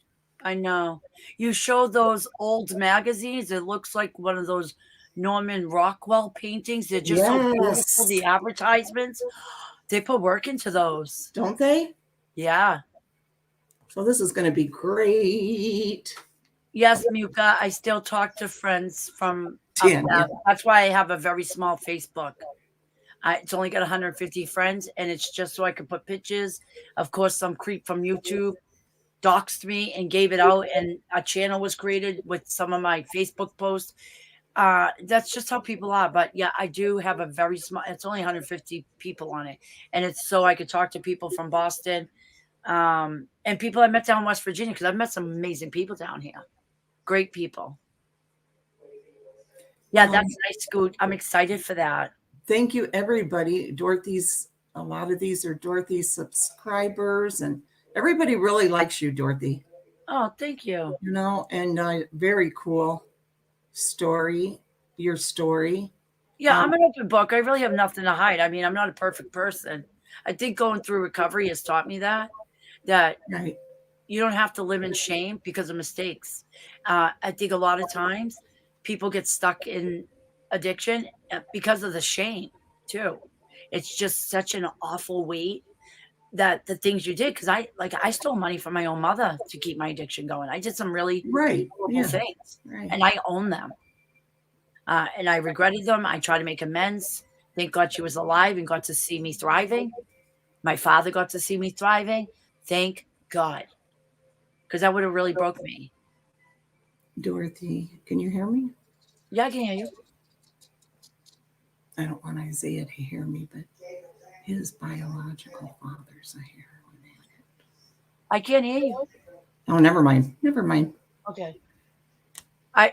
I know. You show those old magazines. It looks like one of those Norman Rockwell paintings. They're just so beautiful. The advertisements, they put work into those. Don't they? Yeah. So this is going to be great. Yes, Muka. I still talk to friends from up there. That's why I have a very small Facebook. It's only got 150 friends, and it's just so I can put pictures. Of course, some creep from YouTube doxed me and gave it out, and a channel was created with some of my Facebook posts. That's just how people are. But yeah, I do have a very small, it's only 150 people on it, and it's so I could talk to people from Boston and people I met down in West Virginia, because I've met some amazing people down here. Great people. Yeah, that's nice, Scoot. I'm excited for that. Thank you, everybody. A lot of these are Dorothy's subscribers, and everybody really likes you, Dorothy. Oh, thank you. You know, and very cool story, your story. Yeah, I'm an open book. I really have nothing to hide. I mean, I'm not a perfect person. I think going through recovery has taught me that right. You don't have to live in shame because of mistakes. I think a lot of times people get stuck in addiction because of the shame too. It's just such an awful weight that the things you did, because I stole money from my own mother to keep my addiction going. I did some really horrible things, and I own them. And I regretted them. I tried to make amends. Thank God she was alive and got to see me thriving. My father got to see me thriving. Thank God. Because that would have really broke me. Dorothy, can you hear me? Yeah, I can hear you. I don't want Isaiah to hear me, but his biological father's a heroin addict. I can't hear you. Oh, never mind. Never mind. Okay.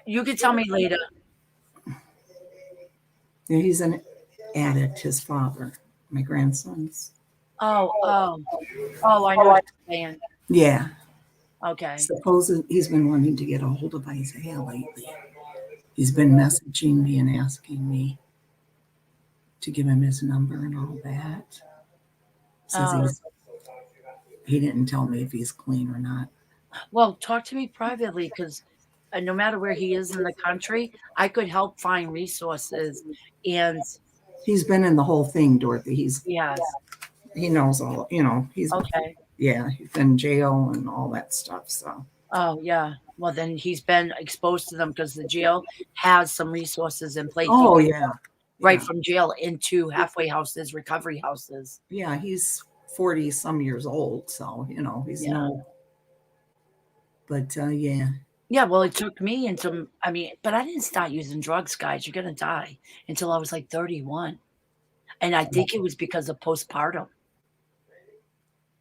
You can tell me later. Yeah, he's an addict, his father, my grandson's. Oh, I know what you're saying. Yeah. Okay. Supposedly he's been wanting to get a hold of Isaiah lately. He's been messaging me and asking me to give him his number and all that. Says he didn't tell me if he's clean or not. Well, talk to me privately, because no matter where he is in the country, I could help find resources. And he's been in the whole thing, Dorothy. He knows all, he's okay. Yeah, he's been in jail and all that stuff. So. Oh yeah. Well, then he's been exposed to them, because the jail has some resources in place. Oh yeah. Right from jail into halfway houses, recovery houses. Yeah, he's 40 some years old, so he's no. But yeah. Yeah, well, it took me but I didn't start using drugs, guys. You're gonna die, until I was like 31, and I think it was because of postpartum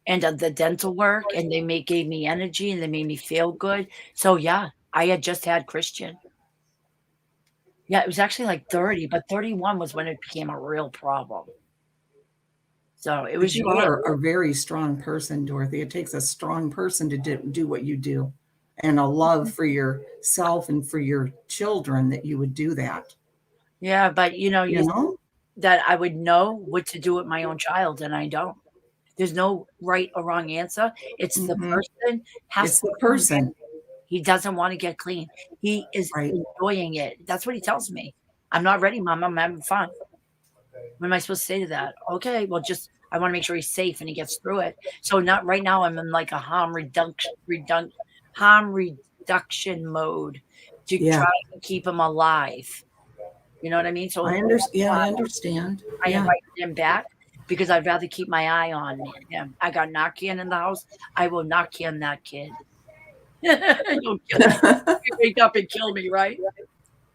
and the dental work, and they gave me energy, and they made me feel good. So yeah, I had just had Christian. Yeah, it was actually like 30, but 31 was when it became a real problem. So it was. You are a very strong person, Dorothy. It takes a strong person to do what you do, and a love for yourself and for your children that you would do that. Yeah, but you know that I would know what to do with my own child, and I don't. There's no right or wrong answer. It's the person has It's to the person. He doesn't want to get clean. He is Right. enjoying it. That's what he tells me. I'm not ready, Mom. I'm having fun. What am I supposed to say to that? Okay, well, just I want to make sure he's safe and he gets through it. So not right now. I'm in like a harm reduction mode to Yeah. try to keep him alive. You know what I mean? So I understand. Yeah, I understand. I Yeah. invited him back because I'd rather keep my eye on him. I got Narcan in the house. I will Narcan that kid. He'll wake up and kill me, right?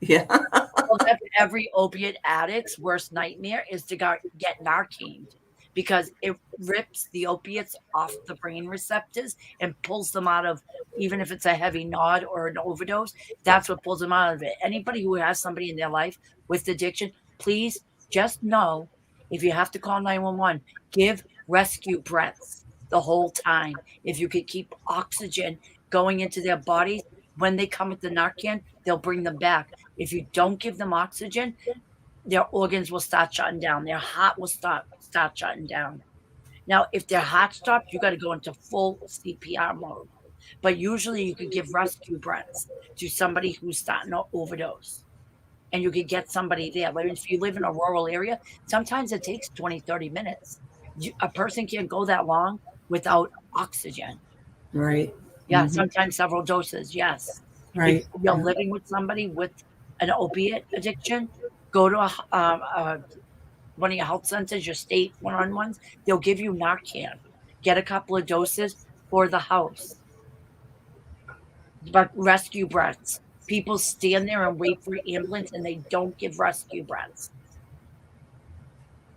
Yeah. Well, that's every opiate addict's worst nightmare is to get Narcaned because it rips the opiates off the brain receptors and pulls them out of, even if it's a heavy nod or an overdose, that's what pulls them out of it. Anybody who has somebody in their life with addiction, please just know if you have to call 911, give rescue breaths the whole time. If you could keep oxygen going into their bodies, when they come with the Narcan, they'll bring them back. If you don't give them oxygen, their organs will start shutting down. Their heart will start shutting down. Now, if their heart stops, you got to go into full CPR mode. But usually you could give rescue breaths to somebody who's starting to overdose. And you could get somebody there. Like if you live in a rural area, sometimes it takes 20, 30 minutes. A person can't go that long without oxygen. Right. Yeah, sometimes several doses, yes. Right. If you're living with somebody with an opiate addiction, go to one of your health centers, your state one-on-ones. They'll give you Narcan. Get a couple of doses for the house. But rescue breaths. People stand there and wait for an ambulance and they don't give rescue breaths.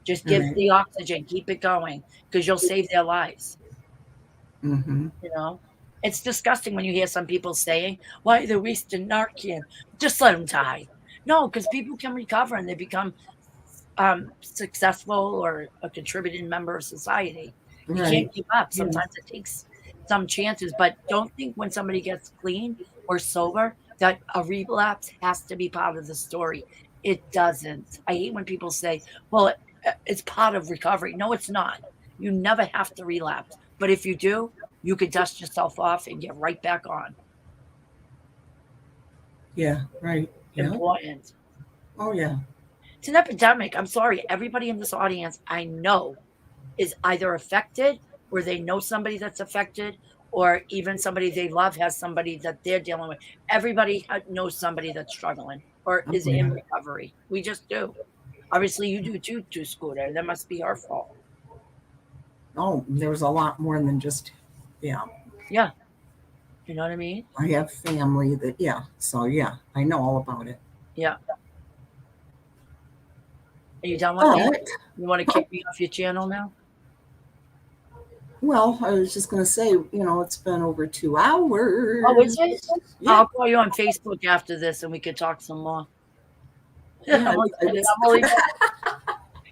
Just give the oxygen. Keep it going because you'll save their lives. Mm-hmm. You know? It's disgusting when you hear some people saying, why are they wasting Narcan? Just let them die. No, because people can recover and they become successful or a contributing member of society. You can't give up. Sometimes it takes some chances, but don't think when somebody gets clean or sober that a relapse has to be part of the story. It doesn't. I hate when people say, well, it's part of recovery. No, it's not. You never have to relapse. But if you do, you could dust yourself off and get right back on. Yeah, right. Important. Oh, yeah. It's an epidemic. I'm sorry. Everybody in this audience I know is either affected or they know somebody that's affected or even somebody they love has somebody that they're dealing with. Everybody knows somebody that's struggling or is in recovery. We just do. Obviously, you do too, Scooter. That must be our fault. Oh, there's a lot more than just, Yeah. You know what I mean? I have family that, So, I know all about it. Yeah. Are you done with that? You want to kick me off your channel now? Well, I was just going to say, it's been over 2 hours. Oh, is it? Yeah. I'll call you on Facebook after this and we could talk some more. Yeah,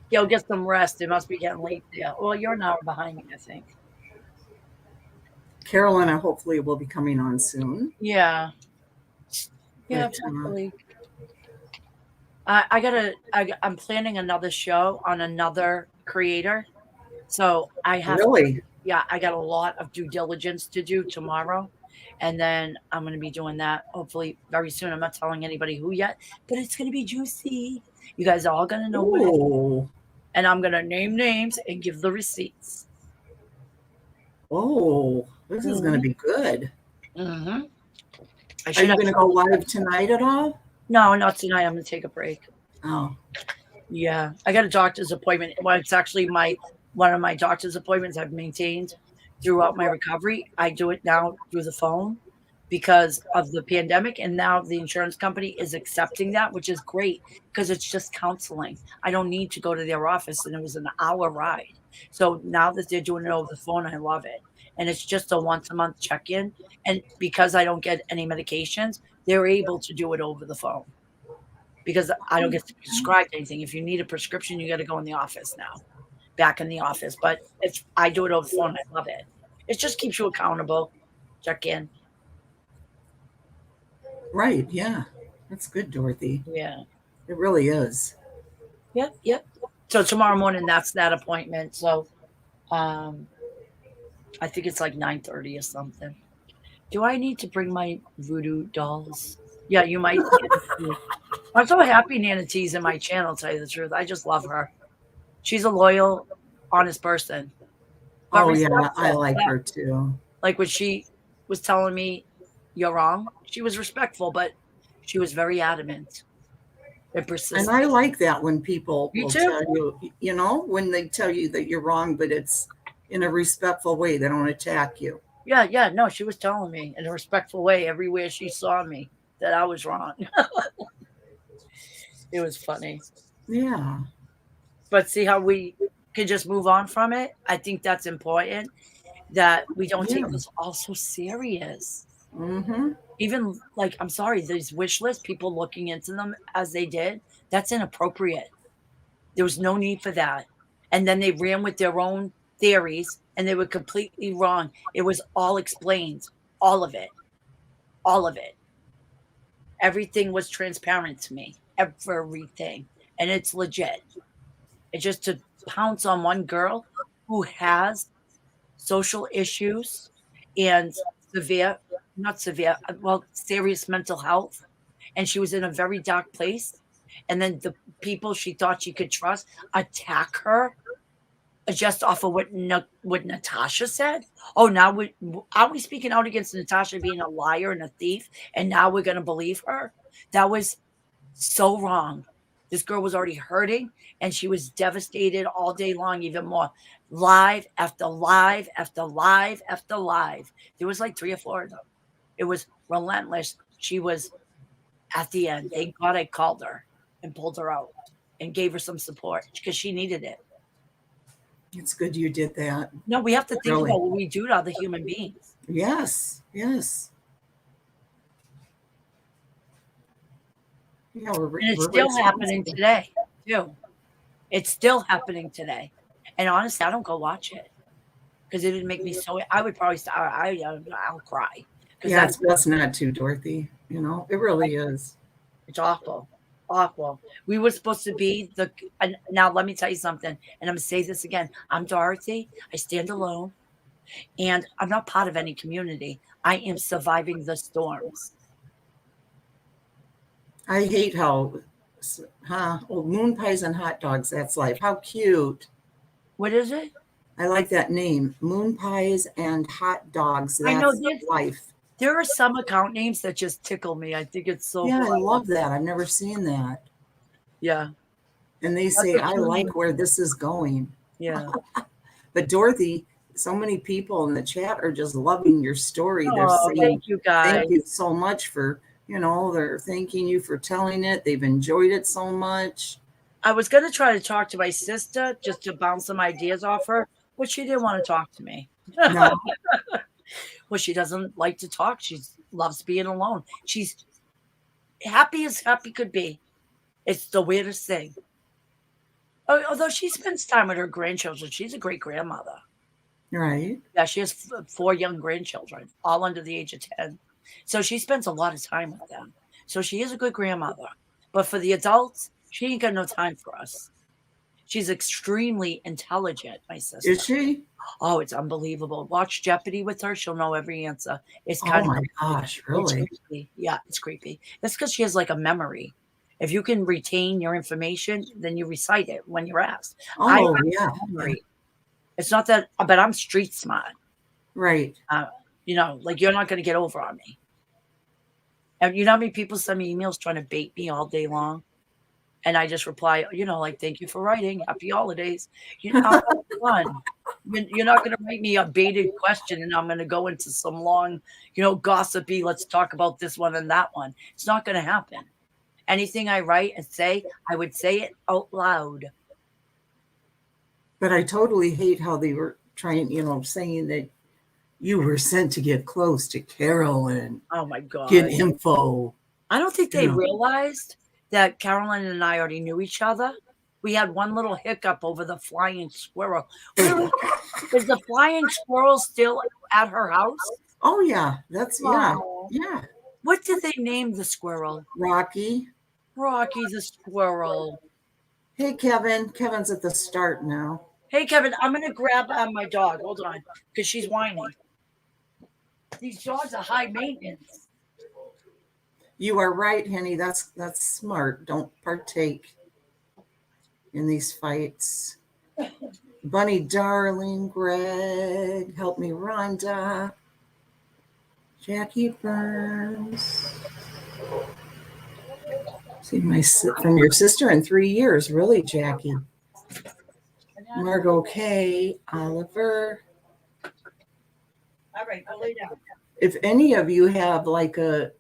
Yo, get some rest. It must be getting late there. Well, you're an hour behind me, I think. Carolina hopefully will be coming on soon. Yeah. Yeah, hopefully. I'm planning another show on another creator. So I have I got a lot of due diligence to do tomorrow. And then I'm going to be doing that hopefully very soon. I'm not telling anybody who yet, but it's going to be juicy. You guys are all going to know what it is. And I'm going to name names and give the receipts. Oh, this is going to be good. Mm-hmm. Are you going to go live tonight at all? No, not tonight. I'm going to take a break. Oh. Yeah. I got a doctor's appointment. Well, it's actually one of my doctor's appointments I've maintained throughout my recovery. I do it now through the phone because of the pandemic. And now the insurance company is accepting that, which is great because it's just counseling. I don't need to go to their office and it was an hour ride. So now that they're doing it over the phone, I love it. And it's just a once a month check-in. And because I don't get any medications, they're able to do it over the phone because I don't get prescribed anything. If you need a prescription, you got to go in the office now. Back in the office, but I do it over the phone. I love it. It just keeps you accountable. Check in. Right. Yeah. That's good, Dorothy. Yeah. It really is. Yep. So tomorrow morning, that's that appointment. So I think it's like 9:30 or something. Do I need to bring my voodoo dolls? Yeah, you might. I'm so happy Nana T's in my channel, to tell you the truth. I just love her. She's a loyal, honest person, but Oh yeah, I respectful. like Yeah. her too. Like when she was telling me, you're wrong, she was respectful, but she was very adamant and And persistent. I like that when people Me will too. tell you, you know, when they tell you that you're wrong, but it's in a respectful way. They don't attack you. Yeah, yeah. No, she was telling me in a respectful way everywhere she saw me that I was wrong. It was funny. Yeah. But see how we can just move on from it? I think that's important, that we don't Yeah. take this all so serious. Mm-hmm. Even like, I'm sorry, these wish lists, people looking into them as they did, that's inappropriate. There was no need for that. And then they ran with their own theories and they were completely wrong. It was all explained, all of it, all of it. Everything was transparent to me, everything. And it's legit. It's just to pounce on one girl who has social issues and severe, not severe, well, serious mental health. And she was in a very dark place. And then the people she thought she could trust attack her just off of what Natasha said. Oh, now are we speaking out against Natasha being a liar and a thief? And now we're going to believe her? That was so wrong. This girl was already hurting and she was devastated all day long, even more. Live after live after live after live. There was like 3 or 4 of them. It was relentless. She was at the end. Thank God I called her and pulled her out and gave her some support because she needed it. It's good you did that. No, we have to think Really. about what we do to other human beings. Yes. Yes. Yeah, And it's still happening today, too. It's still happening today. And honestly, I don't go watch it because it would make me so. I would probably start. I'll cry because Yeah, it's best not to, Dorothy. You know, it really is. it's awful, awful. We were supposed to be the. And now let me tell you something, and I'm gonna say this again. I'm Dorothy. I stand alone, and I'm not part of any community. I am surviving the storms. I hate how, oh, moon pies and hot dogs. That's life. How cute. What is it? I like that name. Moon pies and hot dogs. I know That's life. there are some account names that just tickle me. I think it's so. Yeah, I funny. love that. I've never seen that. Yeah. And they say, I like where this is going. Yeah. But Dorothy, so many people in the chat are just loving your story. They're saying, thank you guys. thank you so much for, you know, they're thanking you for telling it. They've enjoyed it so much. I was going to try to talk to my sister just to bounce some ideas off her, but she didn't want to talk to me. No. Well, she doesn't like to talk. She loves being alone. She's happy as happy could be. It's the weirdest thing. Although she spends time with her grandchildren, she's a great grandmother. Right. Yeah, she has 4 young grandchildren, all under the age of 10. So she spends a lot of time with them. So she is a good grandmother. But for the adults, she ain't got no time for us. She's extremely intelligent, my sister. Is she? Oh, it's unbelievable. Watch Jeopardy with her. She'll know every answer. It's kind Oh of my gosh, really? It's creepy. Yeah, it's creepy. That's because she has like a memory. If you can retain your information, then you recite it when you're asked. Oh, yeah. Memory. It's not that, but I'm street smart. Right. You know, like you're not going to get over on me. And you know how many people send me emails trying to bait me all day long? And I just reply, you know, like, thank you for writing. Happy holidays. You know, I'm fun. You're not going to write me a baited question and I'm going to go into some long, you know, gossipy, let's talk about this one and that one. It's not going to happen. Anything I write and say, I would say it out loud. But I totally hate how they were trying, you know, saying that you were sent to get close to Carolyn. Oh, my God. Get info. I don't think they realized that Carolyn and I already knew each other. We had one little hiccup over the flying squirrel. Is the flying squirrel still at her house? Oh, yeah. That's, yeah. What did they name the squirrel? Rocky. Rocky the squirrel. Hey, Kevin. Kevin's at the start now. Hey, Kevin, I'm going to grab my dog. Hold on, because she's whining. These dogs are high maintenance. You are right, Henny. That's smart. Don't partake in these fights. Bunny, darling, Greg, help me, Rhonda. Jackie Burns. See, from your sister in 3 years, really, Jackie. Margot K, Oliver. All right, go lay down. If any of you have like a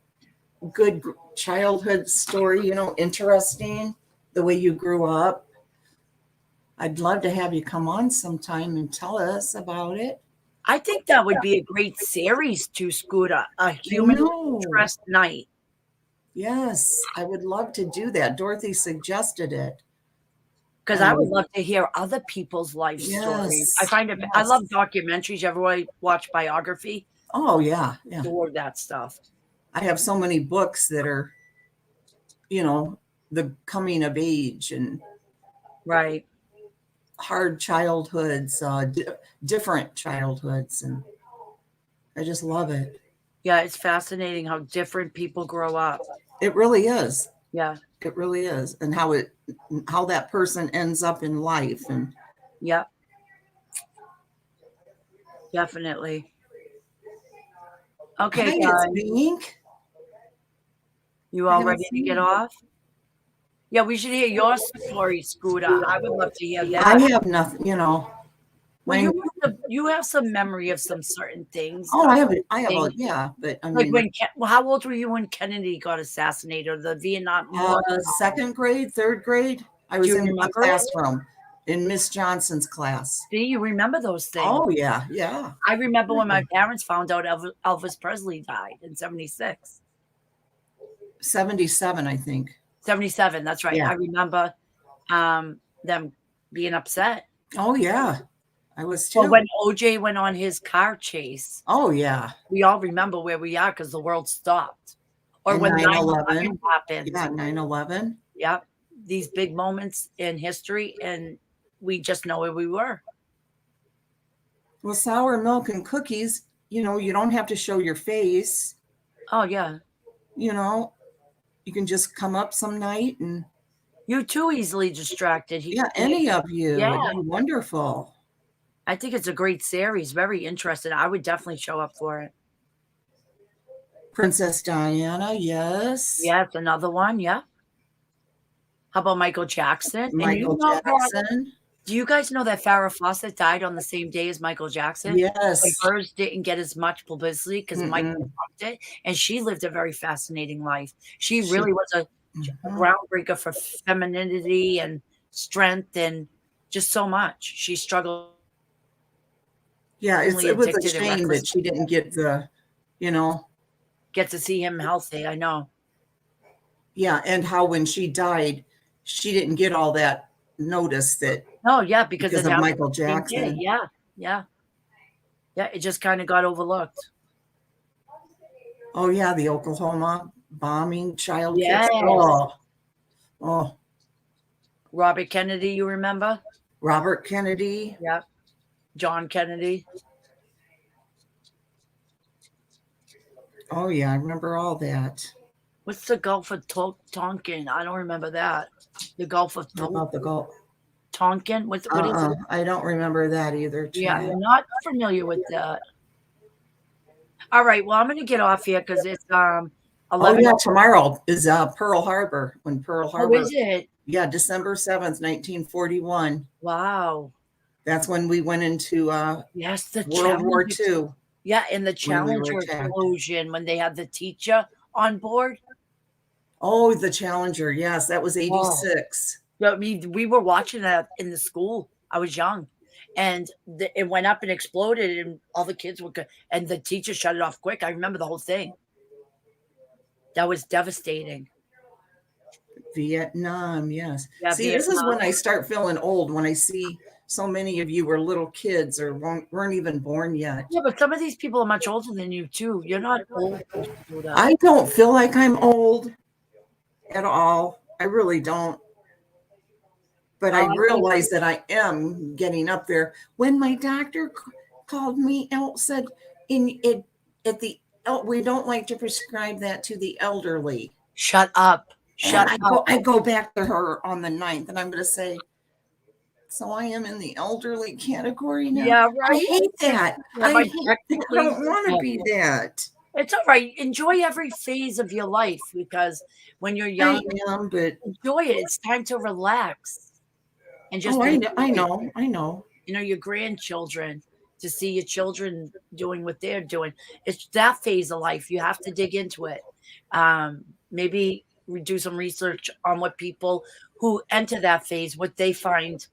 good childhood story, interesting, the way you grew up, I'd love to have you come on sometime and tell us about it. I think that would be a great series to Scooter, a human interest night. Yes, I would love to do that. Dorothy suggested it. Because I would love to hear other people's life stories. I find it, I love documentaries. Everybody watch biography? Oh, yeah. Or that stuff. I have so many books that are, the coming of age and right, hard childhoods, different childhoods, and I just love it. Yeah, it's fascinating how different people grow up. It really is. Yeah, it really is, and how that person ends up in life, and yeah, definitely. Okay, guys. You all ready to get off? Yeah, we should hear your story, Scooter. I would love to hear that. I have nothing, Well, you have some memory of some certain things. Oh, I have, yeah, but I mean, like how old were you when Kennedy got assassinated, or the Vietnam War? Second grade, third grade. I was in a classroom in Miss Johnson's class. See, you remember those things? Oh yeah, yeah. I remember when my parents found out Elvis Presley died in 76. 77, I think. 77, that's right. Yeah. I remember them being upset. Oh yeah, I was too. Well, when OJ went on his car chase. Oh yeah. We all remember where we are because the world stopped. Or and when 9/11 happened. Yeah, 9/11. Yep. These big moments in history, and we just know where we were. Well, sour milk and cookies, you don't have to show your face. Oh yeah. You can just come up some night, and you're too easily distracted. Any of you. Yeah. It'd be wonderful. I think it's a great series. Very interesting. I would definitely show up for it. Princess Diana, yes. Yeah, it's another one. Yeah. How about Michael Jackson? Michael Jackson. Do you guys know that Farrah Fawcett died on the same day as Michael Jackson? Yes. But hers didn't get as much publicity because Michael loved it. And she lived a very fascinating life. She really was a groundbreaker for femininity and strength and just so much. She struggled. Yeah, it was a shame that she didn't get get to see him healthy. I know. Yeah, and how when she died, she didn't get all that notice that. Oh yeah, because of Michael Jackson. Yeah. It just kind of got overlooked. Oh yeah, the Oklahoma bombing, child. Yeah. Oh. Robert Kennedy, you remember? Robert Kennedy. Yep. John Kennedy. Oh yeah, I remember all that. What's the Gulf of Tonkin? I don't remember that. The Gulf of the Gulf Tonkin. What is it? I don't remember that either. Yeah, I'm not familiar with that. All right, well, I'm going to get off here because it's 11. Oh yeah, tomorrow is Pearl Harbor. When Pearl Harbor. Oh, is it? Yeah, December 7th, 1941. Wow. That's when we went into the World War II. Yeah, in the Challenger explosion when they had the teacher on board. Oh, the Challenger. Yes, that was 86. Oh. We were watching that in the school. I was young. And it went up and exploded, and all the kids were good. And the teacher shut it off quick. I remember the whole thing. That was devastating. Vietnam, yes. Yeah, see, This is when I start feeling old, when I see so many of you were little kids or weren't even born yet. Yeah, but some of these people are much older than you, too. You're not old. I don't feel like I'm old at all. I really don't. but I realize that I am getting up there. When my doctor called me out, said we don't like to prescribe that to the elderly. Shut up. I go back to her on the 9th, and I'm going to say, so I am in the elderly category now. Yeah, right. I hate that. I don't want to be that. It's all right. Enjoy every phase of your life, because when you're young, but enjoy it. It's time to relax and just. I know. You know, your grandchildren, to see your children doing what they're doing. It's that phase of life. You have to dig into it. Maybe do some research on what people who enter that phase, what they find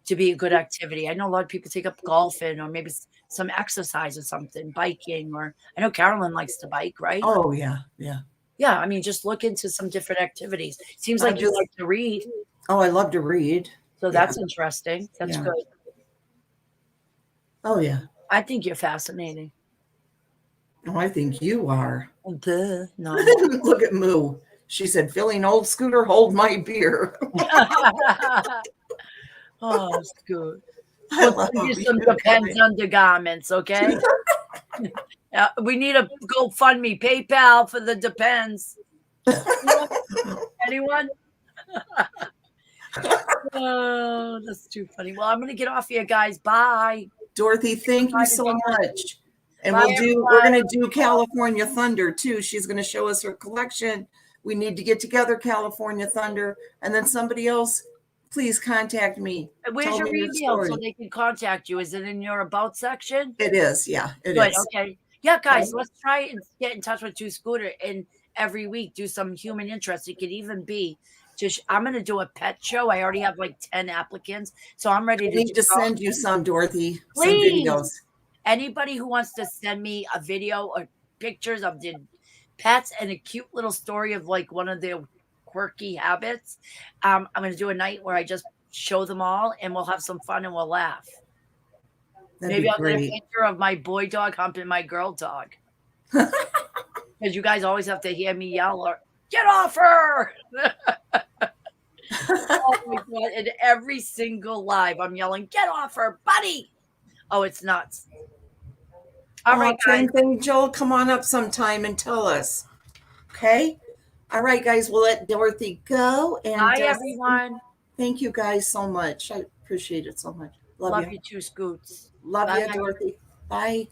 to be a good activity. I know a lot of people take up golfing, or maybe some exercise or something, biking, or I know Carolyn likes to bike, right? Oh, yeah. Yeah, I mean, just look into some different activities. Seems like you like to read. Oh, I love to read. So that's interesting. That's good. Oh, yeah. I think you're fascinating. Oh, I think you are. Duh. No. Look at Moo. She said, "Filling old scooter, hold my beer." Oh, Scoot. We'll give you some Depends undergarments, okay? We need a GoFundMe, PayPal for the Depends. Anyone? Oh, that's too funny. Well, I'm going to get off here, guys. Bye. Dorothy, thank you so much. And Bye, we're going to do California Thunder too. She's going to show us her collection. We need to get together, California Thunder, and then somebody else, please contact me. Where's your email so they can contact you? Is it in your about section? It is. Yeah, it Good. is. Okay. Yeah, guys, let's try and get in touch with Two Scooter and every week do some human interest. It could even be just, I'm going to do a pet show. I already have like 10 applicants, so I'm ready to. I need to send you some, Dorothy. Please. Some videos. Anybody who wants to send me a video or pictures of the pets and a cute little story of like one of their quirky habits, I'm going to do a night where I just show them all and we'll have some fun and we'll laugh. Maybe I'll get a picture of my boy dog humping my girl dog. Because you guys always have to hear me yell or get off her. Oh my God. And every single live, I'm yelling, get off her, buddy. Oh, it's nuts. All right, guys. Joel, come on up sometime and tell us. Okay? All right, guys, we'll let Dorothy go. And bye, everyone. Thank you guys so much. I appreciate it so much. Love you too, Scoots. Love you, Dorothy. Bye.